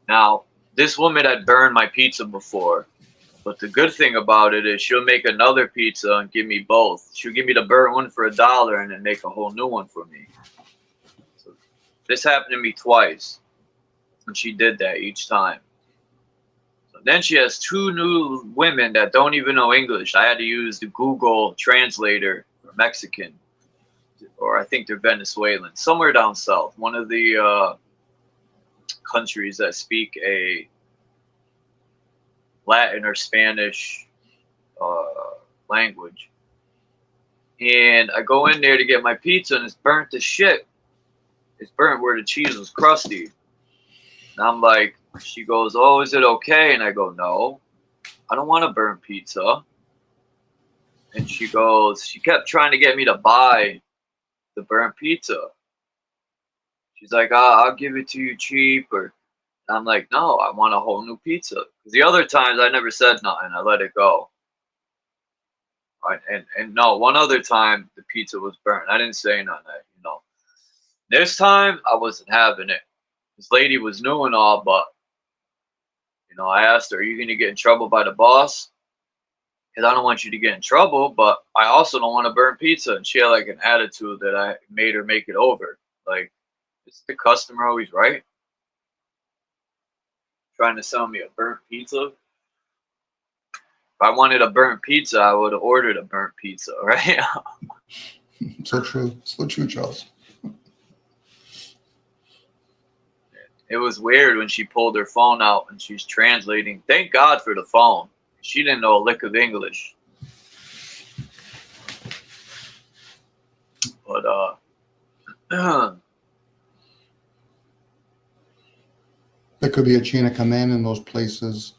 Now, this woman had burned my pizza before. But the good thing about it is she'll make another pizza and give me both. She'll give me the burnt one for $1 and then make a whole new one for me. So this happened to me twice. And she did that each time. So then she has two new women that don't even know English. I had to use the Google translator for Mexican. Or I think they're Venezuelan. Somewhere down south. One of the countries that speak a Latin or Spanish language. And I go in there to get my pizza and it's burnt to shit. It's burnt where the cheese was crusty. And I'm like, she goes, oh, is it okay? And I go, no, I don't want to burn pizza. And she goes, she kept trying to get me to buy the burnt pizza. She's like, I'll give it to you cheap. Or I'm like, no, I want a whole new pizza. Because the other times I never said nothing. I let it go. And no, one other time the pizza was burnt. I didn't say nothing. You know, this time I wasn't having it. This lady was new and all, but you know, I asked her, "Are you going to get in trouble by the boss?" Because I don't want you to get in trouble, but I also don't want to burn pizza. And she had like an attitude that I made her make it over. Like, is the customer always right? Trying to sell me a burnt pizza. If I wanted a burnt pizza, I would have ordered a burnt pizza, right? So true. So true, Charles. It was weird when she pulled her phone out and she's translating. Thank God for the phone. She didn't know a lick of English. But There could be a chain of command in those places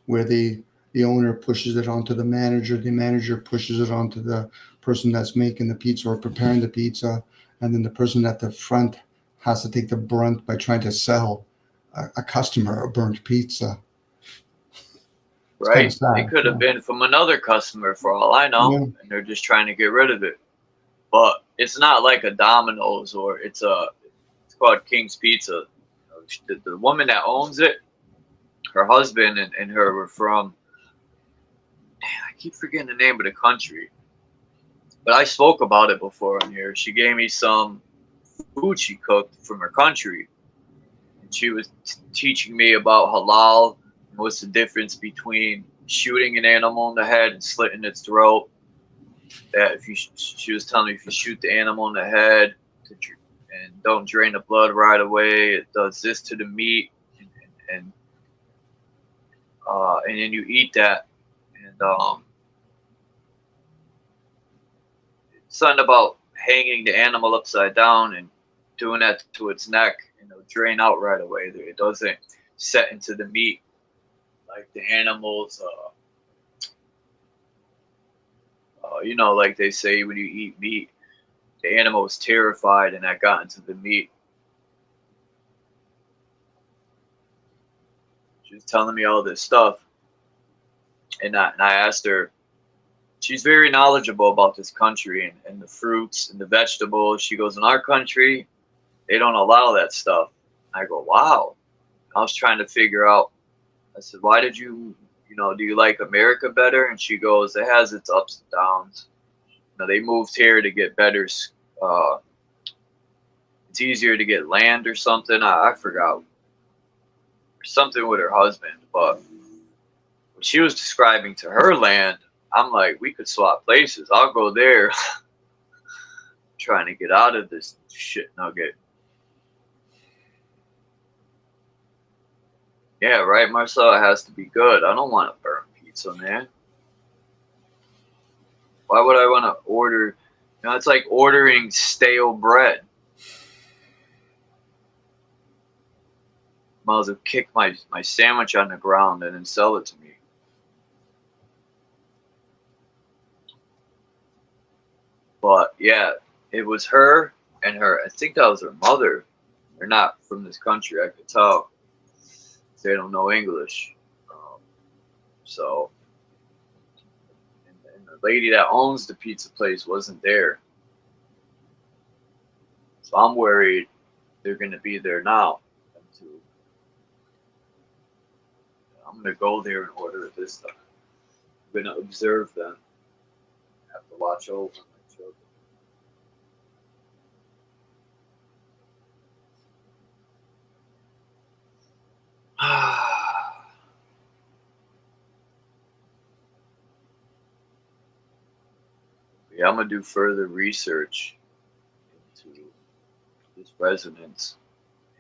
where the owner pushes it onto the manager pushes it onto the person that's making the pizza or preparing the pizza, and then the person at the front has to take the brunt by trying to sell a customer a burnt pizza. right? Sad, It could have been from another customer for all I know, Yeah. and they're just trying to get rid of it. But it's not like a Domino's or it's called King's Pizza. The woman that owns it, her husband and her were from, I keep forgetting the name of the country, but I spoke about it before on here. She gave me some food she cooked from her country, and she was teaching me about halal and what's the difference between shooting an animal in the head and slitting its throat. That if she was telling me if you shoot the animal in the head and don't drain the blood right away, it does this to the meat, and then you eat that, and something about hanging the animal upside down and doing that to its neck, and it'll drain out right away. It doesn't set into the meat like the animals. Like they say when you eat meat, the animal was terrified and that got into the meat. She was telling me all this stuff, and I asked her. She's very knowledgeable about this country and the fruits and the vegetables. She goes, in our country, they don't allow that stuff. I go, wow. I was trying to figure out. I said, why did do you like America better? And she goes, it has its ups and downs. They moved here to get better. It's easier to get land or something. I forgot. Something with her husband. But when she was describing to her land, I'm like, we could swap places. I'll go there. Trying to get out of this shit nugget. Yeah, right, Marcel? It has to be good. I don't want a burnt pizza, man. Why would I want to order? It's like ordering stale bread. Might as well kick my sandwich on the ground and then sell it to me. But yeah, it was her and I think that was her mother. They're not from this country, I could tell. They don't know English. So, and the lady that owns the pizza place wasn't there. So I'm worried they're going to be there now. I'm going to go there and order it this time. I'm going to observe them. I have to watch over my children. Yeah, I'm going to do further research into this resonance.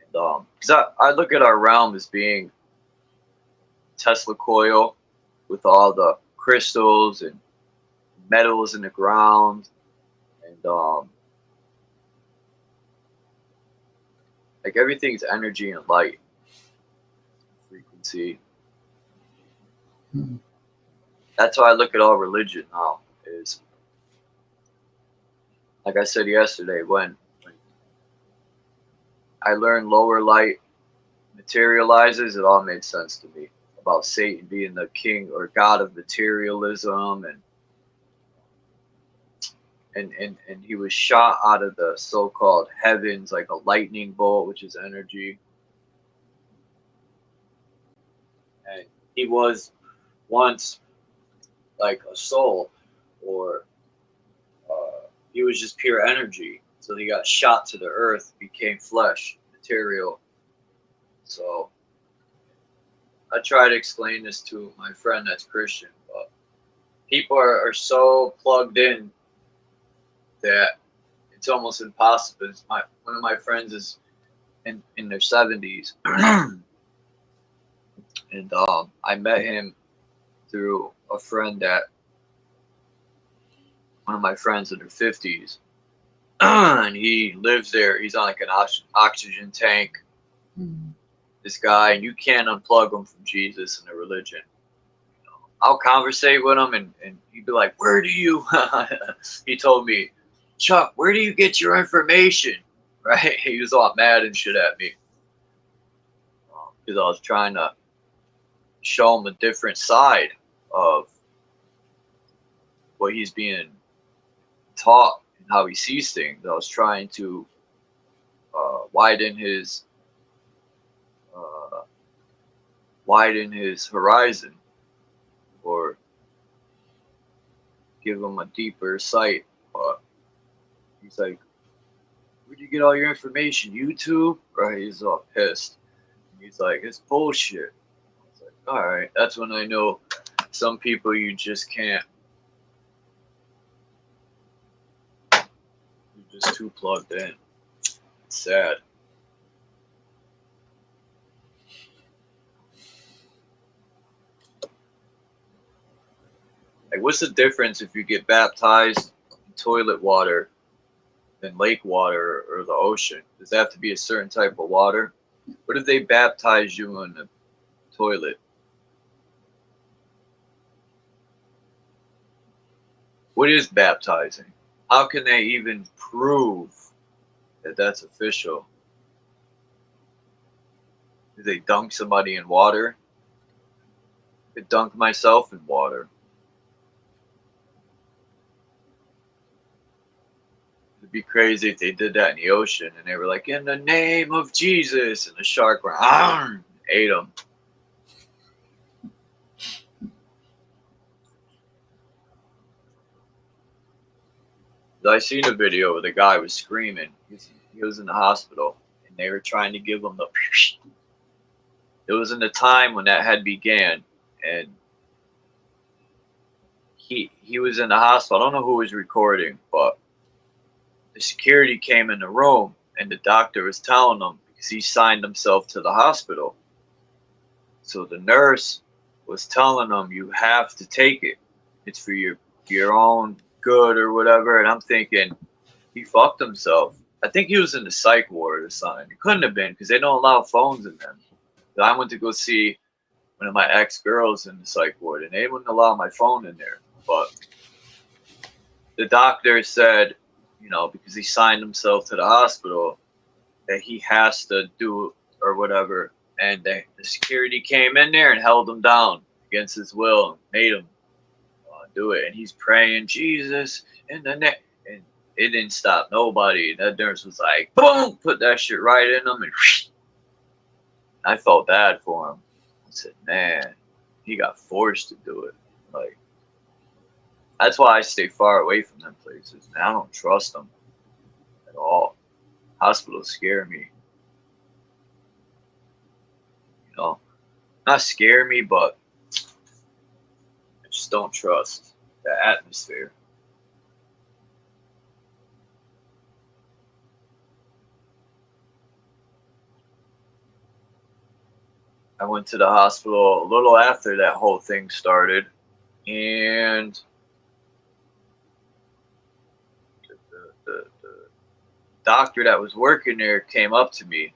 And because I look at our realm as being Tesla coil with all the crystals and metals in the ground, and like everything's energy and light frequency. That's how I look at all religion now. Is like I said yesterday, when I learned lower light materializes, it all made sense to me about Satan being the king or god of materialism, and he was shot out of the so-called heavens like a lightning bolt, which is energy. And he was once like a soul, or he was just pure energy. So he got shot to the earth, became flesh, material. So I try to explain this to my friend that's Christian, but people are so plugged in that it's almost impossible. One of my friends is in their 70s, and I met him through a friend that one of my friends in their 50s, and he lives there. He's on like an oxygen tank. This guy, and you can't unplug him from Jesus and the religion. I'll conversate with him, and he'd be like, "Where do you?" He told me, "Chuck, where do you get your information?" Right? He was all mad and shit at me because I was trying to show him a different side of what he's being taught and how he sees things. I was trying to widen his horizon, or give him a deeper sight. But he's like, "Where'd you get all your information? YouTube?" Right? He's all pissed. He's like, "It's bullshit." I was like, all right. That's when I know some people you just can't. You're just too plugged in. It's sad. Like, what's the difference if you get baptized in toilet water than lake water or the ocean? Does that have to be a certain type of water? What if they baptize you in the toilet? What is baptizing? How can they even prove that that's official? Do they dunk somebody in water? I could dunk myself in water. It'd be crazy if they did that in the ocean and they were like, "In the name of Jesus," and the shark went, ate them. I seen a video where the guy was screaming. He was in the hospital and they were trying to give him the. It was in the time when that had began, and he was in the hospital. I don't know who was recording, but the security came in the room and the doctor was telling him, because he signed himself to the hospital. So the nurse was telling him, "You have to take it. It's for your own good," or whatever. And I'm thinking, he fucked himself. I think he was in the psych ward or something. It couldn't have been, because they don't allow phones in them. I went to go see one of my ex-girls in the psych ward, and they wouldn't allow my phone in there. But the doctor said, because he signed himself to the hospital, that he has to do it or whatever. And the security came in there and held him down against his will and made him do it. And he's praying, "Jesus in the neck," and it didn't stop nobody. That nurse was like, boom, put that shit right in him, and I felt bad for him. I said, man, he got forced to do it. Like, that's why I stay far away from them places, man. I don't trust them at all. Hospitals scare me. Not scare me, but I just don't trust the atmosphere. I went to the hospital a little after that whole thing started, and the doctor that was working there came up to me.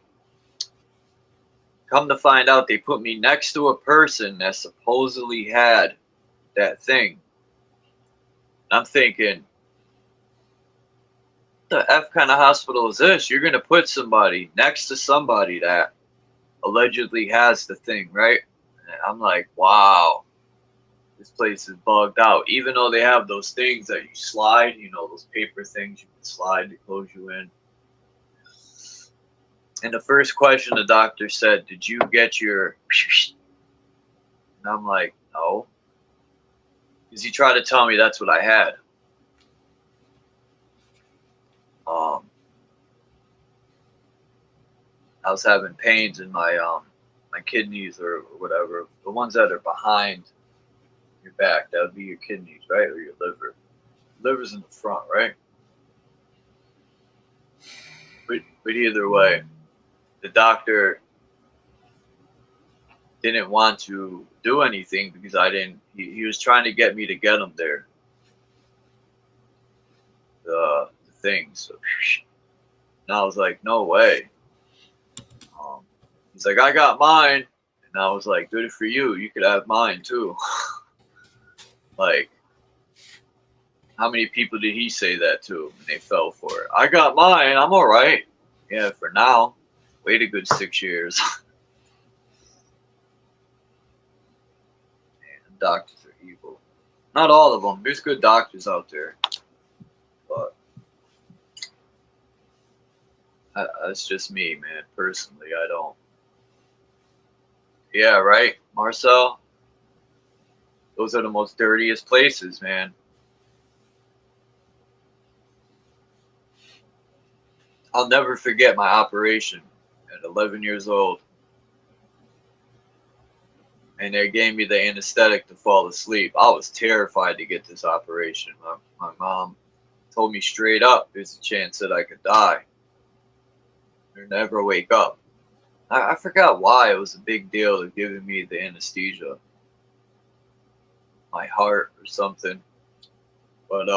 Come to find out, they put me next to a person that supposedly had that thing. I'm thinking, what the F kind of hospital is this? You're going to put somebody next to somebody that allegedly has the thing, right? And I'm like, wow, this place is bugged out. Even though they have those things that you slide, those paper things you can slide to close you in. And the first question the doctor said, "Did you get your..." And I'm like, no. Because he tried to tell me that's what I had. I was having pains in my kidneys or whatever, the ones that are behind your back. That would be your kidneys, right? Or your liver. Liver's in the front, right? But either way, the doctor didn't want to do anything because I didn't. He was trying to get me to get him there. The thing. So, and I was like, no way. He's like, I got mine. And I was like, good for you. You could have mine too. Like, how many people did he say that to and they fell for it? I got mine. I'm all right. Yeah, for now. Wait a good 6 years. Man, doctors are evil. Not all of them. There's good doctors out there. But that's just me, man. Personally, I don't. Yeah, right, Marcel? Those are the most dirtiest places, man. I'll never forget my operation at 11 years old. And they gave me the anesthetic to fall asleep. I was terrified to get this operation. My mom told me straight up, there's a chance that I could die or never wake up. I forgot why it was a big deal of giving me the anesthesia. My heart or something. But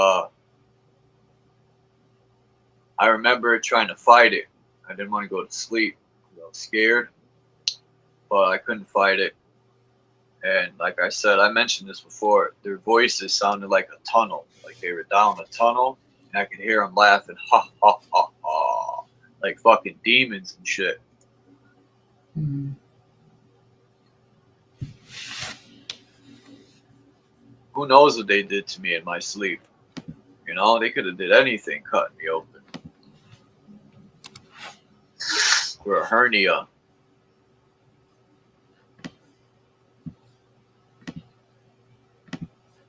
I remember trying to fight it. I didn't want to go to sleep. I was scared. But I couldn't fight it. And like I said, I mentioned this before, their voices sounded like a tunnel. Like they were down a tunnel. And I could hear them laughing. Ha, ha, ha, ha. Like fucking demons and shit. Mm-hmm. Who knows what they did to me in my sleep? You know, they could have did anything cutting me open. For a hernia.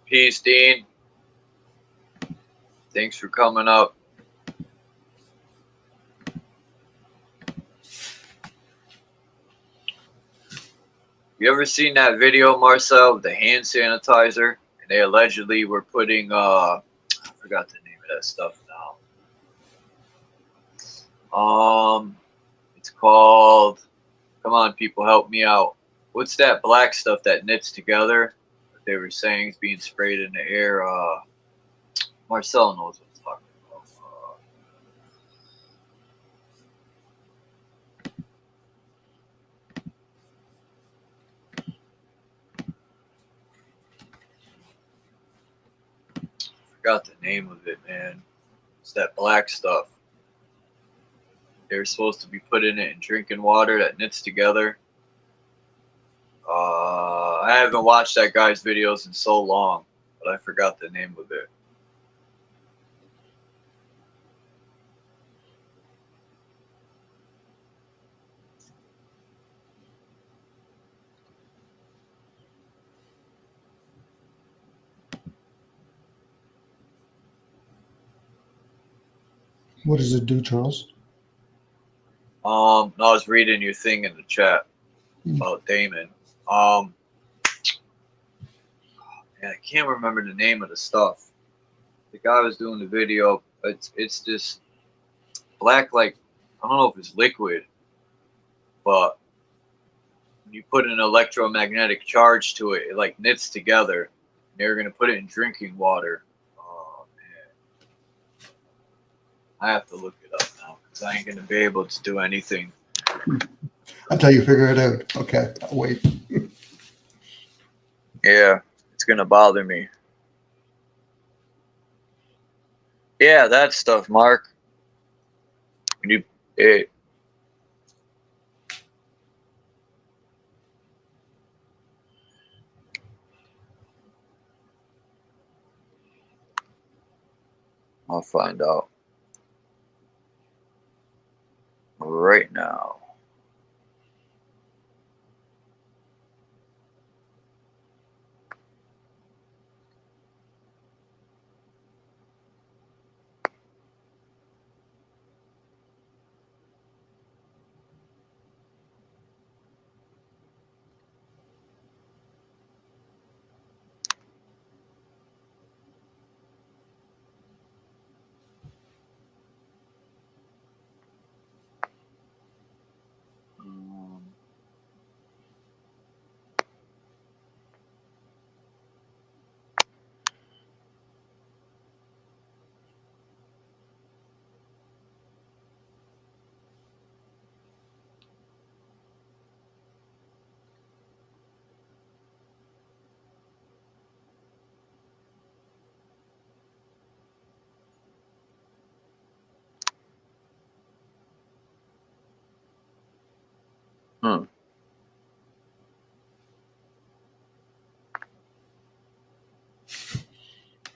Peace, Dean. Thanks for coming up. You ever seen that video, Marcel, of the hand sanitizer? And they allegedly were putting, I forgot the name of that stuff now. It's called, come on, people, help me out. What's that black stuff that knits together? That they were saying is being sprayed in the air. Marcel knows what I'm talking about. Forgot the name of it, man. It's that black stuff. They're supposed to be putting it in drinking water that knits together. I haven't watched that guy's videos in so long, but I forgot the name of it. What does it do, Charles? I was reading your thing in the chat about Damon. And I can't remember the name of the stuff. The guy was doing the video. It's this black, like, I don't know if it's liquid, but when you put an electromagnetic charge to it, it like knits together. They're gonna put it in drinking water. Oh man, I have to look it up now because I ain't gonna be able to do anything. Until you figure it out. Okay, I'll wait. Yeah, it's gonna bother me. Yeah, that stuff, Mark. I'll find out right now.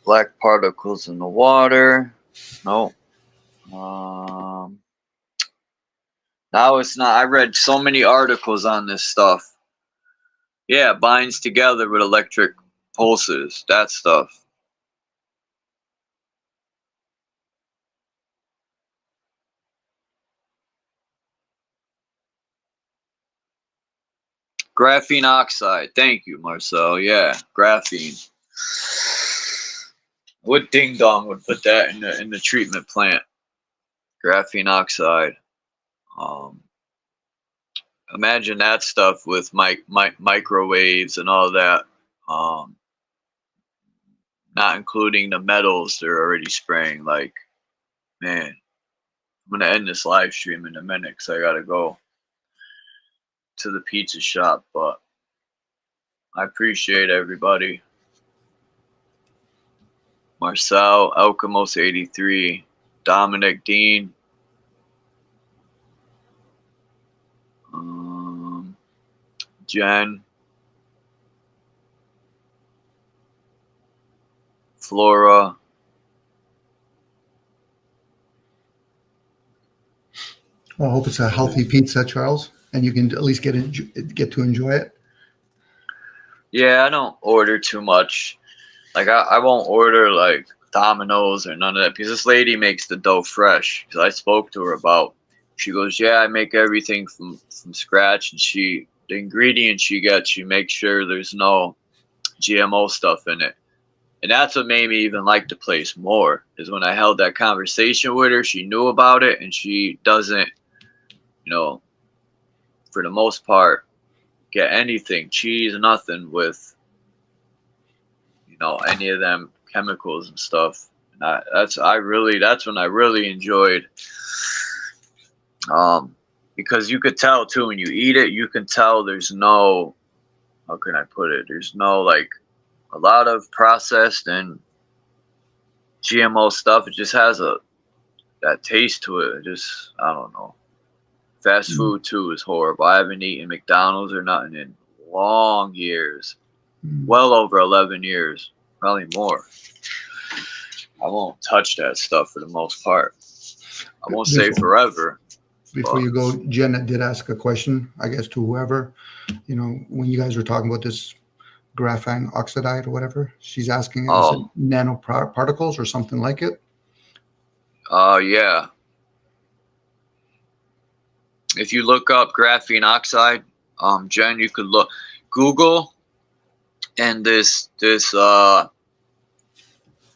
Black particles in the water. No. Now it's not. I read so many articles on this stuff. Yeah, it binds together with electric pulses. That stuff. Graphene oxide. Thank you, Marcel. Yeah, graphene. What ding dong would put that in the treatment plant? Graphene oxide. Imagine that stuff with microwaves and all that. Not including the metals they're already spraying. Like, man, I'm gonna end this live stream in a minute because I gotta go to the pizza shop. But I appreciate everybody. Marcel, Alchemos 83, Dominic Dean, Jen, Flora. Well, I hope it's a healthy pizza, Charles, and you can at least get to enjoy it. Yeah, I don't order too much. Like I won't order like Domino's or none of that because this lady makes the dough fresh. Because I spoke to her about. She goes, yeah, I make everything from scratch, and the ingredients she gets, she makes sure there's no GMO stuff in it. And that's what made me even like the place more. Is when I held that conversation with her, she knew about it, and she doesn't, for the most part, get anything, cheese, nothing with, any of them chemicals and stuff. And that's when I really enjoyed, because you could tell too when you eat it, you can tell there's no, how can I put it? There's no like a lot of processed and GMO stuff. It just has that taste to it. It just, I don't know. Fast food too is horrible. I haven't eaten McDonald's or nothing in long years. Well over 11 years, probably more. I won't touch that stuff for the most part. I won't say forever. Before you go, Jen did ask a question, I guess, to whoever, when you guys were talking about this graphene oxide or whatever, she's asking, is it nanoparticles or something like it? Yeah. If you look up graphene oxide, Jen, you could Google, and this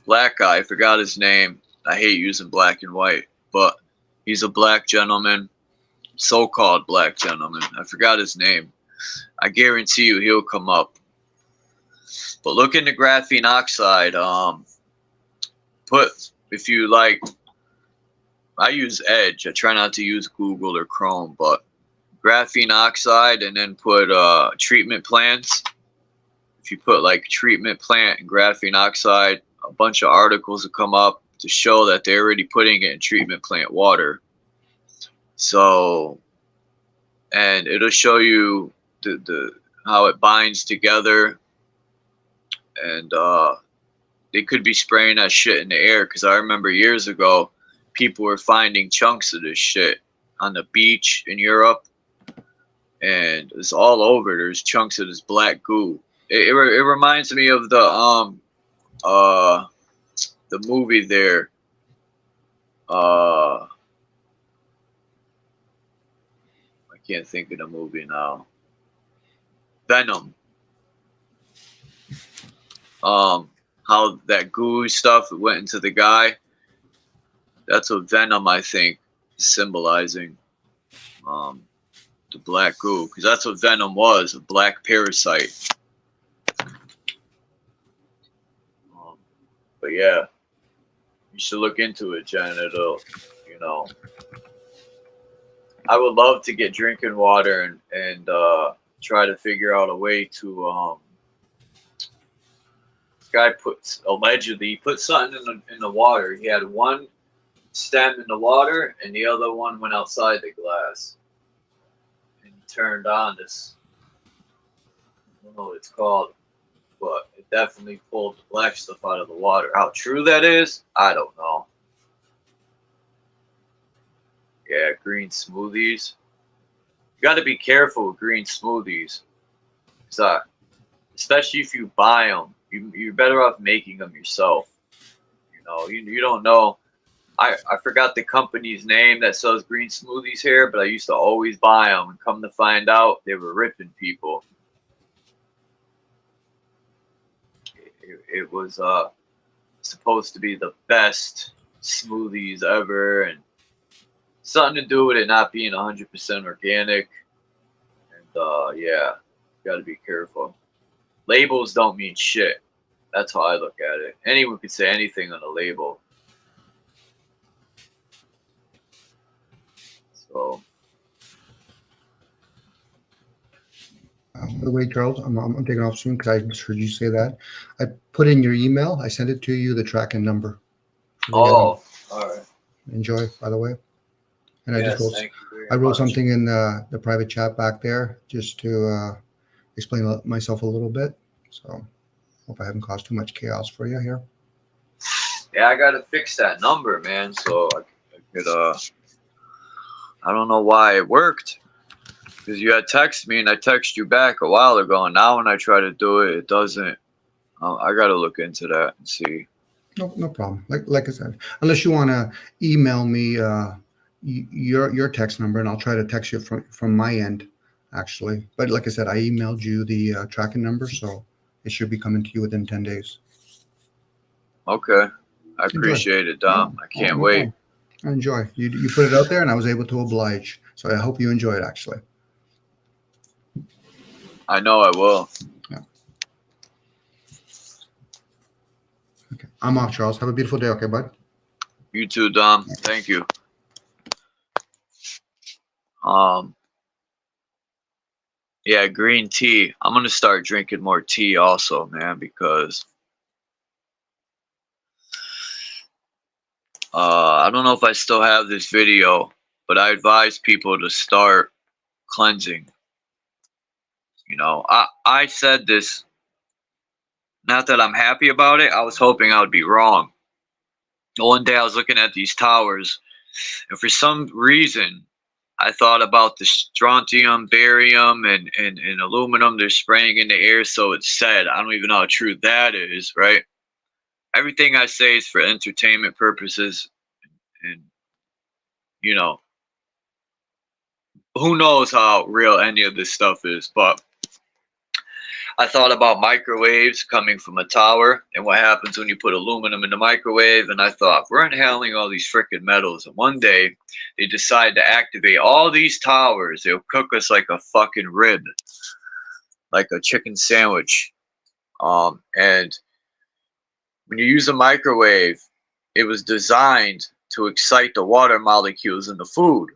black guy, I forgot his name. I hate using black and white, but he's a black gentleman, so-called black gentleman. I forgot his name. I guarantee you he'll come up. But look into graphene oxide. If you like, I use Edge. I try not to use Google or Chrome, but graphene oxide, and then put treatment plants. If you put like treatment plant and graphene oxide, a bunch of articles will come up to show that they're already putting it in treatment plant water. So, and it'll show you the how it binds together, and they could be spraying that shit in the air, because I remember years ago people were finding chunks of this shit on the beach in Europe, and it's all over. There's chunks of this black goo. It reminds me of the movie there. I can't think of the movie now. Venom. How that goo stuff went into the guy. That's what Venom, I think, is symbolizing. The black goo, because that's what Venom was, a black parasite. But yeah, you should look into it, Jen. It'll, I would love to get drinking water and try to figure out a way to. This guy allegedly put something in the water. He had one stem in the water, and the other one went outside the glass. And he turned on this. I don't know what it's called. but it definitely pulled the black stuff out of the water. How true that is, I don't know. Yeah, green smoothies. You got to be careful with green smoothies. So, especially if you buy them, you're better off making them yourself. You know, you don't know. I forgot the company's name that sells green smoothies here, but I used to always buy them. And come to find out, they were ripping people. It was supposed to be the best smoothies ever, and something to do with it not being 100% organic. And yeah, got to be careful. Labels don't mean shit. That's how I look at it. Anyone could say anything on a label. So. By the way, Charles, I'm taking off soon because I just heard you say that. I put in your email. I sent it to you, the tracking number. Oh, all right. Enjoy, by the way. And I Yes, just wrote, thank you very I wrote much. something in the private chat back there just to explain myself a little bit. So hope I haven't caused too much chaos for you here. Yeah, I gotta fix that number, man. So I could I don't know why it worked. Because you had texted me and I texted you back a while ago, and now when I try to do it, it doesn't. I gotta look into that and see. No problem. Like I said, unless you want to email me your text number, and I'll try to text you from my end, actually. But like I said, I emailed you the tracking number, so it should be coming to you within 10 days. Okay, I Enjoy. appreciate it, Dom. I can't No wait. problem. Enjoy. You put it out there, and I was able to oblige. So I hope you enjoy it, actually. I know I will. Yeah. Okay. I'm off, Charles. Have a beautiful day, okay, bud? You too, Dom. Thank you. Yeah, green tea. I'm gonna start drinking more tea also, man, because I don't know if I still have this video, but I advise people to start cleansing. You know, I said this, not that I'm happy about it. I was hoping I would be wrong. One day I was looking at these towers, and for some reason, I thought about the strontium, barium, and aluminum they're spraying in the air, so it's said. I don't even know how true that is, right? Everything I say is for entertainment purposes, and, you know, who knows how real any of this stuff is, but I thought about microwaves coming from a tower and what happens when you put aluminum in the microwave, and I thought, we're inhaling all these freaking metals, and one day they decide to activate all these towers. They'll cook us like a fucking rib, like a chicken sandwich. And when you use a microwave, it was designed to excite the water molecules in the food,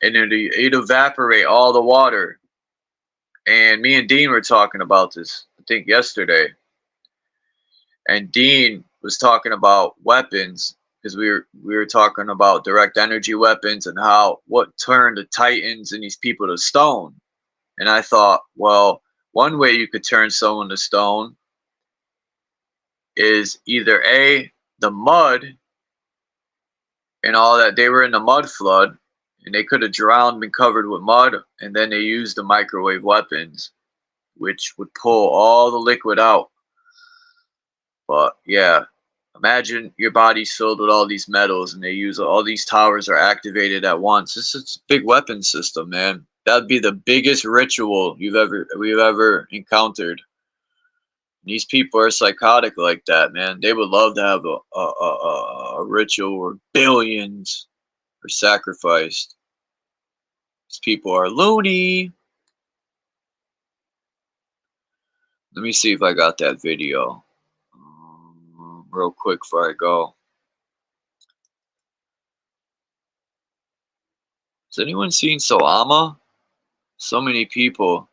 and it'd evaporate all the water. And me and Dean were talking about this, I think yesterday. And Dean was talking about weapons, because we were talking about direct energy weapons and how what turned the Titans and these people to stone. And I thought, well, one way you could turn someone to stone is either A, the mud and all that. They were in the mud flood and they could have drowned, been covered with mud, and then they used the microwave weapons, which would pull all the liquid out. But yeah, imagine your body's filled with all these metals and they use all these towers are activated at once. This is a big weapon system, man. That'd be the biggest ritual we've ever encountered. These people are psychotic like that, man. They would love to have a ritual where billions are sacrificed. These people are loony. Let me see if I got that video real quick before I go. Has anyone seen Soama? So many people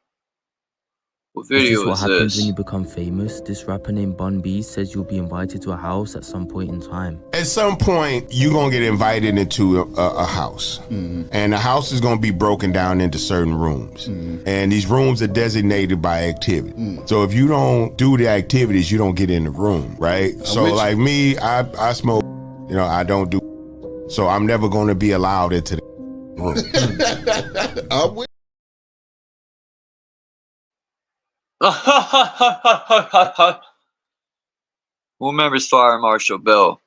What Is this video what is happens when this? you become famous? This rapper named Bun B says you'll be invited to a house at some point in time. At some point, you're going to get invited into a house. And the house is going to be broken down into certain rooms. And these rooms are designated by activity. So if you don't do the activities, you don't get in the room, right? So like me, I smoke, you know, I don't do, so I'm never going to be allowed into the room. Who remembers Fire Marshal Bill?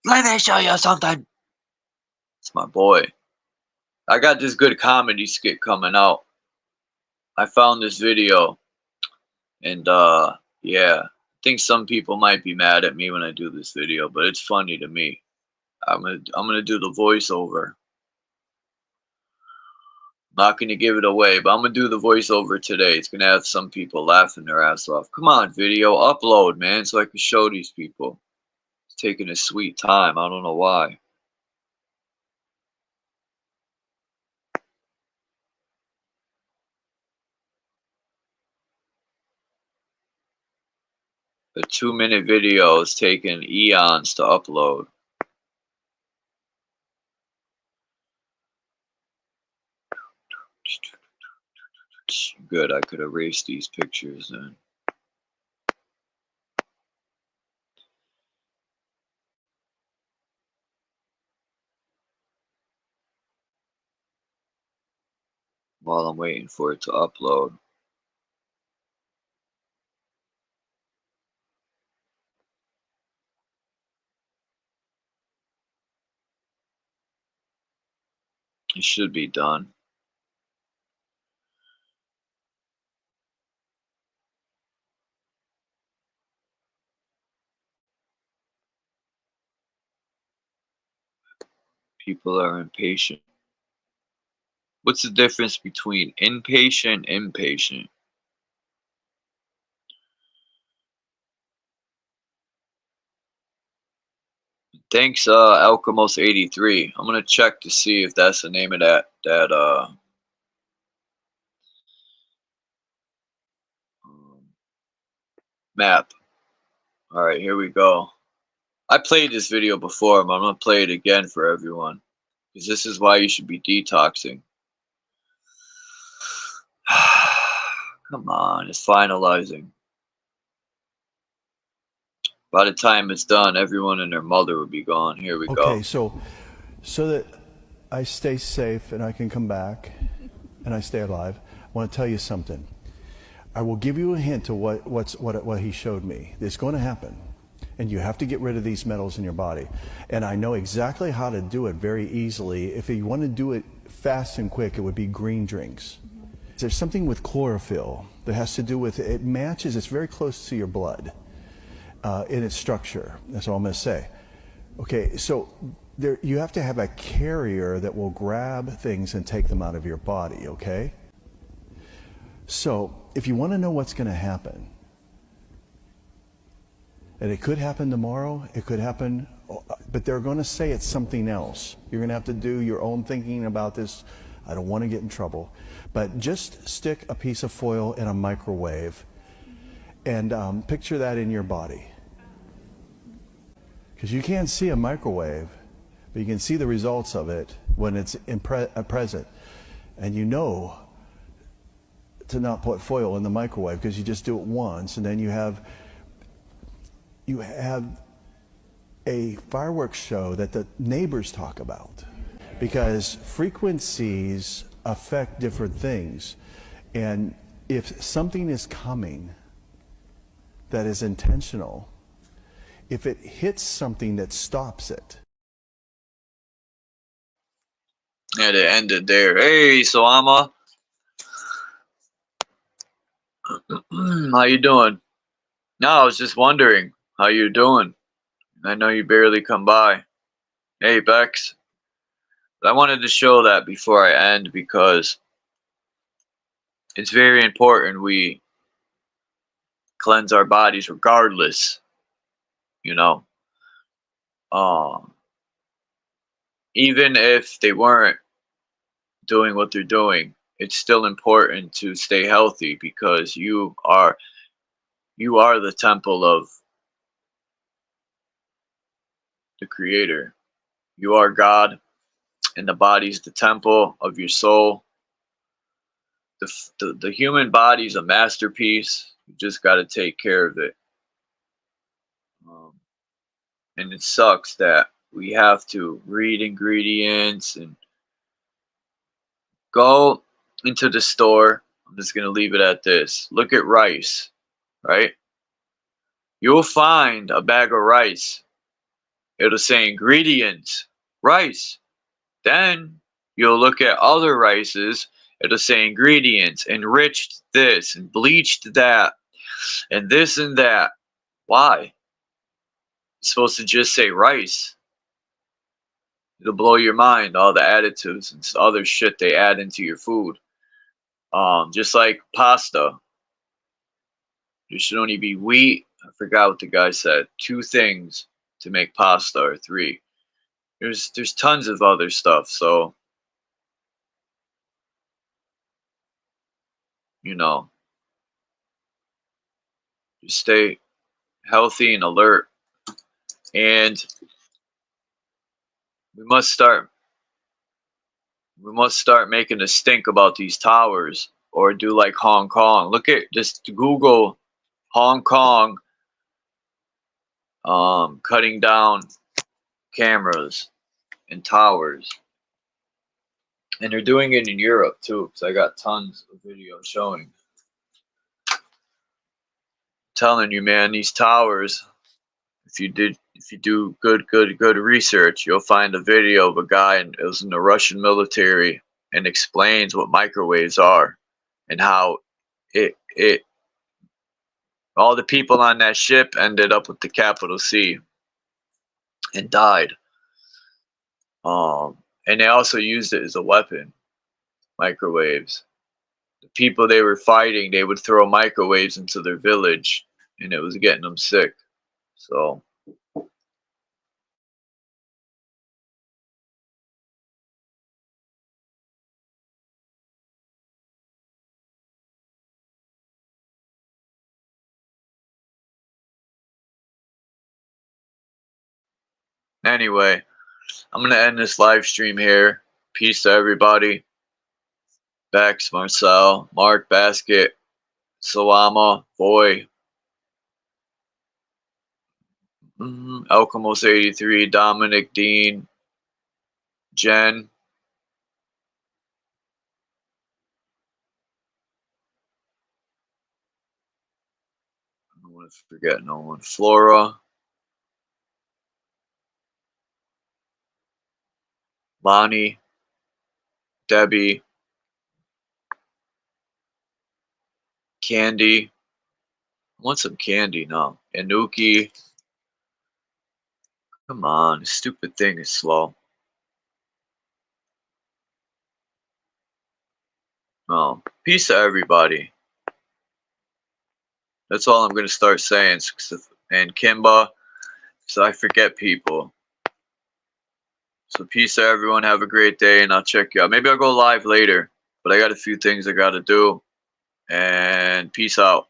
Let me show you something. It's my boy. I got this good comedy skit coming out. I found this video, and yeah, I think some people might be mad at me when I do this video, but it's funny to me. I'm gonna do the voiceover. Not gonna give it away, but I'm gonna do the voiceover today. It's gonna have some people laughing their ass off. Come on, video, upload, man, so I can show these people. It's taking a sweet time. I don't know why. A 2-minute video is taking eons to upload. Good, I could erase these pictures then. While I'm waiting for it to upload. It should be done. People are impatient. What's the difference between impatient and impatient? Thanks, Alchemos83. I'm gonna check to see if that's the name of that map. All right, here we go. I played this video before, but I'm gonna play it again for everyone, because this is why you should be detoxing. Come on, it's finalizing. By the time it's done, everyone and their mother will be gone. Here we go. Okay, so that I stay safe and I can come back and I stay alive, I want to tell you something. I will give you a hint to what he showed me. It's going to happen. And you have to get rid of these metals in your body. And I know exactly how to do it very easily. If you want to do it fast and quick, it would be green drinks. There's something with chlorophyll that has to do with, it matches, it's very close to your blood in its structure. That's all I'm going to say. Okay, so you have to have a carrier that will grab things and take them out of your body, okay? So if you want to know what's going to happen, and it could happen tomorrow, it could happen, but they're going to say it's something else. You're going to have to do your own thinking about this. I don't want to get in trouble. But just stick a piece of foil in a microwave and picture that in your body. Because you can't see a microwave, but you can see the results of it when it's present. And you know to not put foil in the microwave because you just do it once, and then you have a fireworks show that the neighbors talk about, because frequencies affect different things. And if something is coming that is intentional, if it hits something that stops it. Yeah, they ended there. Hey, Soama. How you doing? No, I was just wondering how you're doing. I know you barely come by. Hey, Bex. I wanted to show that before I end because it's very important we cleanse our bodies regardless, you know. Even if they weren't doing what they're doing, it's still important to stay healthy, because you are the temple of the Creator. You are God, and the body's the temple of your soul. The human body's a masterpiece. You just got to take care of it. And it sucks that we have to read ingredients and go into the store. I'm just going to leave it at this. Look at rice, right? You'll find a bag of rice. It'll say ingredients, rice. Then you'll look at other rices. It'll say ingredients, enriched this and bleached that and this and that. Why? It's supposed to just say rice. It'll blow your mind, all the additives and other shit they add into your food. Just like pasta. There should only be wheat. I forgot what the guy said. 2 things to make pasta, or 3. There's tons of other stuff, so just stay healthy and alert. And we must start making a stink about these towers, or do like Hong Kong. Just Google Hong Kong cutting down cameras and towers. And they're doing it in Europe too, because I got tons of videos showing. Telling you, man, these towers, if you do good research, you'll find a video of a guy, and it was in the Russian military, and explains what microwaves are and how all the people on that ship ended up with the capital C and died. And they also used it as a weapon, microwaves. The people they were fighting, they would throw microwaves into their village, and it was getting them sick. So anyway, I'm going to end this live stream here. Peace to everybody. Bex, Marcel, Mark, Basket, Salama, Boy, Elkamos 83, Dominic, Dean, Jen, I don't want to forget no one, Flora, Lonnie, Debbie, Candy. I want some candy now. Anuki. Come on, this stupid thing is slow. Oh, peace to everybody. That's all I'm going to start saying. And Kimba, so I forget people. So peace to everyone. Have a great day, and I'll check you out. Maybe I'll go live later, but I got a few things I got to do. And peace out.